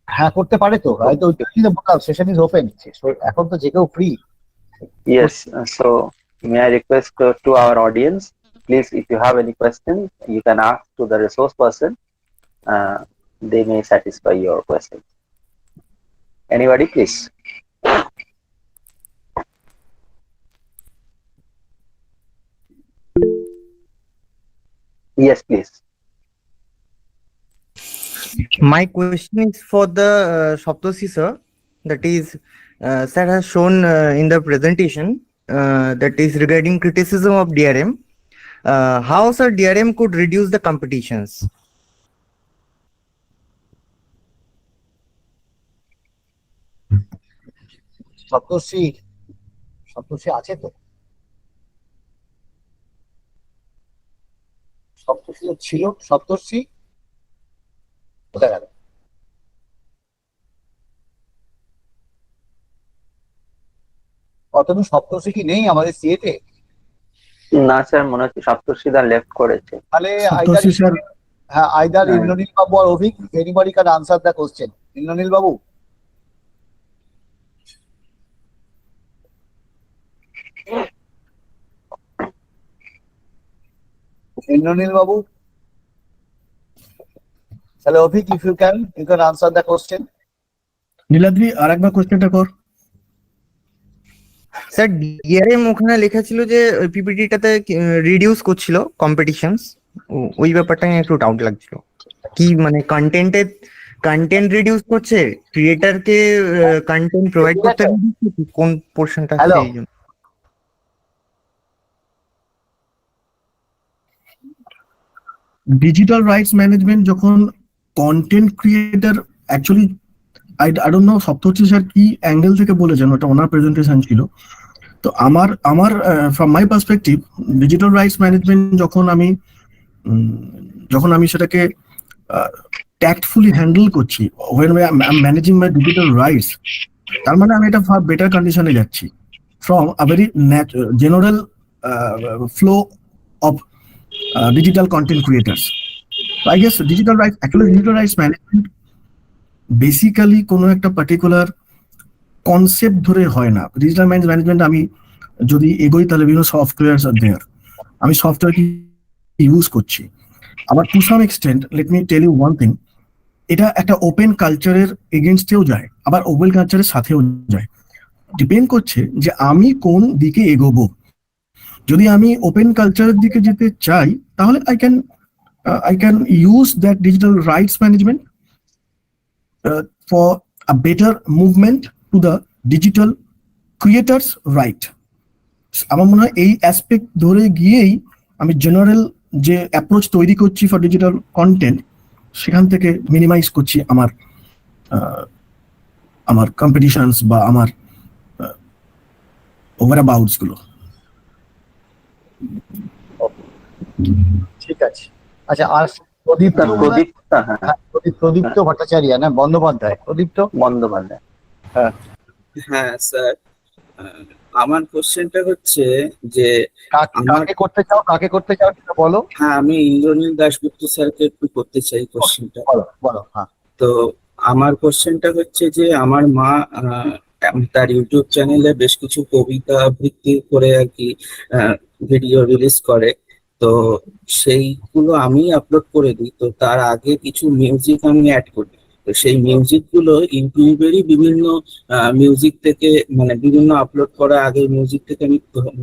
S1: হ্যাঁ করতে পারে তো, হয়তো ওইটাই তো বললাম, সেশন ইজ ওপেন, এখন তো যে কেউ free.
S2: Yes, so may I request to our audience, please, if you have any questions, you can ask to the resource person. They may satisfy your question. Anybody, please. Yes, please.
S6: My question is for the Saptarshi sir. That is, sir has shown in the presentation that is regarding criticism of DRM. How sir DRM could reduce the competitions?
S1: সপ্তর্ষি আছে তো? সপ্তর্ষি ছিল, সপ্তর্ষি কোথায় গেল? অতনু সপ্তর্ষি কি নেই আমাদের সিএতে?
S2: না sir, মনে হচ্ছে সপ্তর্ষিদা লেফট করেছে।
S1: তাহলে
S5: সপ্তর্ষি স্যার,
S1: হ্যাঁ, আইদার ইন্দ্রনীল বাবু আর Avik, anybody can answer the question. Indranil babu, Indranil babu, তাহলে Avik, if you can answer the question.
S5: Niladri আর একবার কোশ্চেনটা কর।
S6: স্যার DRM ওখানে লেখা ছিল যে পিপিটিটাতে রিডিউস করছিল কম্পিটিশনস, ওই ব্যাপারটা নিয়ে একটু ডাউট লাগছিল। কি মানে কন্টেন্ট রিডিউস করছে, ক্রিয়েটরকে কন্টেন্ট প্রোভাইড করতে কোন পোরশনটা?
S1: Hello.
S6: সেই জন্য
S5: ডিজিটাল রাইটস ম্যানেজমেন্ট যখন content creator, actually I don't know Saptarshi sir কি অ্যাঙ্গেল থেকে বলেছেন, ওটা ওনার প্রেজেন্টেশন ছিল। তো আমার from my perspective, digital rights management যখন আমি সেটাকে ট্যাক্টফুলি হ্যান্ডেল করছি, when I am managing my digital rights, তার মানে আমি এটা ফার বেটার কন্ডিশনে যাচ্ছি from a very general flow of digital content creators. So I guess digital rights management basically কোনো একটা পার্টিকুলার কনসেপ্ট ধরে হয় না। ডিজিটাল রাইটস ম্যানেজমেন্ট আমি যদি এগোই তাহলে বিভিন্ন সফটওয়্যারস আর দেয়ার, আমি সফটওয়্যার কি ইউজ করছি। আবার to some extent let me tell you one thing, এটা একটা ওপেন কালচারের এগেনস্টেও যায়, আবার ওপেন কালচারের সাথেও যায়। ডিপেন্ড করছে যে আমি কোন দিকে এগোবো। যদি আমি ওপেন কালচারের দিকে যেতে চাই তাহলে I can use that digital rights management for a better movement to the digital creators right. আমার মনে হয় এই অ্যাসপেক্ট ধরে গিয়েই আমি জেনারেল যে অ্যাপ্রোচ তৈরি করছি ফর ডিজিটাল কন্টেন্ট, সেখান থেকে মিনিমাইজ করছি আমার কম্পিটিশনস বা আমার ওভারঅ্যাবাউটস গুলো।
S1: ঠিক আছে। আচ্ছা, আর প্রদীপ্ত
S2: প্রদীপ্তা, হ্যাঁ,
S1: প্রদীপ্ত ভট্টাচার্য না বন্দ্যোপাধ্যায়, প্রদীপ্ত
S2: বন্দ্যোপাধ্যায়।
S7: হ্যাঁ স্যার, আমার কোশ্চেনটা হচ্ছে যে আমার
S1: কাকে করতে চাও সেটা বলো।
S7: হ্যাঁ, আমি ইন্দ্রনীল দাশগুপ্ত স্যারকে একটু করতে চাই কোশ্চেনটা।
S1: বলো বলো। হ্যাঁ,
S7: তো আমার কোশ্চেনটা হচ্ছে যে আমার মা তার ইউটিউব চ্যানেলে বেশ কিছু কবিতা ভিত্তি করে আর কি ভিডিও রিলিজ করে। তো সেইগুলো আমি আপলোড করে দিই, তো তার আগে কিছু মিউজিক আমি অ্যাড করি। তো সেই মিউজিক গুলো ইউটিউবেরই বিভিন্ন মিউজিক থেকে, মানে বিভিন্ন আপলোড করা আগে মিউজিক থেকে আমি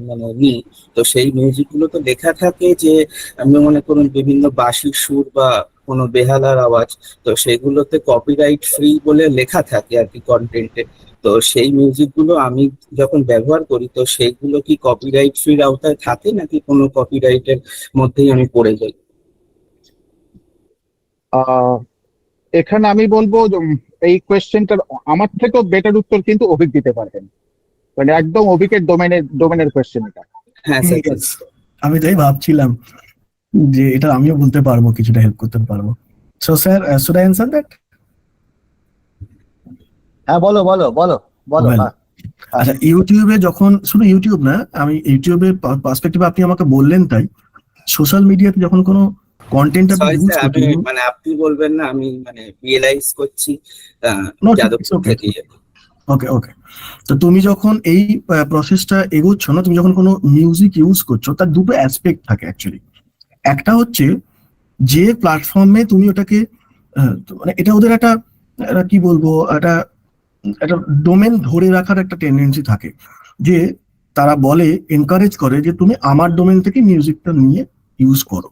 S7: মানে নিই। তো সেই মিউজিক গুলো তো লেখা থাকে যে আমি মনে করুন বিভিন্ন বাঁশির সুর বা কোনো বেহালার আওয়াজ, তো সেগুলোতে কপিরাইট ফ্রি বলে লেখা থাকে আর কি কন্টেন্টে। তো সেই মিউজিক গুলো আমি যখন ব্যবহার করি, তো সেইগুলো কি কপিরাইট ফ্রির আওতায় থাকে নাকি কোনো কপিরাইটের মধ্যেই আমি পড়ে যাই?
S4: এখানে আমি বলবো যে, এই কোয়েশ্চেনটার আমার থেকেও বেটার উত্তর কিন্তু অভিক দিতে পারবেন, মানে একদম অভিকের ডোমেনের কোয়েশ্চেন এটা।
S7: হ্যাঁ স্যার।
S5: Yes, আমি তাই ভাবছিলাম যে এটা আমিও বলতে পারবো, কিছুটা হেল্প করতে পারবো। So sir, should I answer that?
S1: হ্যাঁ বলো বলো বলো বলো।
S5: Well,
S1: হ্যাঁ
S5: আচ্ছা, ইউটিউবে যখন, শুধু ইউটিউব না, আমি ইউটিউবের পার্সপেক্টিভে আপনি আমাকে বললেন তাই, সোশ্যাল মিডিয়াতে যখন কোনো কন্টেন্ট আপনি
S7: সরি
S5: ইউজ
S7: স্যার, আমি
S5: করছেন,
S7: মানে আপনি বলবেন না, আমি মানে রিয়েলাইজ করছি
S5: No,
S7: যাদবপুর
S5: it's okay.
S7: থেকে।
S5: ওকে ওকে। তো তুমি যখন এই প্রসেসটা এগোচ্ছ না, তুমি যখন কোনো মিউজিক ইউজ করছো, তার দুটো অ্যাসপেক্ট থাকে অ্যাকচুয়ালি। একটা হচ্ছে যে প্ল্যাটফর্মে তুমি ওটাকে মানে এটা ওদের একটা কি বলবো, একটা একটা ডোমেন ধরে রাখার একটা টেন্ডেন্সি থাকে, যে তারা বলে, এনকারেজ করে যে তুমি আমার ডোমেন থেকে মিউজিকটা নিয়ে ইউজ করো।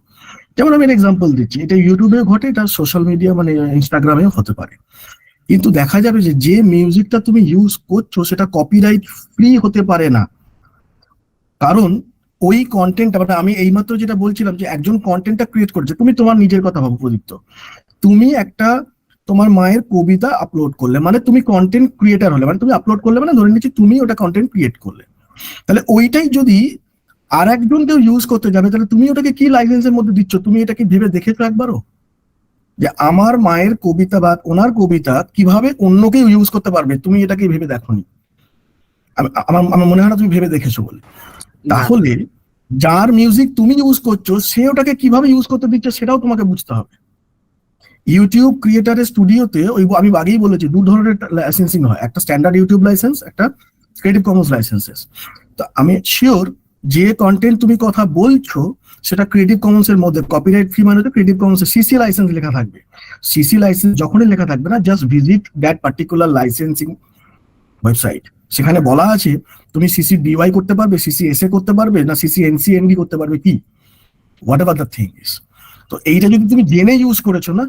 S5: যেমন আমি একটা এক্সাম্পল দিচ্ছি, এটা ইউটিউবেও ঘটে, এটা সোশ্যাল মিডিয়া মানে ইনস্টাগ্রামেও হতে পারে। কিন্তু দেখা যাবে যে যে মিউজিকটা তুমি ইউজ করছো সেটা কপিরাইট ফ্রি হতে পারে না, কারণ ওই কন্টেন্ট, আমি এইমাত্র যেটা বলছিলাম যে একজন কন্টেন্টটা ক্রিয়েট করছে, তুমি তোমার নিজের কথা ভাবো প্রদীপ্ত, তুমি একটা তোমার মায়ের কবিতা আপলোড করলে, মানে তুমি কন্টেন্ট ক্রিয়েটার হলে, মানে তুমি আপলোড করলে, মানে ধরে নিচ্ছি তুমি ওটা কন্টেন্ট ক্রিয়েট করলে, তাহলে ওইটাই যদি আর একজন কেউ ইউজ করতে যাবে, তাহলে তুমি ওটাকে কি লাইসেন্সের মধ্যে দিচ্ছ? তুমি এটাকে ভেবে দেখেছো একবারও যে আমার মায়ের কবিতা বা ওনার কবিতা কিভাবে অন্য কেউ ইউজ করতে পারবে? তুমি এটাকে ভেবে দেখোনি, আমার মনে হয় না তুমি ভেবে দেখেছো বলে। তাহলে যার মিউজিক তুমি ইউজ করছো, সে ওটাকে কিভাবে ইউজ করতে দিচ্ছে সেটাও তোমাকে বুঝতে হবে। ইউটিউব ক্রিয়েটারের স্টুডিওতে ওই আমি আগেই বলেছি, দু ধরনের লাইসেন্সিং হয়, একটা স্ট্যান্ডার্ড ইউটিউব লাইসেন্স, একটা ক্রিয়েটিভ কমন্স লাইসেন্সেস। তো আমি শিওর যে কন্টেন্ট তুমি কথা বলছো সেটা ক্রিয়েটিভ কমন্স এর মধ্যে, কপিরাইট ফ্রি মানে ক্রিয়েটিভ কমন্স এর সিসি লাইসেন্স লেখা থাকবে। সিসি লাইসেন্স যখনই লেখা থাকবে না, just visit that particular licensing website, সেখানে বলা আছে তুমি সিসি ডিওয়াই করতে পারবে, সিসি এসএ করতে পারবে, না সিসি এনসিএনডি করতে পারবে, কি what ever the thing is. তো এইটা যদি তুমি জেনে ইউজ করেছো না,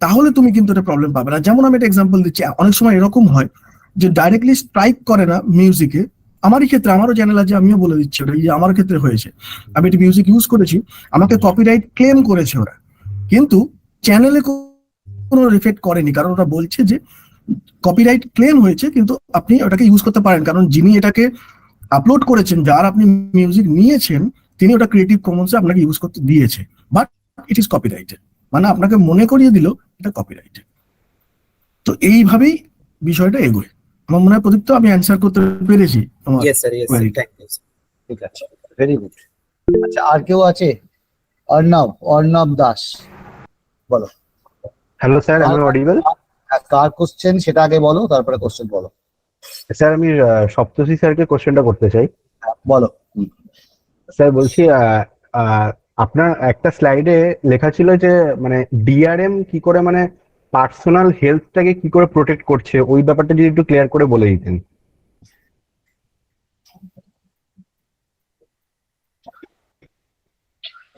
S5: তাহলে তুমি কিন্তু এটা প্রবলেম পাবে না। যেমন আমি একটা এক্সাম্পল দিচ্ছি, অনেক সময় এরকম হয় যে ডাইরেক্টলি স্ট্রাইক করে না মিউজিকে। আমারই ক্ষেত্রে, আমারও চ্যানেল আছে, আমিও বলে দিচ্ছি ওটা, এই যে আমার ক্ষেত্রে হয়েছে, আমি একটা মিউজিক ইউজ করেছি, আমাকে কপিরাইট ক্লেম করেছে ওরা, কিন্তু চ্যানেলে কোনো রিফ্লেক্ট করেনি, কারণ ওরা বলছে যে কপিরাইট ক্লেম হয়েছে কিন্তু আপনি ওটাকে ইউজ করতে পারেন, কারণ যিনি এটাকে আপলোড করেছেন, যার আপনি মিউজিক নিয়েছেন, তিনি ওটা ক্রিয়েটিভ কমন্সে আপনাকে ইউজ করতে দিয়েছে, বাট ইট ইজ কপিরাইটেড, মানে আপনাকে মনে করিয়ে দিল এটা কপিরাইটেড। তো এইভাবেই বিষয়টা এগোয়। আমার মনে হয় প্রদীপ্ত আমি অ্যান্সার করতে পেরেছি তোমার
S7: ইয়েস স্যার, ইয়েস
S5: query টা।
S7: Thank you.
S1: ঠিক আছে, ভেরি গুড। আচ্ছা, আর কেউ আছে? অর্ণব দাস, বলো।
S8: হ্যালো স্যার, আমি অডিবল?
S1: কার কোশ্চেন সেটা আগে বলো, তারপরে কোশ্চেন বলো।
S8: স্যার আমি সপ্তর্ষি স্যারকে কোশ্চেনটা করতে চাই।
S1: বলো।
S8: স্যার বলছি, আপনার একটা স্লাইডে লেখা ছিল যে মানে ডিআরএম কি করে মানে পার্সোনাল হেলথটাকে কি করে প্রোটেক্ট করছে, ওই ব্যাপারটা যদি একটু ক্লিয়ার করে বলে দিতেন।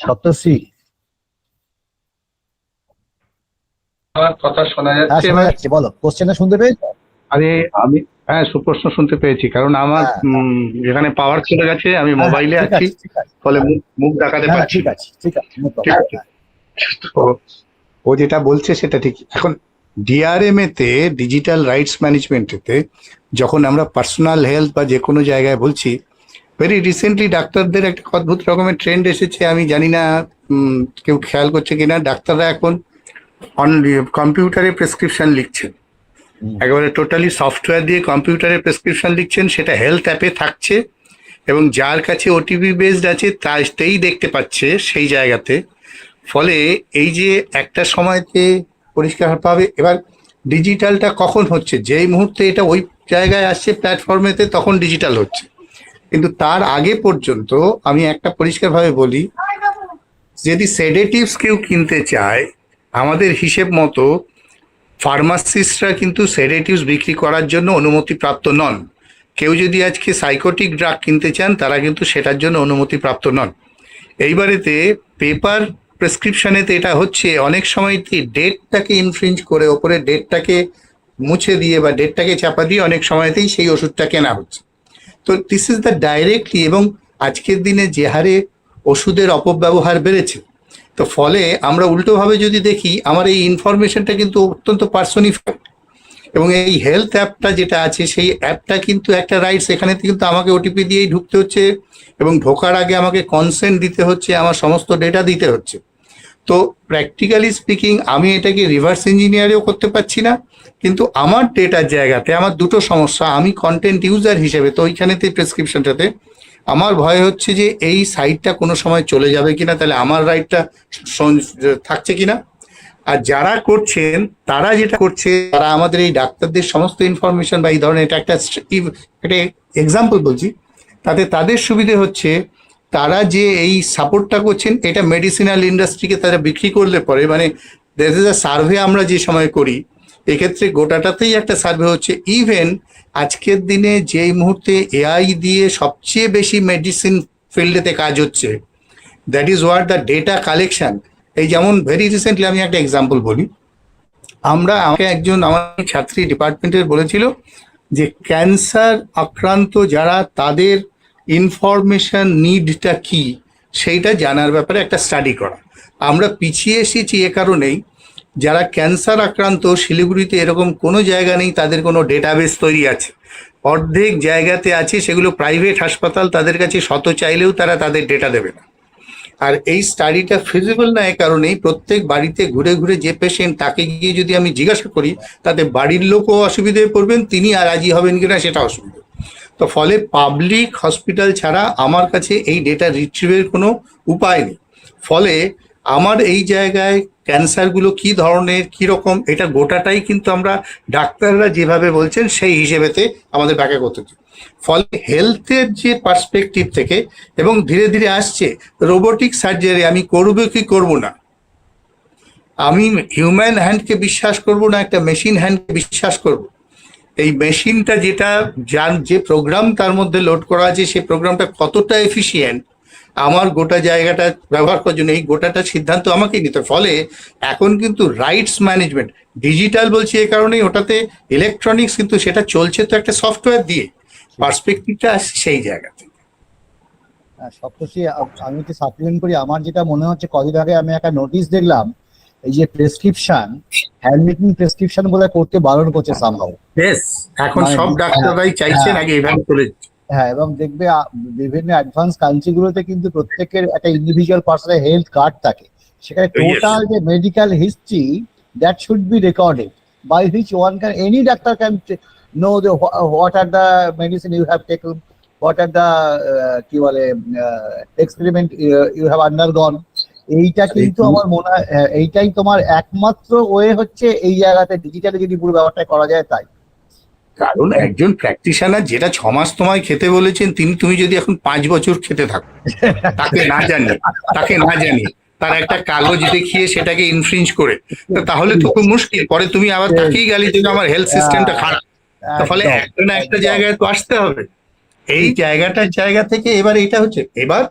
S1: সপ্তর্ষি,
S9: আমার কথা শোনা
S1: হ্যাঁ
S9: যাচ্ছে?
S1: শোনা যাচ্ছে, বলো, কোশ্চেনটা শুনতে পেয়েছো?
S9: আরে আমি, হ্যাঁ, সুপ্রশ্ন শুনতে পেয়েছি, কারণ আমার যেখানে পাওয়ার চলে গেছে, আমি মোবাইলে আছি, ফলে মুখ দেখাতে পারছি।
S1: ঠিক আছে, ঠিক আছে,
S9: ঠিক আছে। তো ও যেটা বলছে সেটা ঠিক। এখন ডিআরএম এতে, ডিজিটাল রাইটস ম্যানেজমেন্টেতে, যখন আমরা পার্সোনাল হেলথ বা যে কোনো জায়গায় বলছি, ভেরি রিসেন্টলি ডাক্তারদের একটা অদ্ভুত রকমের ট্রেন্ড এসেছে, আমি জানি না কেউ খেয়াল করছে কিনা, ডাক্তাররা এখন কম্পিউটারে প্রেসক্রিপশন লিখছেন, একেবারে টোটালি সফটওয়্যার দিয়ে কম্পিউটারে প্রেসক্রিপশন লিখছেন, সেটা হেলথ অ্যাপে থাকছে এবং যার কাছে ওটিপি বেসড আছে তাই দেখতে পাচ্ছে সেই জায়গাতে। ফলে এই যে একটা সময়তে পরিষ্কার পাবে, এবার ডিজিটালটা কখন হচ্ছে, যেই মুহূর্তে এটা ওই জায়গায় আসছে প্ল্যাটফর্মেতে তখন ডিজিটাল হচ্ছে, কিন্তু তার আগে পর্যন্ত আমি একটা পরিষ্কারভাবে বলি, যদি সেডেটিভস কেউ কিনতে চায় আমাদের হিসেব মতো ফার্মাসিস্টরা কিন্তু সেডেটিভস বিক্রি করার জন্য অনুমতিপ্রাপ্ত নন। কেউ যদি আজকে সাইকোটিক ড্রাগ কিনতে চান তারা কিন্তু সেটার জন্য অনুমতিপ্রাপ্ত নন। এইবারেতে পেপার প্রেসক্রিপশনেতে এটা হচ্ছে অনেক সময়তে ডেটটাকে ইনফ্রিঞ্জ করে ওপরে ডেটটাকে মুছে দিয়ে বা ডেটটাকে চাপা দিয়ে অনেক সময়তেই সেই ওষুধটা কেনা হচ্ছে। তো দিস ইজ দ্য ডাইরেক্টলি, এবং আজকের দিনে যে হারে ওষুধের অপব্যবহার বেড়েছে, তো ফলে আমরা উল্টোভাবে যদি দেখি আমার এই ইনফরমেশনটা কিন্তু অত্যন্ত পার্সোনিফাইড, এবং এই হেলথ অ্যাপটা যেটা আছে সেই অ্যাপটা কিন্তু একটা রাইটস, এখানে কিন্তু আমাকে ওটিপি দিয়েই ঢুকতে হচ্ছে এবং ঢোকার আগে আমাকে কনসেন্ট দিতে হচ্ছে, আমার সমস্ত ডেটা দিতে হচ্ছে। তো প্র্যাকটিক্যালি স্পিকিং আমি এটাকে রিভার্স ইঞ্জিনিয়ারিও করতে পারছি না, কিন্তু আমার ডেটার জায়গাতে আমার দুটো সমস্যা, আমি কন্টেন্ট ইউজার হিসেবে তো ওইখানেতে প্রেসক্রিপশনটাতে আমার ভয় হচ্ছে যে এই সাইটটা কোনো সময় চলে যাবে কিনা, তাহলে আমার রাইটটা থাকছে কিনা। আর যারা করছেন তারা যেটা করছে, তারা আমাদের এই ডাক্তারদের সমস্ত ইনফরমেশন বা এই ধরনের, এটা একটা এক্সাম্পল বলছি, তাতে তাদের সুবিধে হচ্ছে তারা যে এই সাপোর্টটা করছেন এটা মেডিসিনাল ইন্ডাস্ট্রিকে তারা বিক্রি করলে পরে, মানে সার্ভে আমরা যে সময় করি এক্ষেত্রে গোটাটাতেই একটা সার্ভে হচ্ছে। ইভেন আজকের দিনে যেই মুহূর্তে এআই দিয়ে সবচেয়ে বেশি মেডিসিন ফিল্ডেতে কাজ হচ্ছে, that is what the data collection. এই যেমন ভেরি রিসেন্টলি আমি একটা এক্সাম্পল বলি, আমাকে একজন আমার ছাত্রী ডিপার্টমেন্টের বলেছিল যে ক্যান্সার আক্রান্ত যারা, তাদের ইনফরমেশন নিডটা কি সেইটা জানার ব্যাপারে একটা স্টাডি করা। আমরা পিছিয়ে এসেছি এ কারণেই, যারা ক্যান্সার আক্রান্ত শিলিগুড়িতে এরকম কোনো জায়গা নেই তাদের কোনো ডেটাবেস তৈরি আছে, অর্ধেক জায়গাতে আছে সেগুলো প্রাইভেট হাসপাতাল, তাদের কাছে শত চাইলেও তারা তাদের ডেটা দেবে না। আর এই স্টাডিটা ফিজিবল না এ কারণেই, প্রত্যেক বাড়িতে ঘুরে ঘুরে যে পেশেন্ট তাকে গিয়ে যদি আমি জিজ্ঞাসা করি তাতে বাড়ির লোকও অসুবিধায় পড়বেন, তিনি আর রাজি হবেন কিনা সেটা অসুবিধা। তো ফলে পাবলিক হসপিটাল ছাড়া আমার কাছে এই ডেটা রিট্রিভের কোনো উপায় নেই। ফলে আমার এই জায়গায় ক্যান্সারগুলো কি ধরনের কি রকম এটা গোটাটাই কিন্তু আমরা ডাক্তাররা যেভাবে বলছেন সেই হিসেবেতে আমাদের ব্যাখ্যা করতে হচ্ছে। ফলে হেলথের যে পার্সপেক্টিভ থেকে, এবং ধীরে ধীরে আসছে রোবোটিক সার্জারি, আমি করবো কি করব না, আমি হিউম্যান হ্যান্ডকে বিশ্বাস করব না একটা মেশিন হ্যান্ডকে বিশ্বাস করব। এই মেশিনটা যেটা যার যে প্রোগ্রাম তার মধ্যে লোড করা আছে সেই প্রোগ্রামটা কতটা এফিসিয়েন্ট আমার গোটা জায়গাটা ব্যবহার করার জন্য, এই গোটাটা সিদ্ধান্ত আমাকেই নিতে। ফলে এখন কিন্তু রাইটস ম্যানেজমেন্ট ডিজিটাল বলছি এই কারণেই, ওটাতে ইলেকট্রনিক্স কিন্তু সেটা চলছে তো একটা সফটওয়্যার দিয়ে, পার্সপেক্টিভটা আসছে সেই জায়গাতে।
S1: সপ্তর্ষি, আমি একটু সাপ্লিমেন্ট করি। আমার যেটা মনে হচ্ছে, কদিন আগে আমি একটা নোটিশ দেখলাম, এই যে প্রেসক্রিপশন, হ্যান্ড মেকিং প্রেসক্রিপশন বলে করতে বারণ করছে সামহাউ।
S9: এখন সব ডাক্তাররাই চাইছেন আগে এভাবে চলে।
S1: হ্যাঁ, এবং দেখবে বিভিন্ন অ্যাডভান্স কান্ট্রি গুলোতে কিন্তু প্রত্যেকের একটা ইন্ডিভিজুয়াল পার্সনের হেলথ কার্ড থাকে, সেখানে টোটাল যে medical history that should be recorded, by which one can, any doctor can know যে what are the medicine you have taken, what are the কি বলে এক্সপেরিমেন্ট ইউ হ্যাভ আন্ডারগন। এইটা কিন্তু আমার মনে হয় এইটাই তোমার একমাত্র ওয়ে হচ্ছে এই জায়গাতে ডিজিটালি যদি পুরো ব্যাপারটা করা যায় তাই।
S9: কারণ একজন প্র্যাকটিশনার যেটা 6 মাস তোমায় খেতে বলেছেন, তুমি যদি এখন 5 বছর খেতে থাকো, তাকে না জানি তার একটা কাগজ দেখিয়ে সেটাকে ইনফ্রিঞ্জ করে, তাহলে তো খুব মুশকিল। পরে তুমি আবার তাকেই গালি যে আমার হেলথ সিস্টেমটা খারাপ। ফলে একটা না একটা জায়গায় তো আসতে হবে। এই জায়গা থেকে এবার এটা হচ্ছে, এবার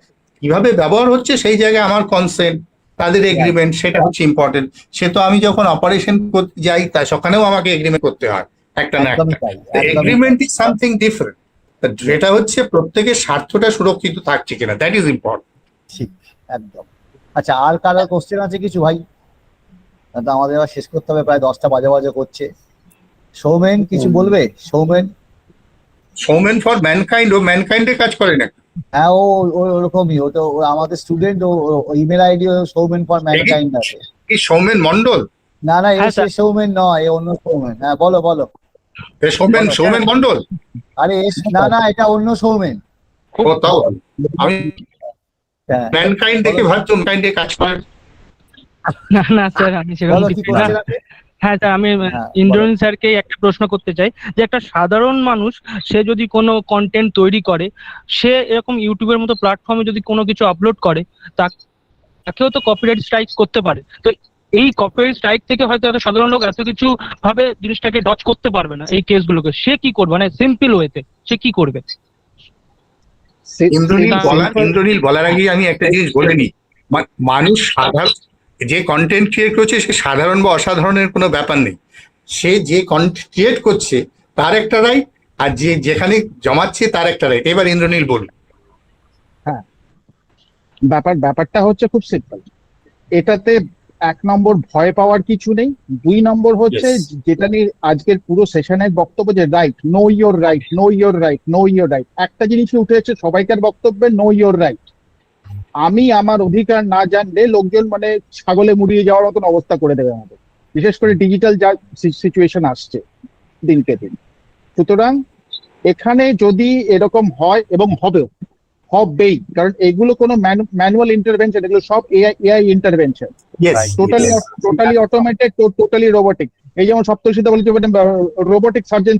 S9: কিভাবে ব্যবহার হচ্ছে সেই জায়গায় আমার কনসেন্ট, তাদের এগ্রিমেন্ট, সেটা হচ্ছে ইম্পর্টেন্ট। সে তো আমি যখন অপারেশন করতে যাই তা সেখানেও আমাকে এগ্রিমেন্ট করতে হয় একটা না একটা। এগ্রিমেন্ট ইজ সামথিং ডিফারেন্ট, যেটা হচ্ছে প্রত্যেকের স্বার্থটা সুরক্ষিত থাকছে কিনা, দ্যাট ইজ ইম্পর্টেন্ট।
S1: ঠিক, একদম। আচ্ছা, আর কারো কোশ্চেন আছে কিছু ভাই? আমাদের এবার শেষ করতে হবে, প্রায় 10টা বাজে করছে। সৌমেন কিছু বলবে? সৌমেন
S9: ফর ম্যানকাইন্ড, ও ম্যানকাইন্ডে কাজ করে না।
S1: হ্যাঁ, ও ওরকমই, ও তো আমাদের স্টুডেন্ট, ও email ID Soumen for mankind আছে।
S9: কি সৌমেন মন্ডল?
S1: না না,
S10: হ্যাঁ
S1: সে সৌমেন নয়, এ অন্য সৌমেন। হ্যাঁ বলো বলো।
S9: সৌমেন মন্ডল?
S1: আরে না না, এটা অন্য সৌমেন।
S9: ও তাও আমি
S1: হ্যাঁ
S9: ম্যানকাইন্ড দেখে ভাবছি ম্যানকাইন্ডে কাজ করে।
S10: না না স্যার, আমি সেরকম
S1: বলো কি
S10: কিছু না।
S1: করছেন আপনি?
S10: হ্যাঁ স্যার, আমি
S1: হ্যাঁ,
S10: ইন্দ্রনীল স্যারকে একটা প্রশ্ন করতে চাই যে একটা সাধারণ মানুষ সে যদি কোনো কন্টেন্ট তৈরি করে, সে এরকম ইউটিউবের মতো প্ল্যাটফর্মে যদি কোনো কিছু আপলোড করে, তাকেও তো কপিরাইট স্ট্রাইক করতে পারে। তো এই কপিরাইট স্ট্রাইক থেকে হয়তো এত সাধারণ লোক এত কিছু ভাবে জিনিসটাকে ডচ করতে পারবে না, এই কেসগুলোকে সে কি করবে, মানে সিম্পল ওয়েতে সে কি করবে?
S9: ইন্দ্রনীল বলার আগে আমি একটা জিনিস বলে নিই, মানুষ সাধারণ যে কন্টেন্ট ক্রিয়েট করছে সে সাধারণ বা অসাধারণের কোনো ব্যাপার নেই। সে যে কন্টেন্ট ক্রিয়েট করছে তার একটা রাইট, আর যে যেখানে জমাচ্ছে তার একটা রাইট। এবার ইন্দ্রনীল বলুন।
S4: হ্যাঁ, ব্যাপারটা হচ্ছে খুব সিম্পল। এটাতে 1 নম্বর ভয় পাওয়ার কিছু নেই। 2 নম্বর হচ্ছে যেটা নিয়ে আজকের পুরো সেশনের বক্তব্য, যে right, know your right, know your right, know your right. একটা জিনিসই উঠে এসেছে সবাইকার বক্তব্যে, নো ইয়োর রাইট। আমি আমার অধিকার না জানলে লোকজন মানে ছাগলে মুড়িয়ে যাওয়ার মতন অবস্থা করে দেবে আমাদের, বিশেষ করে ডিজিটাল যা সিচুয়েশন আসছে দিনকে দিন। সুতরাং এখানে যদি এরকম হয়, এবং হবেই, কারণ এগুলো কোনো ম্যানুয়াল ইন্টারভেনশন, এগুলো সব AI intervention, totally automated, totally robotic. এই যেমন সপ্তর্ষিতে বলেছে রোবোটিক সার্জন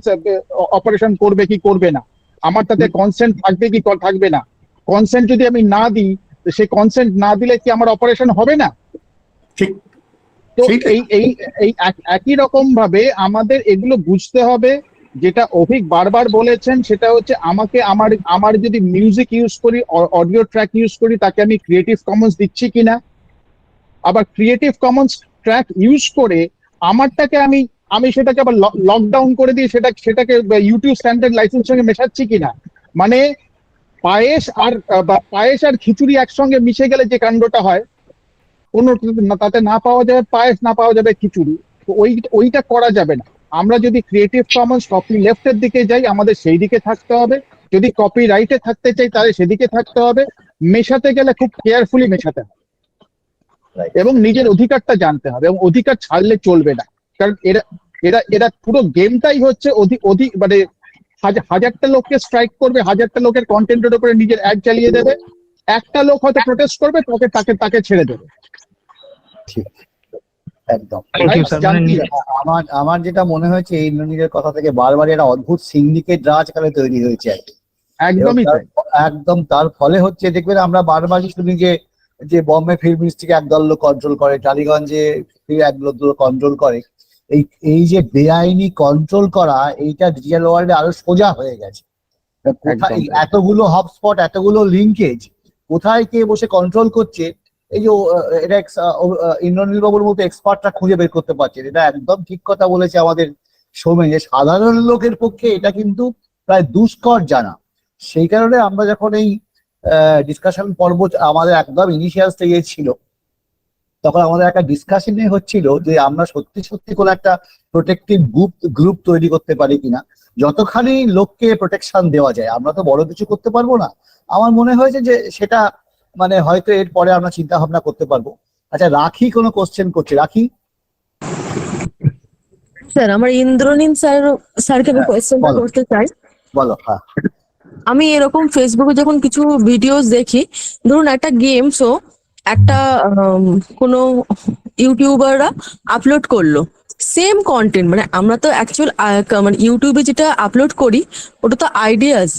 S4: অপারেশন করবে কি করবে না, আমার তাতে কনসেন্ট থাকবে কি থাকবে না। কনসেন্ট যদি আমি না দিই, সে কনসেন্ট না দিলে কি আমার অপারেশন হবে না?
S9: ঠিক।
S4: তো এই একই রকম ভাবে আমাদের এগুলো বুঝতে হবে। যেটা অভিক বারবার বলেছেন সেটা হচ্ছে, আমাকে আমার যদি মিউজিক ইউজ করি, অডিও ট্র্যাক ইউজ করি, তাকে আমি ক্রিয়েটিভ কমন্স দিচ্ছি কিনা। আবার ক্রিয়েটিভ কমন্স ট্র্যাক ইউজ করে আমারটাকে আমি সেটাকে আবার লকডাউন করে দিয়ে সেটাকে ইউটিউব স্ট্যান্ডার্ড লাইসেন্স সঙ্গে মেশাচ্ছি কিনা। মানে পায়েস আর খিচুড়ি একসঙ্গে মিশে গেলে যে কাণ্ডটা হয়, কোনো তাতে না পাওয়া যাবে পায়েস, না পাওয়া যাবে খিচুড়ি। তো ওইটা করা যাবে না। আমরা যদি ক্রিয়েটিভ কমন্স কপি লেফটের দিকে যাই, আমাদের সেই দিকে থাকতে হবে। যদি কপি রাইটে থাকতে চাই তাহলে সেদিকে থাকতে হবে। মেশাতে গেলে খুব কেয়ারফুলি মেশাতে হবে এবং নিজের অধিকারটা জানতে হবে, এবং অধিকার ছাড়লে চলবে না। কারণ এরা পুরো গেমটাই হচ্ছে মানে হাজারটা লোককে স্ট্রাইক করবে, হাজারটা লোকের কন্টেন্টের উপরে নিজের অ্যাড চালিয়ে দেবে। একটা লোক হয়তো প্রোটেস্ট করবে, তাকে ছেড়ে দেবে।
S1: ঠিক, একদম। আমার যেটা মনে হয়েছে এই ইন্দ্রনীলের কথা থেকে, বারবার একটা অদ্ভুত সিন্ডিকেট রাজকালে তৈরি হয়েছে আর কি।
S4: একদমই
S1: একদম। তার ফলে হচ্ছে দেখবেন আমরা বারবারই শুনি যে বম্বে ফিল্ম মিনিস্ট্রিকে একদল লোক কন্ট্রোল করে, টালিগঞ্জে একদল লোক কন্ট্রোল করে। এই যে বেআইনি কন্ট্রোল করা, এইটা ডিজিটাল ওয়ার্ল্ডে আরো সোজা হয়ে গেছে। এতগুলো হটস্পট, এতগুলো লিঙ্কেজ, কোথায় কে বসে কন্ট্রোল করছে, এই যে এটা ইন্দ্রনীল বাবুর মতো এক্সপার্টরা খুঁজে বের করতে পারছেন। এটা একদম ঠিক কথা বলেছে আমাদের সৌমেন, যে সাধারণ লোকের পক্ষে এটা কিন্তু প্রায় দুষ্কর জানা। সেই কারণে আমরা যখন এই ডিসকাশন পর্ব আমাদের একদম ইনিশিয়াল স্টেজে ছিল, তখন আমাদের একটা ডিসকাশনে হচ্ছিল যে আমরা সত্যি সত্যি কোনো একটা প্রোটেক্টিভ গ্রুপ তৈরি করতে পারি কিনা, যতখানি লোককে প্রোটেকশন দেওয়া যায়। আমরা তো বড় কিছু করতে পারবো না। আমার মনে হয়েছে যে সেটা মানে হয়তো এর পরে আমরা চিন্তা ভাবনা করতে পারবো। আচ্ছা, রাখি কোনো কোশ্চেন করছে? রাখি
S11: স্যার, আমার ইন্দ্রনীল স্যারকে আমি কোয়েশ্চেনটা করতে চাই।
S1: বলো। হ্যাঁ,
S11: আমি এরকম ফেসবুকে যখন কিছু ভিডিওস দেখি, ধরুন একটা গেম শো একটা কোনো ইউটিউবাররা আপলোড করলো, সেম কন্টেন্ট, মানে আমরা তো অ্যাকচুয়াল মানে ইউটিউবে যেটা আপলোড করি ওটা তো আইডিয়াস,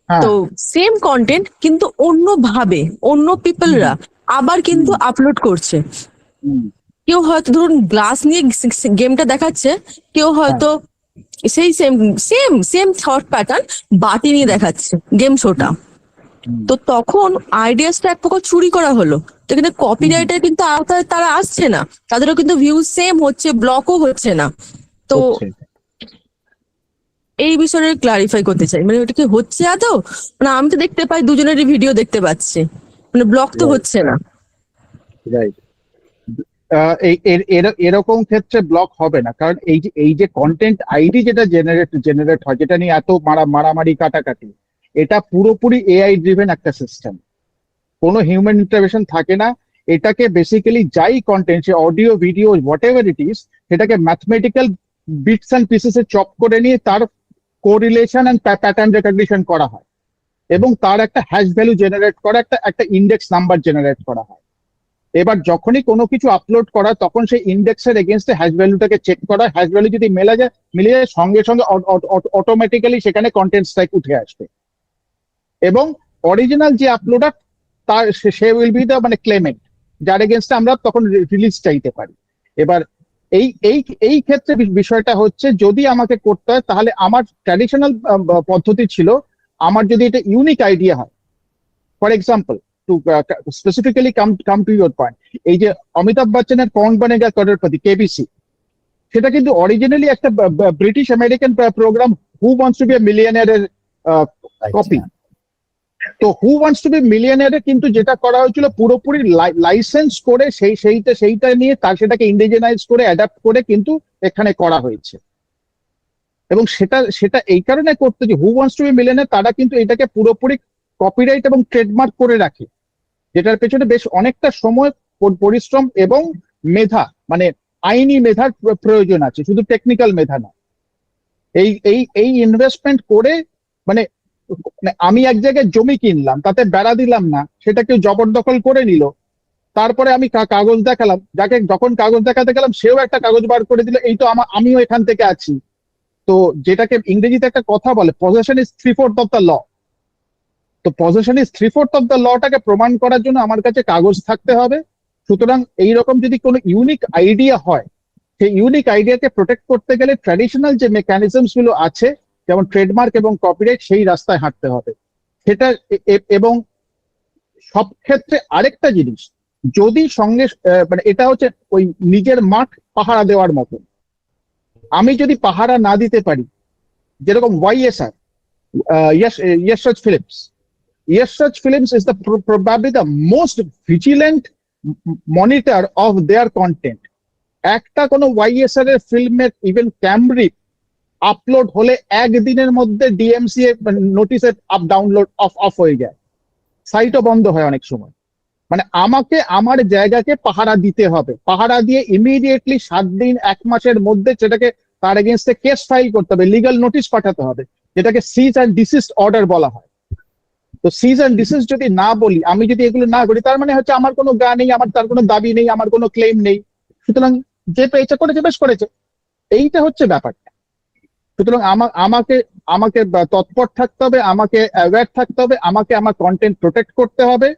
S11: তো সেম কন্টেন্ট কিন্তু অন্য ভাবে অন্য পিপলরা আবার কিন্তু আপলোড করছে। কেউ হয়তো ধরুন গ্লাস নিয়ে গেমটা দেখাচ্ছে, কেউ হয়তো সেই সেম থট প্যাটার্ন বাটি নিয়ে দেখাচ্ছে গেম শোটা। তো তখন আইডিয়াসটা এক প্রকার চুরি করা হলো। তো এখানে কপিরাইটের কিন্তু আওতায় তারা আসছে না, তাদেরও কিন্তু ভিউজ সেম হচ্ছে, ব্লকও হচ্ছে না। তো এই বিষয়ে ক্লারিফাই করতে চাই, মানে ওটা কি হচ্ছে আদৌ? মানে আমি তো দেখতে পাই দুজনেরই ভিডিও দেখতে পাচ্ছি, মানে ব্লক তো হচ্ছে না।
S4: রাইট। এরকম ক্ষেত্রে ব্লক হবে না, কারণ এই যে কন্টেন্ট আইডি যেটা জেনারেট হয়, যেটা নিয়ে এত মারামারি কাটাকাটি, এটা পুরোপুরি এআই ড্রিভেন একটা সিস্টেম, কোনো হিউম্যান ইন্টারভেনশন থাকে না। এটাকে বেসিক্যালি যাই content, say audio video whatever it is, সেটাকে ম্যাথমেটিক্যাল বিটস অ্যান্ড পিসেস এ চপ করে নিয়ে তার কোরিলেশন অ্যান্ড প্যাটার্ন রেকগনিশন করা হয় এবং তার একটা হ্যাশ ভ্যালু জেনারেট করা, একটা ইন্ডেক্স নাম্বার জেনারেট করা হয়। এবার যখনই কোনো কিছু আপলোড করা তখন সেই ইন্ডেক্সের এগেনস্টে হ্যাশ ভ্যালুটাকে চেক করা, হ্যাশ ভ্যালু যদি মিলে যায় সঙ্গে সঙ্গে অটোমেটিক্যালি সেখানে কন্টেন্ট স্ট্রাইক উঠে আসবে এবং অরিজিনাল যে আপলোডার তার সে উইল বি দ্য মানে ক্লেমেন্ট, যার এগেনস্টে আমরা তখন রিলিজ চাইতে পারি। এবার এই এই এই ক্ষেত্রে বিষয়টা হচ্ছে যদি আমাকে করতে হয় তাহলে আমার ট্র্যাডিশনাল পদ্ধতি ছিল, আমার যদি এটা ইউনিক আইডিয়া হয়, for example to specifically come to your point, এই যে অমিতাভ বচ্চনের কৌন বনেগা করোড়পতি কেবিসি, সেটা কিন্তু অরিজিনালি একটা British American programme who wants to be a মিলিয়নিয়ারের কপি। তো হু ওয়ান্টস টু বি মিলিয়নিয়ারে কিন্তু যেটা করা হয়েছিল পুরোপুরি লাইসেন্স করে সেইটা নিয়ে তার সেটাকে ইন্ডিজেনাইজ করে অ্যাডাপ্ট করে কিন্তু এখানে করা হয়েছে এবং সেটা এই কারণে করতে যে who wants to be millionaire তারা কিন্তু এটাকে পুরোপুরি কপিরাইট এবং ট্রেডমার্ক করে রাখে, যেটার পেছনে বেশ অনেকটা সময় পরিশ্রম এবং মেধা মানে আইনি মেধার প্রয়োজন আছে, শুধু টেকনিক্যাল মেধা না। এই ইনভেস্টমেন্ট করে মানে আমি এক জায়গায় জমি কিনলাম, তাতে বেড়া দিলাম না, সেটা কেউ জবরদখল করে নিল, তারপরে আমি কাগজ দেখালাম, যাকে যখন কাগজ দেখাতে গেলাম সেও একটা কাগজ বার করে দিল, এই তো আমিও এখান থেকে আছি। তো যেটাকে ইংরেজিতে একটা কথা বলে possession is 3/4 of the law. তো পজেশন ইজ 3/4 অফ দ্য লটাকে প্রমাণ করার জন্য আমার কাছে কাগজ থাকতে হবে। সুতরাং এইরকম যদি কোনো ইউনিক আইডিয়া হয়, সেই ইউনিক আইডিয়াকে প্রোটেক্ট করতে গেলে ট্র্যাডিশনাল যে মেকানিজমস গুলো আছে যেমন ট্রেডমার্ক এবং কপিরাইট সেই রাস্তায় হাঁটতে হবে। সেটা এবং সব ক্ষেত্রে আরেকটা জিনিস, যদি সঙ্গে মানে এটা হচ্ছে ওই নিজের মাঠ পাহারা দেওয়ার মতো, আমি যদি পাহারা না দিতে পারি, যেরকম YSR, Yashraj Films. Yashraj Films is probably the most vigilant monitor of their content. একটা কোনো YSR এর ফিল্মের ইভেন ক্যামব্রিক আপলোড হলে একদিনের মধ্যে DMCA নোটিসে ডাউনলোড অফ হয়ে যায়, সাইটও বন্ধ হয় অনেক সময়। মানে আমাকে আমার জায়গাকে পাহারা দিতে হবে, পাহারা দিয়ে ইমিডিয়েটলি 7 দিন 1 মাসের মধ্যে সেটাকে তার এগেনস্টে কেস ফাইল করতে হবে, লিগাল নোটিশ পাঠাতে হবে, যেটাকে সিজ অ্যান্ড ডিসিস্ট অর্ডার বলা হয়। তো সিজ অ্যান্ড ডিসিস্ট যদি না বলি, আমি যদি এগুলো না করি, তার মানে হচ্ছে আমার কোনো গা নেই, আমার তার কোনো দাবি নেই, আমার কোনো ক্লেম নেই, সুতরাং যে পেয়েছে করেছে, বেশ করেছে, এইটা হচ্ছে ব্যাপারটা। সুতরাং আমাকে তৎপর থাকতে হবে, আমাকে অ্যাওয়্যার থাকতে হবে, আমাকে আমার কন্টেন্ট প্রোটেক্ট করতে হবে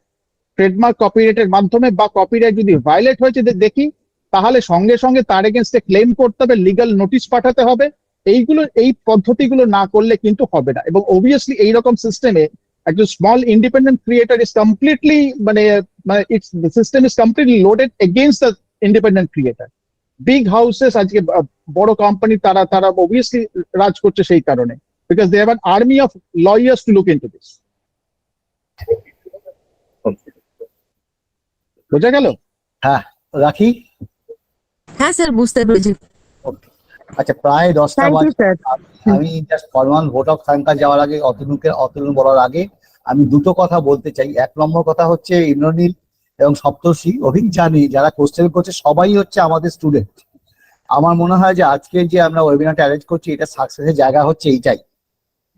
S4: ট্রেডমার্ক কপিরাইটের মাধ্যমে, বা কপিরাইট যদি ভায়োলেট হয়েছে দেখি তাহলে সঙ্গে সঙ্গে তার এগেনস্টে ক্লেম করতে হবে, লিগাল নোটিশ পাঠাতে হবে। এই পদ্ধতিগুলো না করলে কিন্তু হবে না। এবং অবভিয়াসলি এইরকম সিস্টেমে একজন small independent creator is completely মানে it's the system is completely loaded against the independent creator. Big houses আজকে বড় কোম্পানি তারা অবভিয়াসলি রাজ করছে সেই কারণে, because they have an army of lawyers to look into this. বোঝা গেল?
S1: হ্যাঁ, রাখি।
S11: হ্যাঁ স্যার, বুঝতে পেরেছি।
S1: আচ্ছা, প্রায় 10টা
S11: থ্যাংক ইউ
S1: বাজে।
S11: স্যার।
S1: আমি just formal vote of thanks যাওয়ার আগে অতনু বলার আগে আমি দুটো কথা বলতে চাই। 1 নম্বর কথা হচ্ছে ইন্দ্রনীল এবং সপ্তর্ষি, অভিক জানি যারা কোশ্চেন করছে সবাই হচ্ছে আমাদের স্টুডেন্ট। আমার মনে হয় যে আজকে যে আমরা ওয়েবিনারটা অ্যারেঞ্জ করছি এটা সাকসেসের জায়গা হচ্ছে এইটাই,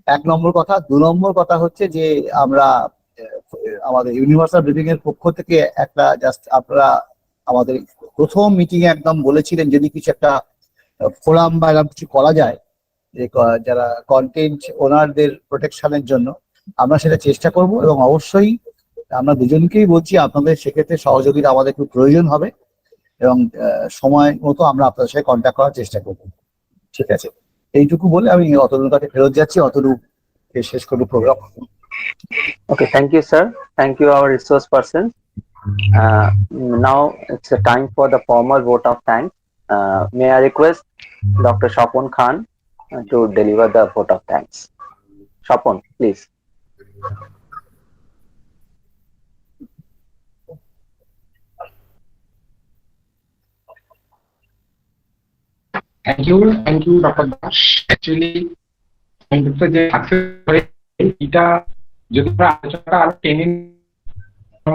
S1: 1 নম্বর কথা। 2 নম্বর কথা হচ্ছে যে আমরা আমাদের ইউনিভার্সাল ব্রিফিং এর পক্ষ থেকে একটা জাস্ট আপনারা আমাদের প্রথম মিটিং এ একদম বলেছিলেন যদি কিছু একটা ফোরাম বা এরকম কিছু করা যায় যে যারা কন্টেন্ট ওনারদের প্রোটেকশনের জন্য, আমরা সেটা চেষ্টা করব। এবং অবশ্যই আমরা দুজনকেই বলছি আপনাদের সেক্ষেত্রে সহযোগিতা আমাদের খুব প্রয়োজন হবে এবং সময় মতো আমরা আপনাদের সাথে কন্ট্যাক্ট করার চেষ্টা করব। ঠিক আছে, এইটুকু বলে আমি অতনুর কাছে ফেরত যাচ্ছি। অতনুকে শেষ করবো programme.
S2: Okay, thank you, sir. Thank you, our resource person. Now it's a time for the formal vote of thanks. May I request Dr. Shapon Khan to deliver the vote of thanks. Shapon, please.
S12: Thank you, Dr. Ghosh. Actually, I'm Dr. এটা যদি আমরা আলোচনাটা আরো টেনে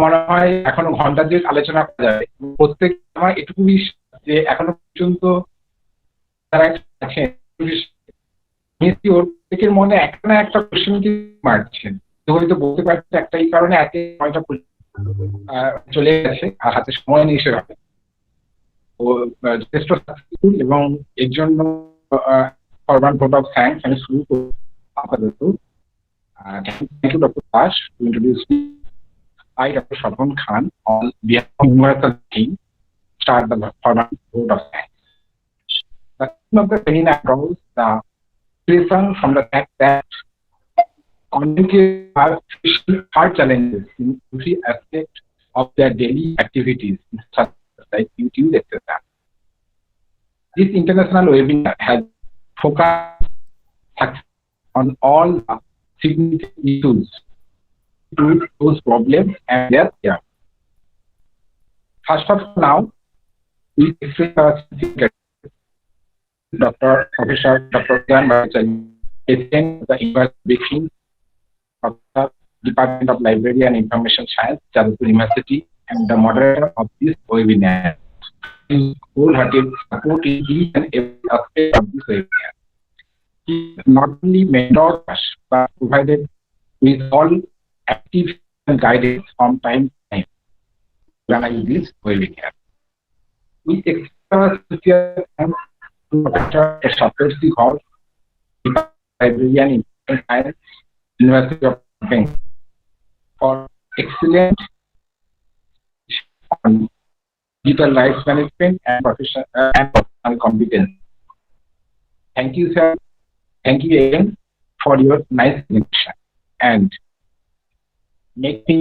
S12: মনে হয় এখনো ঘন্টা দিয়ে আলোচনা করা যাবে। প্রত্যেক আমার এটুকু বিশ্বাস যে এখনো পর্যন্ত তারা আছেন ওর প্রত্যেকের মনে একটা না একটা কোশ্চেন মারছেন, হয়তো বলতে পারছে একটাই কারণে একে সময়টা চলে গেছে আর হাতে সময় নেই সেভাবে। ও যথেষ্ট সাকসেসফুল এবং এর জন্য ফরওয়ার্ড ভোট অফ থ্যাঙ্কস আমি শুরু করব আপাতত। Thank you, Dr. Dash, to introduce me. I, Dr. Shobhan Khan, on behalf of Universal team, start the formal vote of thanks. The theme of the seminar draws the lesson from the fact that content are hard challenges in every aspect of their daily activities, such as like YouTube, etc. This international webinar has focused on all the significant issues to those problems and their care. First of all, now we express our Professor Dr. Udayan, President of the University of the Department of Library and Information Science, Jadavpur University, and the moderator of this webinar. His wholehearted support in each and every aspect of this webinar. He not only mentored us but provided with all active and guidance from time to time to organize this webinar. We express sincere thanks to Dr. Saptarshi, Ghosh, Librarian in Science, University of Bengal, for excellent on digital rights management and professional competence. Thank you, sir. Thank you again for your nice introduction and make me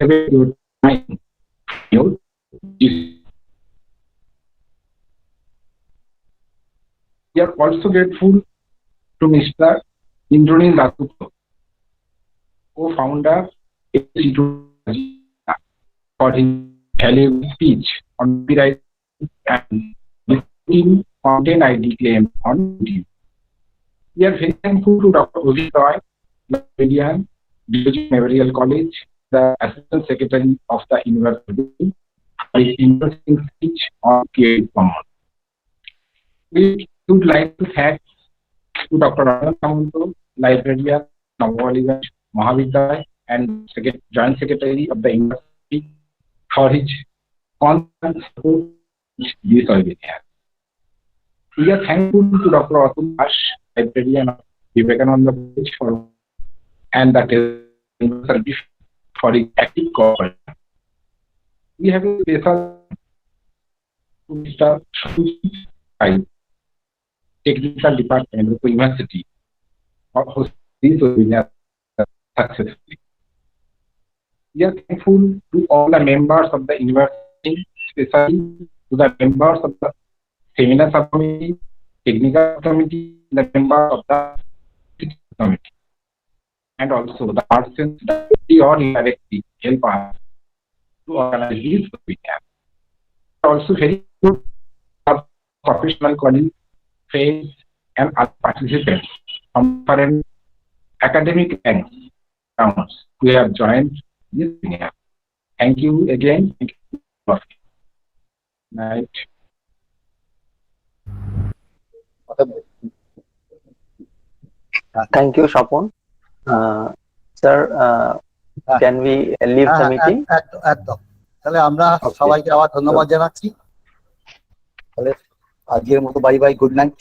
S12: your time. We are also grateful to Mr. Indranil co-founder for his valuable speech on copyright and listing content ID claims on YouTube. We are very thankful to Dr. Avik, Librarian, Dirozio Memorial College, the Assistant Secretary of the University, for his interesting speech on Creative Commons. We would like to thank to Dr. Librarian, Navaliganj Mahavidyalaya, and Joint Secretary of the University for his constant support this webinar. We are thankful to Dr. Dash, Librarian of Vivekananda College, and the University for his active cooperation. We have a special to Mr. Technical Department of the University for hosting this webinar successfully. We are thankful to all the members of the university, especially to the members of the seminar subcommittee, technical committee, the members of the committee, and also the persons directly or indirectly help us to organize this webinar. Also very good professional colleagues, friends, and other participants from different academic ranks who have joined this webinar. Thank you again. Thank you. Night.
S2: Thank you, Shobhan. Sir, can we leave the meeting?
S1: একদম। তাহলে আমরা সবাইকে আবার ধন্যবাদ জানাচ্ছি। তাহলে আজকের মতো বাই বাই, গুড নাইট।